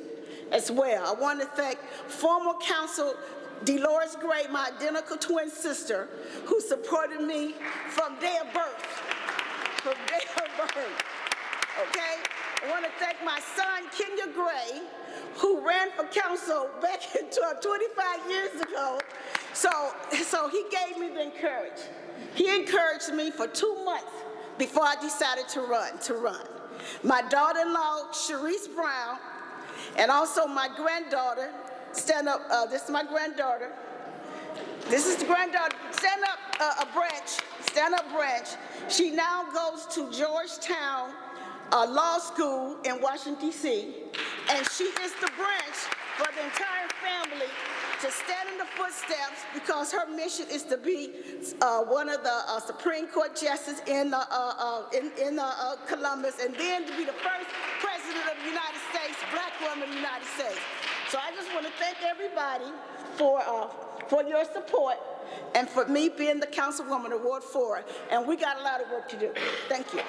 R: as well. I want to thank former Council Dolores Gray, my identical twin sister, who supported me from day of birth, okay? I want to thank my son, Kenya Gray, who ran for council back in 25 years ago. So he gave me the encouragement. He encouraged me for 2 months before I decided to run. My daughter-in-law, Sharice Brown, and also my granddaughter, stand up, this is my granddaughter. This is the granddaughter, stand up branch. She now goes to Georgetown Law School in Washington, D.C., and she is the branch for the entire family to stand in the footsteps because her mission is to be one of the Supreme Court justices in Columbus, and then to be the first president of the United States, black woman in the United States. So I just want to thank everybody for your support and for me being the councilwoman of Ward 4. And we got a lot of work to do. Thank you.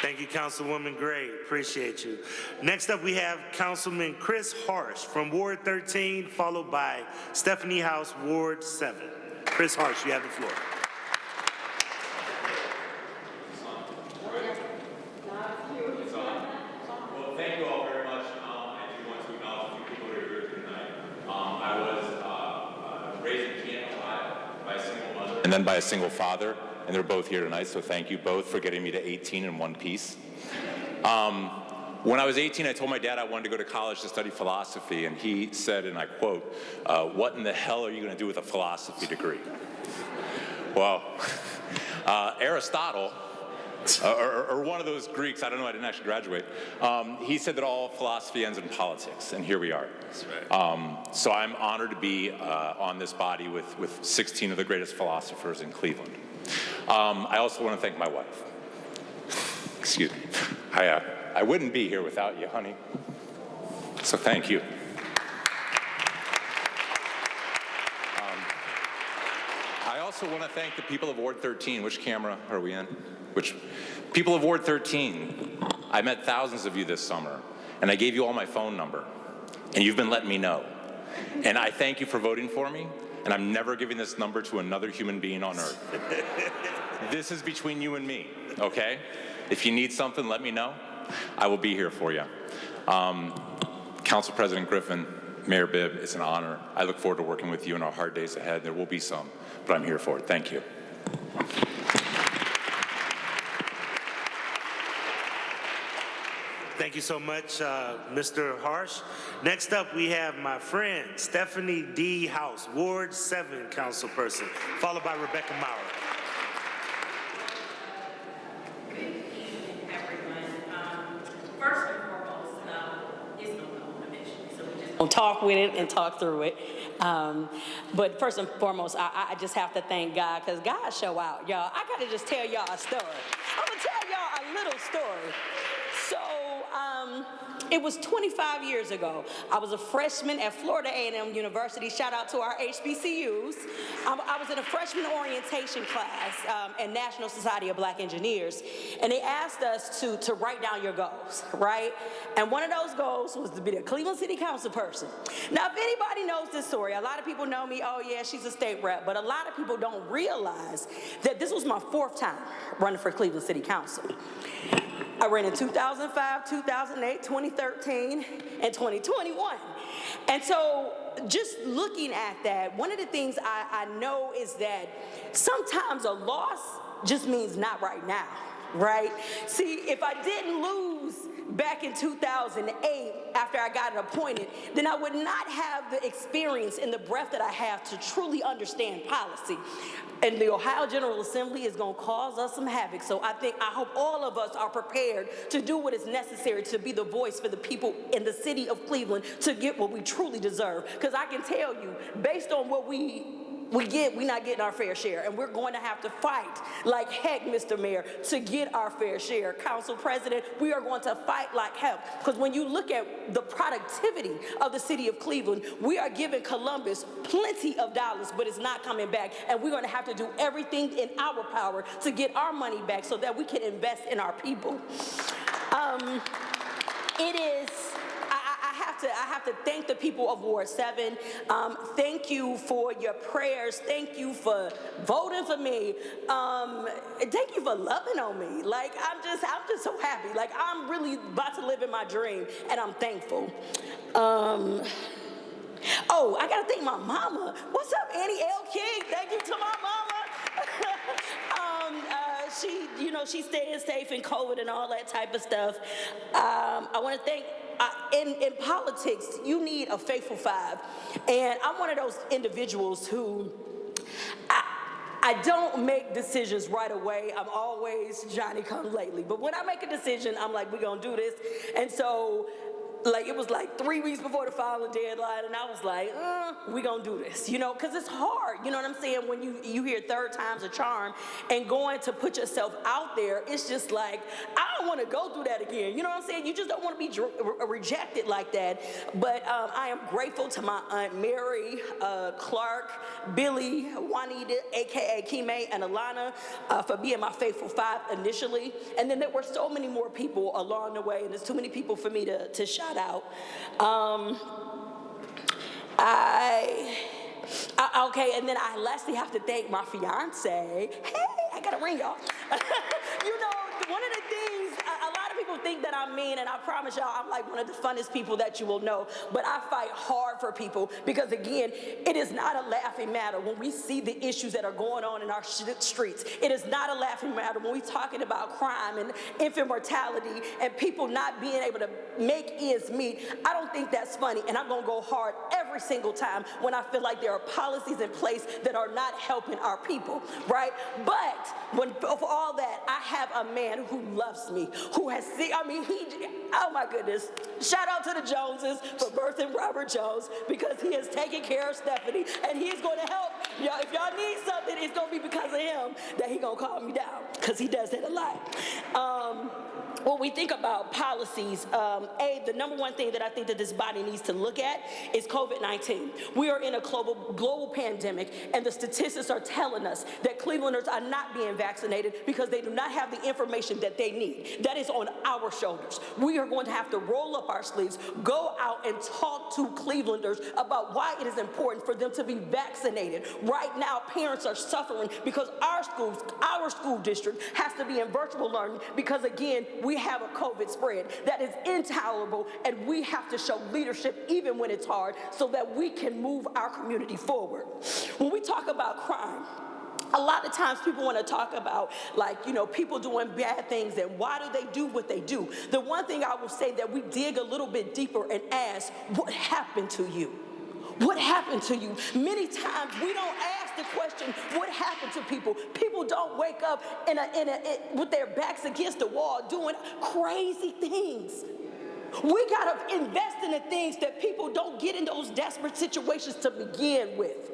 H: Thank you, Councilwoman Gray. Appreciate you. Next up, we have Councilman Chris Harsh from Ward 13, followed by Stephanie House, Ward 7. Chris Harsh, you have the floor.
S: Well, thank you all very much. I do want to acknowledge a few people who are here tonight. I was raised in Canton, Ohio by a single mother and then by a single father, and they're both here tonight, so thank you both for getting me to 18 in one piece. When I was 18, I told my dad I wanted to go to college to study philosophy, and he said, and I quote, "What in the hell are you going to do with a philosophy degree?" Well, Aristotle, or one of those Greeks, I don't know, I didn't actually graduate, he said that all philosophy ends in politics, and here we are. That's right. So I'm honored to be on this body with 16 of the greatest philosophers in Cleveland. I also want to thank my wife. Excuse me. I wouldn't be here without you, honey. So thank you. I also want to thank the people of Ward 13. Which camera are we in? Which people of Ward 13? I met thousands of you this summer, and I gave you all my phone number, and you've been letting me know. And I thank you for voting for me, and I'm never giving this number to another human being on earth. This is between you and me, okay? If you need something, let me know. I will be here for you. Council President Griffin, Mayor Bibb, it's an honor. I look forward to working with you in our hard days ahead. There will be some, but I'm here for it. Thank you.
H: Thank you so much, Mr. Harsh. Next up, we have my friend, Stephanie D. House, Ward 7 councilperson, followed by Rebecca Maurer.
T: Talk with it and talk through it. But first and foremost, I just have to thank God, because God show out, y'all. I got to just tell y'all a story. I'm going to tell y'all a little story. So it was 25 years ago. I was a freshman at Florida A&M University. Shout out to our HBCUs. I was in a freshman orientation class at National Society of Black Engineers, and they asked us to write down your goals, right? And one of those goals was to be the Cleveland City Council person. Now, if anybody knows this story, a lot of people know me, oh yeah, she's a state rep, but a lot of people don't realize that this was my 4th time running for Cleveland City Council. I ran in 2005, 2008, 2013, and 2021. And so just looking at that, one of the things I know is that sometimes a loss just means not right now, right? See, if I didn't lose back in 2008 after I got appointed, then I would not have the experience and the breadth that I have to truly understand policy. And the Ohio General Assembly is going to cause us some havoc. So I hope all of us are prepared to do what is necessary to be the voice for the people in the city of Cleveland to get what we truly deserve. Because I can tell you, based on what we get, we're not getting our fair share. And we're going to have to fight like heck, Mr. Mayor, to get our fair share. Council President, we are going to fight like heck. Because when you look at the productivity of the city of Cleveland, we are giving Columbus plenty of dollars, but it's not coming back. And we're going to have to do everything in our power to get our money back so that we can invest in our people. I have to thank the people of Ward 7. Thank you for your prayers. Thank you for voting for me. Thank you for loving on me. Like, I'm just so happy. Like, I'm really about to live in my dream, and I'm thankful. Oh, I gotta thank my mama. What's up, Annie L. King? Thank you to my mama. She staying safe in COVID and all that type of stuff. I want to thank. In politics, you need a faithful 5. And I'm one of those individuals who, I don't make decisions right away. I'm always Johnny come lately. But when I make a decision, I'm like, we're going to do this. And so like it was like 3 weeks before the filing deadline, and I was like, we gonna do this, you know, because it's hard, you know what I'm saying, when you hear third time's a charm, and going to put yourself out there, it's just like, I don't want to go through that again, you know what I'm saying, you just don't want to be rejected like that, but I am grateful to my Aunt Mary, Clark, Billy, Juanita, aka Kime, and Alana for being my faithful five initially, and then there were so many more people along the way, and there's too many people for me to shout out. Okay, and then I lastly have to thank my fiance. Hey, I got a ring, y'all. You know, one of the things, a lot of people think that I'm mean, and I promise y'all I'm like one of the funnest people that you will know, but I fight hard for people because, again, it is not a laughing matter when we see the issues that are going on in our streets. It is not a laughing matter when we're talking about crime and infant mortality and people not being able to make ends meet. I don't think that's funny, and I'm going to go hard every single time when I feel like there are policies in place that are not helping our people, right? But for all that, I have a man who loves me, who has seen, oh my goodness. Shout out to the Joneses for birthing Robert Jones because he has taken care of Stephanie, and he's going to help. Y'all, if y'all need something, it's going to be because of him that he's going to calm me down because he does that a lot. When we think about policies, the number one thing that I think that this body needs to look at is COVID-19. We are in a global pandemic, and the statistics are telling us that Clevelanders are not being vaccinated because they do not have the information that they need. That is on our shoulders. We are going to have to roll up our sleeves, go out and talk to Clevelanders about why it is important for them to be vaccinated. Right now, parents are suffering because our school district has to be in virtual learning because, again, we have a COVID spread that is intolerable, and we have to show leadership even when it's hard so that we can move our community forward. When we talk about crime, a lot of times people want to talk about, like, you know, people doing bad things and why do they do what they do. The one thing I will say that we dig a little bit deeper and ask, what happened to you? What happened to you? Many times we don't ask the question, what happened to people? People don't wake up with their backs against the wall doing crazy things. We gotta invest in the things that people don't get in those desperate situations to begin with.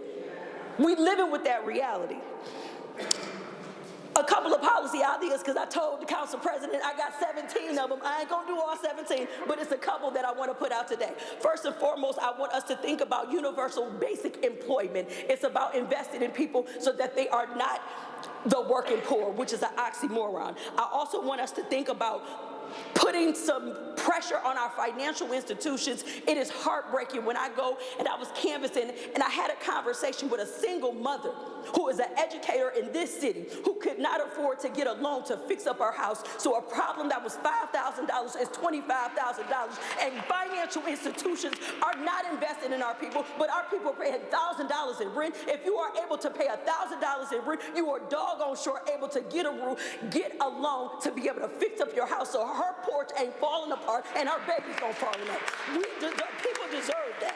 T: We living with that reality. A couple of policy ideas, because I told the council president I got 17 of them. I ain't gonna do all 17, but it's a couple that I want to put out today. First and foremost, I want us to think about universal basic employment. It's about investing in people so that they are not the working poor, which is an oxymoron. I also want us to think about putting some pressure on our financial institutions. It is heartbreaking when I go and I was canvassing and I had a conversation with a single mother who is an educator in this city who could not afford to get a loan to fix up her house. So a problem that was $5,000 is $25,000, and financial institutions are not investing in our people, but our people pay $1,000 in rent. If you are able to pay $1,000 in rent, you are doggone sure able to get a loan to be able to fix up your house so her porch ain't falling apart and her babies don't fall in. People deserve that.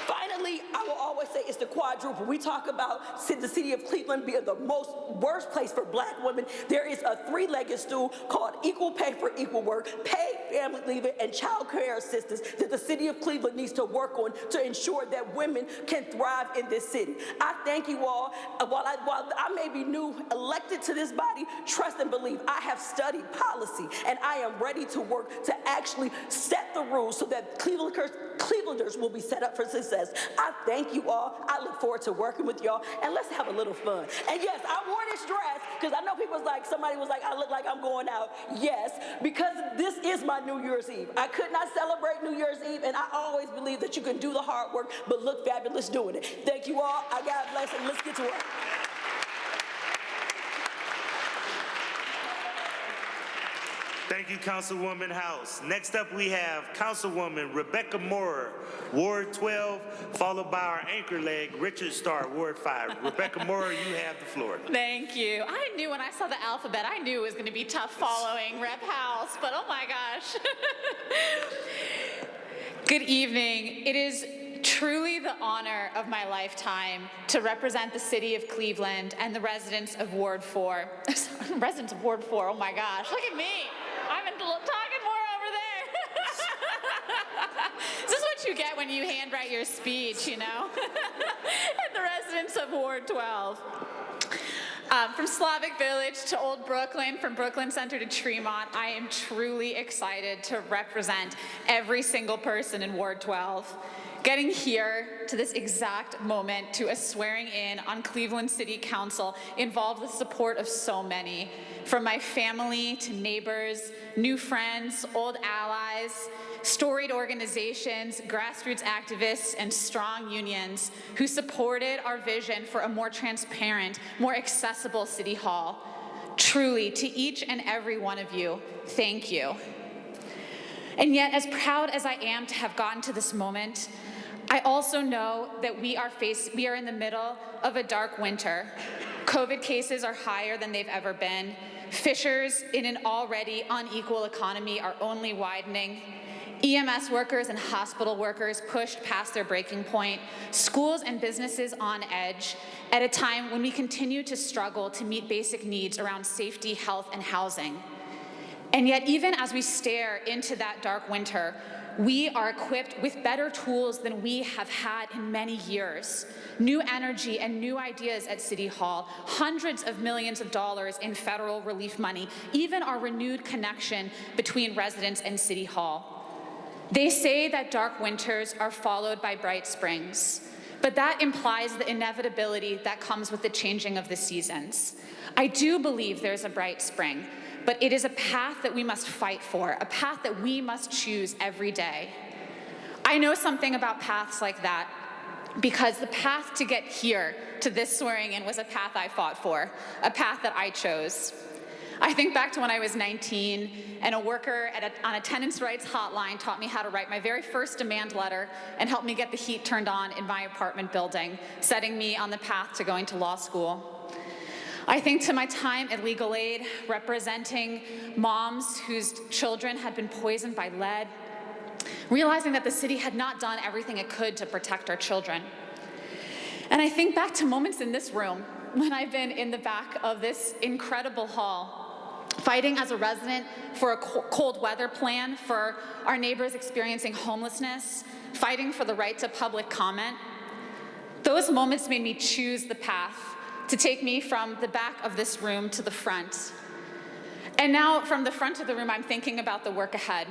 T: Finally, I will always say it's the quadruple. We talk about the city of Cleveland being the worst place for black women. There is a three-legged stool called equal pay for equal work, paid family leave, and child care assistance that the city of Cleveland needs to work on to ensure that women can thrive in this city. I thank you all. While I may be new, elected to this body, trust and believe I have studied policy, and I am ready to work to actually set the rules so that Clevelanders will be set up for success. I thank you all. I look forward to working with y'all, and let's have a little fun. And yes, I wore this dress because I know somebody was like, I look like I'm going out. Yes, because this is my New Year's Eve. I could not celebrate New Year's Eve, and I always believe that you can do the hard work, but look fabulous doing it. Thank you all. I God bless, and let's get to work.
H: Thank you, Councilwoman House. Next up, we have Councilwoman Rebecca Moore, Ward 12, followed by our anchor leg, Richard Starr, Ward 5. Rebecca Moore, you have the floor.
U: Thank you. I knew when I saw the alphabet, I knew it was going to be tough following Rep. House, but oh my gosh. Good evening. It is truly the honor of my lifetime to represent the city of Cleveland and the residents of Ward 4. Residents of Ward 4, oh my gosh, look at me. I've been talking more over there. what you get when you handwrite your speech, you know? And the residents of Ward 12. From Slavic Village to Old Brooklyn, from Brooklyn Center to Tremont, I am truly excited to represent every single person in Ward 12. Getting here to this exact moment to a swearing in on Cleveland City Council involved the support of so many, from my family to neighbors, new friends, old allies, storied organizations, grassroots activists, and strong unions who supported our vision for a more transparent, more accessible City Hall. Truly, to each and every one of you, thank you. And yet, as proud as I am to have gotten to this moment, I also know that we are in the middle of a dark winter. COVID cases are higher than they've ever been. Fissures in an already unequal economy are only widening. EMS workers and hospital workers pushed past their breaking point, schools and businesses on edge, at a time when we continue to struggle to meet basic needs around safety, health, and housing. And yet, even as we stare into that dark winter, we are equipped with better tools than we have had in many years. New energy and new ideas at City Hall, hundreds of millions of dollars in federal relief money, even our renewed connection between residents and City Hall. They say that dark winters are followed by bright springs, but that implies the inevitability that comes with the changing of the seasons. I do believe there's a bright spring, but it is a path that we must fight for, a path that we must choose every day. I know something about paths like that because the path to get here, to this swearing in, was a path I fought for, a path that I chose. I think back to when I was 19 and a worker on a tenants' rights hotline taught me how to write my very first demand letter and helped me get the heat turned on in my apartment building, setting me on the path to going to law school. I think to my time at Legal Aid, representing moms whose children had been poisoned by lead, realizing that the city had not done everything it could to protect our children. And I think back to moments in this room when I've been in the back of this incredible hall, fighting as a resident for a cold weather plan for our neighbors experiencing homelessness, fighting for the right to public comment. Those moments made me choose the path to take me from the back of this room to the front. And now from the front of the room, I'm thinking about the work ahead.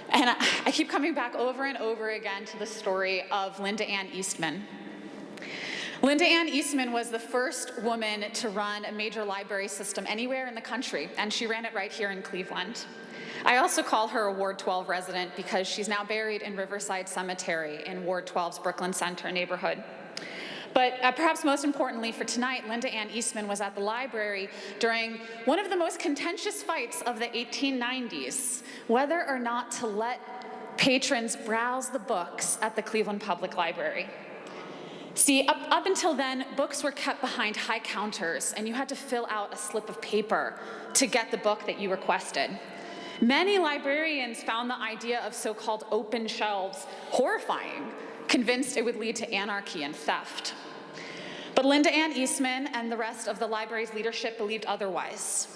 U: And I keep coming back over and over again to the story of Linda Ann Eastman. Linda Ann Eastman was the first woman to run a major library system anywhere in the country, and she ran it right here in Cleveland. I also call her a Ward 12 resident because she's now buried in Riverside Cemetery in Ward 12's Brooklyn Center neighborhood. But perhaps most importantly for tonight, Linda Ann Eastman was at the library during one of the most contentious fights of the 1890s, whether or not to let patrons browse the books at the Cleveland Public Library. See, up until then, books were kept behind high counters, and you had to fill out a slip of paper to get the book that you requested. Many librarians found the idea of so-called open shelves horrifying, convinced it would lead to anarchy and theft. But Linda Ann Eastman and the rest of the library's leadership believed otherwise.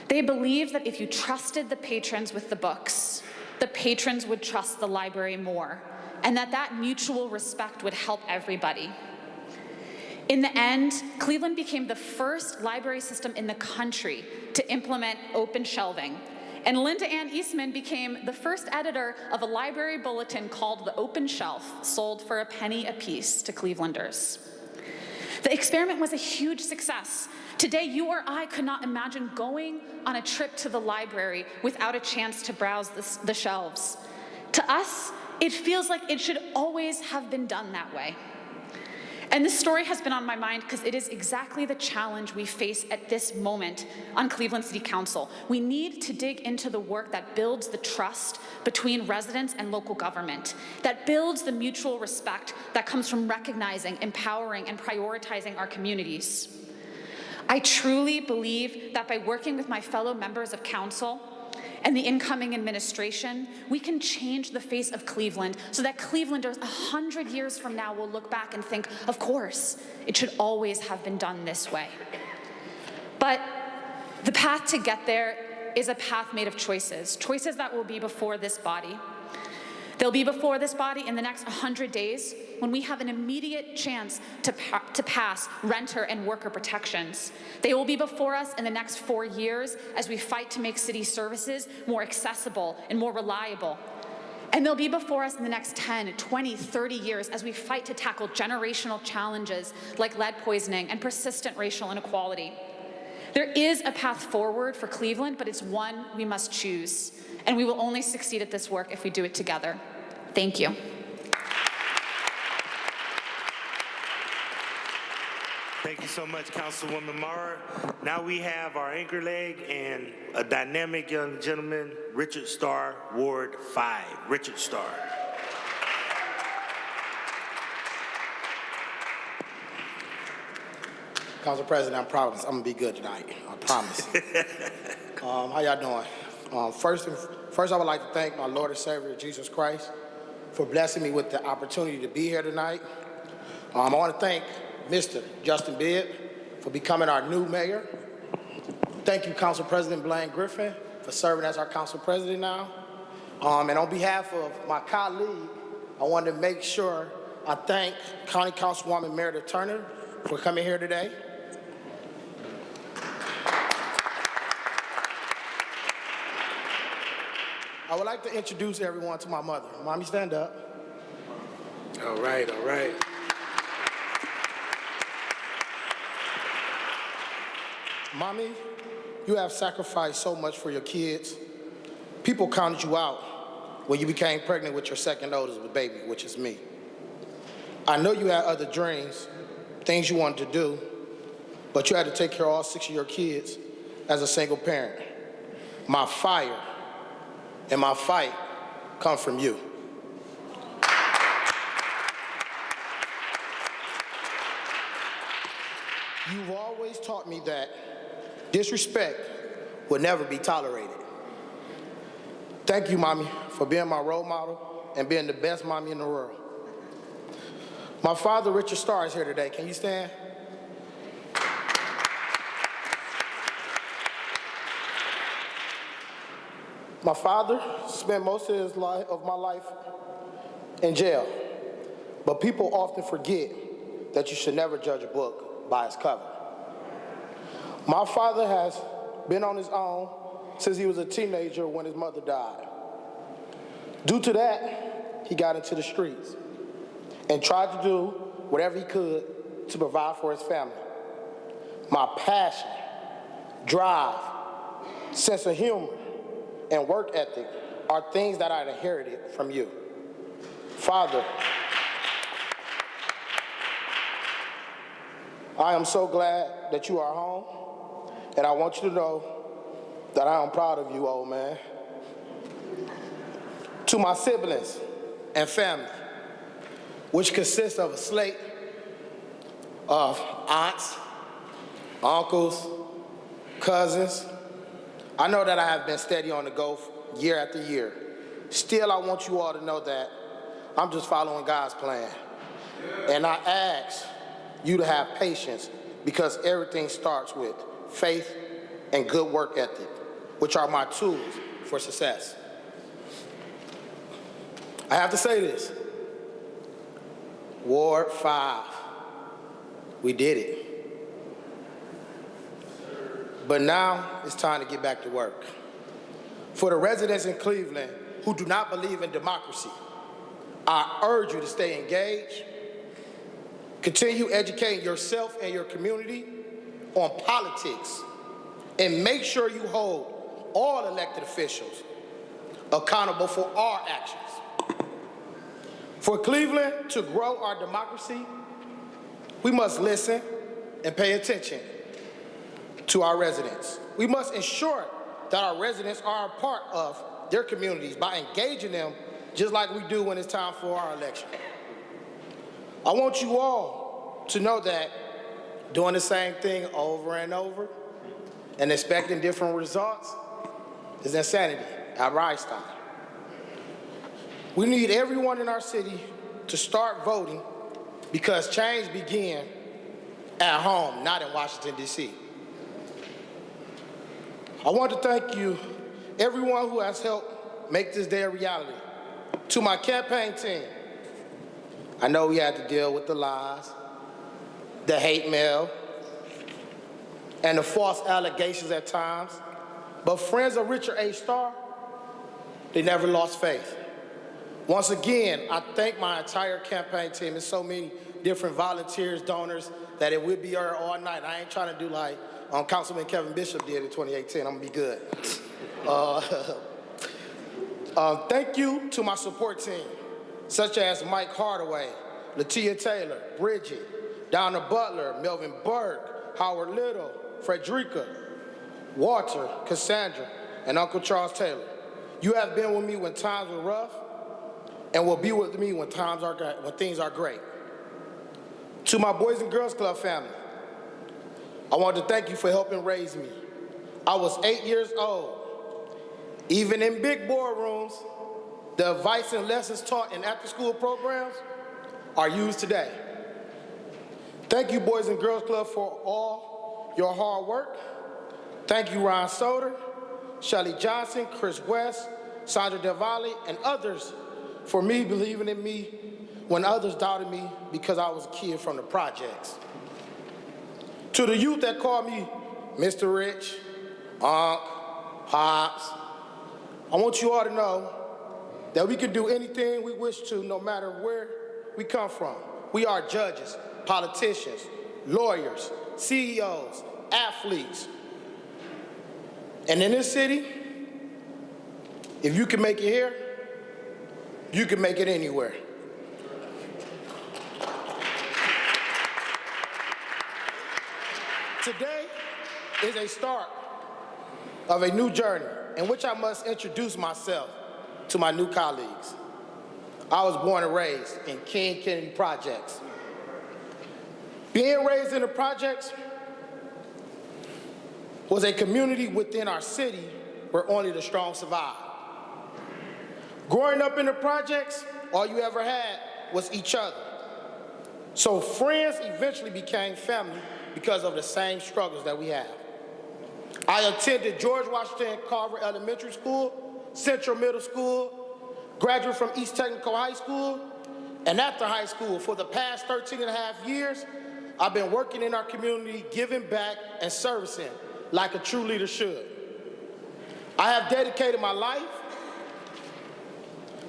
U: They believed that if you trusted the patrons with the books, the patrons would trust the library more, and that mutual respect would help everybody. In the end, Cleveland became the first library system in the country to implement open shelving, and Linda Ann Eastman became the first editor of a library bulletin called The Open Shelf, sold for a penny apiece to Clevelanders. The experiment was a huge success. Today, you or I could not imagine going on a trip to the library without a chance to browse the shelves. To us, it feels like it should always have been done that way. And this story has been on my mind because it is exactly the challenge we face at this moment on Cleveland City Council. We need to dig into the work that builds the trust between residents and local government, that builds the mutual respect that comes from recognizing, empowering, and prioritizing our communities. I truly believe that by working with my fellow members of council and the incoming administration, we can change the face of Cleveland so that Clevelanders 100 years from now will look back and think, of course, it should always have been done this way. But the path to get there is a path made of choices, choices that will be before this body. They'll be before this body in the next 100 days when we have an immediate chance to pass renter and worker protections. They will be before us in the next 4 years as we fight to make city services more accessible and more reliable. And they'll be before us in the next 10, 20, 30 years as we fight to tackle generational challenges like lead poisoning and persistent racial inequality. There is a path forward for Cleveland, but it's one we must choose. And we will only succeed at this work if we do it together. Thank you.
H: Thank you so much, Councilwoman Maurer. Now we have our anchor leg and a dynamic young gentleman, Richard Starr, Ward 5. Richard Starr.
B: Council President, I promise I'm gonna be good tonight. I promise. How y'all doing? First, I would like to thank my Lord and Savior, Jesus Christ, for blessing me with the opportunity to be here tonight. I want to thank Mr. Justin Bibb for becoming our new mayor. Thank you, Council President Blaine Griffin, for serving as our council president now. And on behalf of my colleague, I wanted to make sure I thank County Councilwoman Meredith Turner for coming here today. I would like to introduce everyone to my mother. Mommy, stand up. All right, all right. Mommy, you have sacrificed so much for your kids. People counted you out when you became pregnant with your second oldest baby, which is me. I know you had other dreams, things you wanted to do, but you had to take care of all 6 of your kids as a single parent. My fire and my fight come from you. You've always taught me that disrespect will never be tolerated. Thank you, Mommy, for being my role model and being the best mommy in the world. My father, Richard Starr, is here today. Can you stand? My father spent most of my life in jail, but people often forget that you should never judge a book by its cover. My father has been on his own since he was a teenager when his mother died. Due to that, he got into the streets and tried to do whatever he could to provide for his family. My passion, drive, sense of humor, and work ethic are things that I inherited from you. Father, I am so glad that you are home, and I want you to know that I am proud of you, old man. To my siblings and family, which consists of a slate of aunts, uncles, cousins, I know that I have been steady on the go year after year. Still, I want you all to know that I'm just following God's plan. And I ask you to have patience because everything starts with faith and good work ethic, which are my tools for success. I have to say this. Ward 5, we did it. But now it's time to get back to work. For the residents in Cleveland who do not believe in democracy, I urge you to stay engaged, continue educating yourself and your community on politics, and make sure you hold all elected officials accountable for our actions. For Cleveland to grow our democracy, we must listen and pay attention to our residents. We must ensure that our residents are a part of their communities by engaging them just like we do when it's time for our election. I want you all to know that doing the same thing over and over and expecting different results is insanity at Rhinestone. We need everyone in our city to start voting because change begins at home, not in Washington, D.C. I want to thank you, everyone who has helped make this day a reality. To my campaign team, I know we had to deal with the lies, the hate mail, and the false allegations at times, but friends of Richard H. Starr, they never lost faith. Once again, I thank my entire campaign team. There's so many different volunteers, donors, that it would be here all night. I ain't trying to do like Councilman Kevin Bishop did in 2018. I'm gonna be good. Thank you to my support team, such as Mike Hardaway, Latia Taylor, Bridget, Donna Butler, Melvin Burke, Howard Little, Frederica, Walter, Cassandra, and Uncle Charles Taylor. You have been with me when times were rough and will be with me when things are great. To my Boys and Girls Club family, I want to thank you for helping raise me. I was 8 years old. Even in big boardrooms, the advice and lessons taught in after-school programs are used today. Thank you, Boys and Girls Club, for all your hard work. Thank you, Ron Soder, Shelly Johnson, Chris West, Sandra Del Valle, and others for me believing in me when others doubted me because I was a kid from the projects. To the youth that called me Mr. Rich, Unc, Pops, I want you all to know that we can do anything we wish to no matter where we come from. We are judges, politicians, lawyers, CEOs, athletes. And in this city, if you can make it here, you can make it anywhere. Today is a start of a new journey in which I must introduce myself to my new colleagues. I was born and raised in King Kennedy Projects. Being raised in the projects was a community within our city where only the strong survive. Growing up in the projects, all you ever had was each other. So friends eventually became family because of the same struggles that we have. I attended George Washington Carver Elementary School, Central Middle School, graduated from East Technical High School, and after high school, for the past 13 and a half years, I've been working in our community, giving back and servicing like a true leader should. I have dedicated my life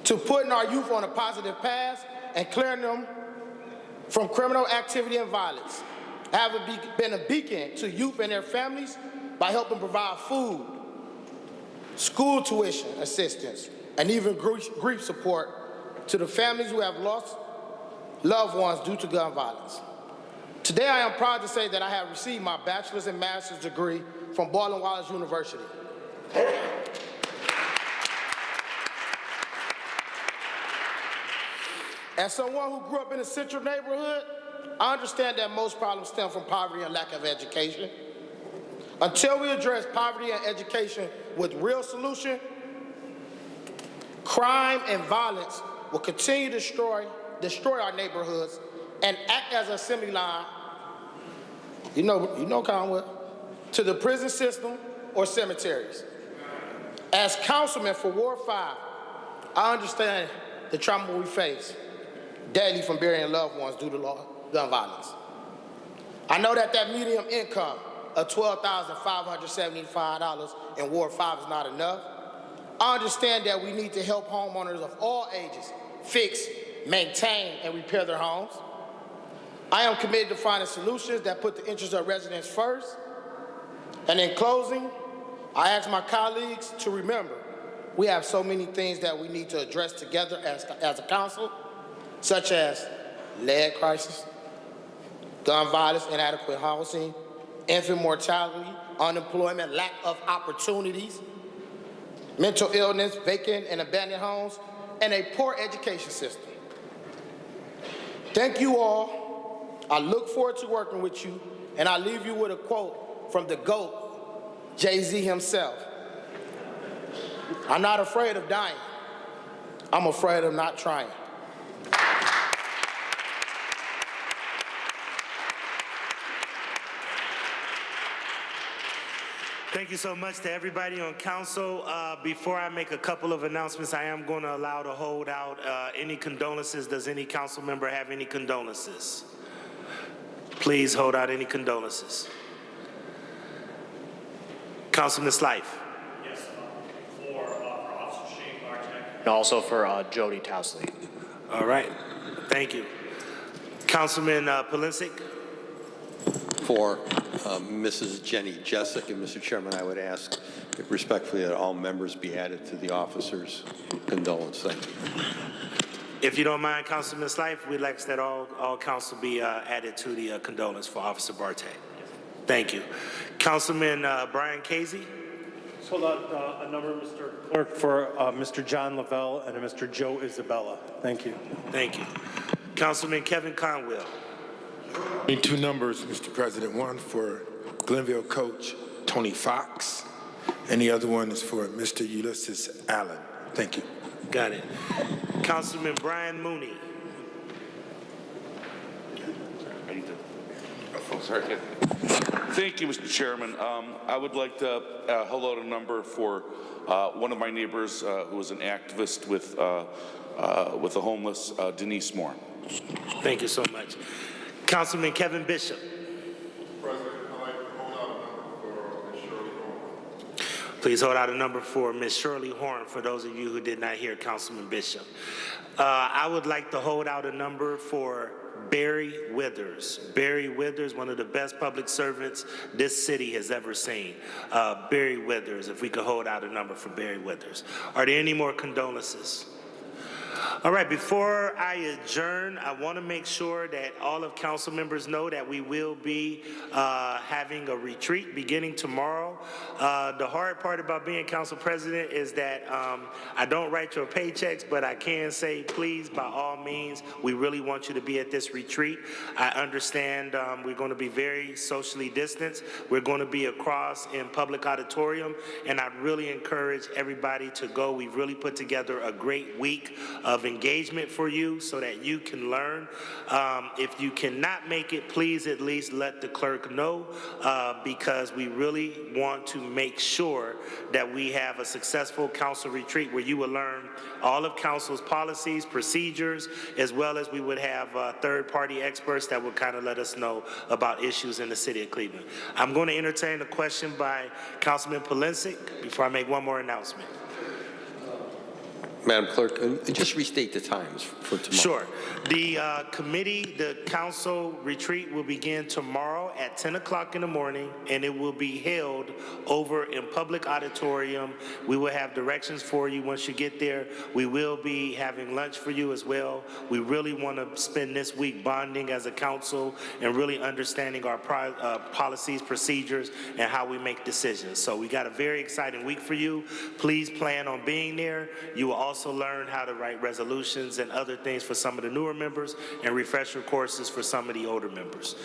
B: to putting our youth on a positive path and clearing them from criminal activity and violence. I have been a beacon to youth and their families by helping provide food, school tuition assistance, and even grief support to the families who have lost loved ones due to gun violence. Today, I am proud to say that I have received my bachelor's and master's degree from Baldwin Wallace University. As someone who grew up in a central neighborhood, I understand that most problems stem from poverty and lack of education. Until we address poverty and education with real solution, crime and violence will continue to destroy our neighborhoods and act as an assembly line, you know Conway, to the prison system or cemeteries. As councilman for Ward 5, I understand the trauma we face daily from burying loved ones due to gun violence. I know that median income of $12,575 in Ward 5 is not enough. I understand that we need to help homeowners of all ages fix, maintain, and repair their homes. I am committed to finding solutions that put the interests of residents first. And in closing, I ask my colleagues to remember, we have so many things that we need to address together as a council, such as lead crisis, gun violence, inadequate housing, infant mortality, unemployment, lack of opportunities, mental illness, vacant and abandoned homes, and a poor education system. Thank you all. I look forward to working with you, and I leave you with a quote from the GOAT, Jay-Z himself. I'm not afraid of dying. I'm afraid of not trying.
H: Thank you so much to everybody on council. Before I make a couple of announcements, I am going to allow to hold out any condolences. Does any council member have any condolences? Please hold out any condolences. Councilman Slife.
O: Yes, for Officer Shane Bartek. And also for Jody Towsley.
H: All right. Thank you. Councilman Polisic.
J: For Mrs. Jenny Jessic, and Mr. Chairman, I would ask respectfully that all members be added to the officers' condolence. Thank you.
H: If you don't mind, Councilman Slife, we'd like that all council be added to the condolence for Officer Bartek. Thank you. Councilman Brian Casey.
E: Let's hold out a number, Mr. Clerk, for Mr. John Lavelle and Mr. Joe Isabella. Thank you.
H: Thank you. Councilman Kevin Conwell.
K: Need two numbers, Mr. President. One for Glenville coach Tony Fox, and the other one is for Mr. Ulysses Allen. Thank you.
H: Got it. Councilman Brian Mooney.
P: Thank you, Mr. Chairman. I would like to hold out a number for one of my neighbors who is an activist with the homeless, Denise Moore.
H: Thank you so much. Councilman Kevin Bishop.
D: President, I'd like to hold out a number for Ms. Shirley Horn.
H: Please hold out a number for Ms. Shirley Horn, for those of you who did not hear Councilman Bishop. I would like to hold out a number for Barry Withers. Barry Withers, one of the best public servants this city has ever seen. Barry Withers, if we could hold out a number for Barry Withers. Are there any more condolences? All right, before I adjourn, I want to make sure that all of council members know that we will be having a retreat beginning tomorrow. The hard part about being council president is that I don't write your paychecks, but I can say, please, by all means, we really want you to be at this retreat. I understand we're going to be very socially distanced. We're going to be across in public auditorium, and I really encourage everybody to go. We've really put together a great week of engagement for you so that you can learn. If you cannot make it, please at least let the clerk know because we really want to make sure that we have a successful council retreat where you will learn all of council's policies, procedures, as well as we would have third-party experts that will kind of let us know about issues in the city of Cleveland. I'm going to entertain a question by Councilman Polisic before I make one more announcement.
J: Madam Clerk, just restate the times for tomorrow.
H: Sure. The council retreat will begin tomorrow at 10 o'clock in the morning, and it will be held over in public auditorium. We will have directions for you once you get there. We will be having lunch for you as well. We really want to spend this week bonding as a council and really understanding our policies, procedures, and how we make decisions. So we got a very exciting week for you. Please plan on being there. You will also learn how to write resolutions and other things for some of the newer members and refresher courses for some of the older members.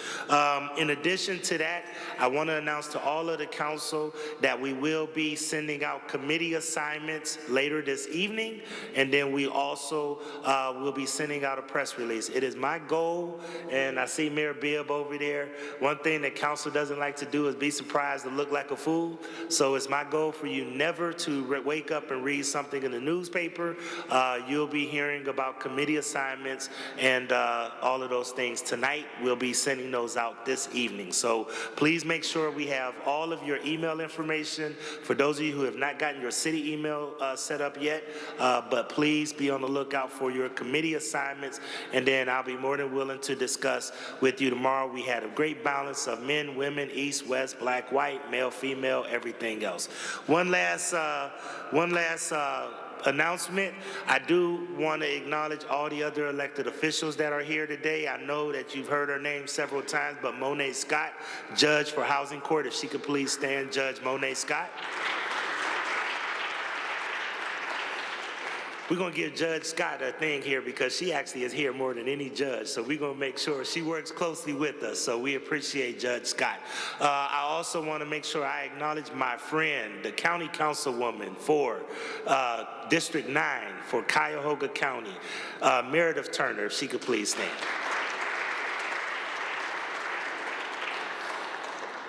H: In addition to that, I want to announce to all of the council that we will be sending out committee assignments later this evening, and then we also will be sending out a press release. It is my goal, and I see Mayor Bibb over there, one thing that council doesn't like to do is be surprised and look like a fool. So it's my goal for you never to wake up and read something in the newspaper. You'll be hearing about committee assignments and all of those things tonight. We'll be sending those out this evening. So please make sure we have all of your email information for those of you who have not gotten your city email set up yet. But please be on the lookout for your committee assignments, and then I'll be more than willing to discuss with you tomorrow. We had a great balance of men, women, east, west, black, white, male, female, everything else. One last announcement. I do want to acknowledge all the other elected officials that are here today. I know that you've heard her name several times, but Monet Scott, Judge for Housing Court, if she could please stand, Judge Monet Scott. We're going to give Judge Scott a thing here because she actually is here more than any judge. So we're going to make sure she works closely with us. So we appreciate Judge Scott. I also want to make sure I acknowledge my friend, the county councilwoman for District 9 for Cuyahoga County, Meredith Turner, if she could please stand.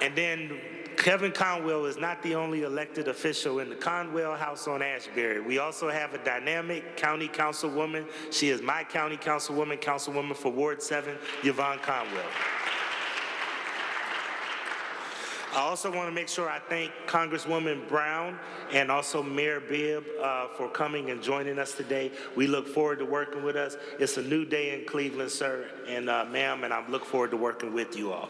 H: And then Kevin Conwell is not the only elected official in the Conwell House on Ashbury. We also have a dynamic county councilwoman. She is my county councilwoman, councilwoman for Ward 7, Yvonne Conwell. I also want to make sure I thank Congresswoman Brown and also Mayor Bibb for coming and joining us today. We look forward to working with us. It's a new day in Cleveland, sir, and ma'am, and I look forward to working with you all.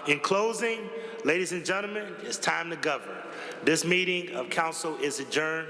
H: In closing, ladies and gentlemen, it's time to govern. This meeting of council is adjourned.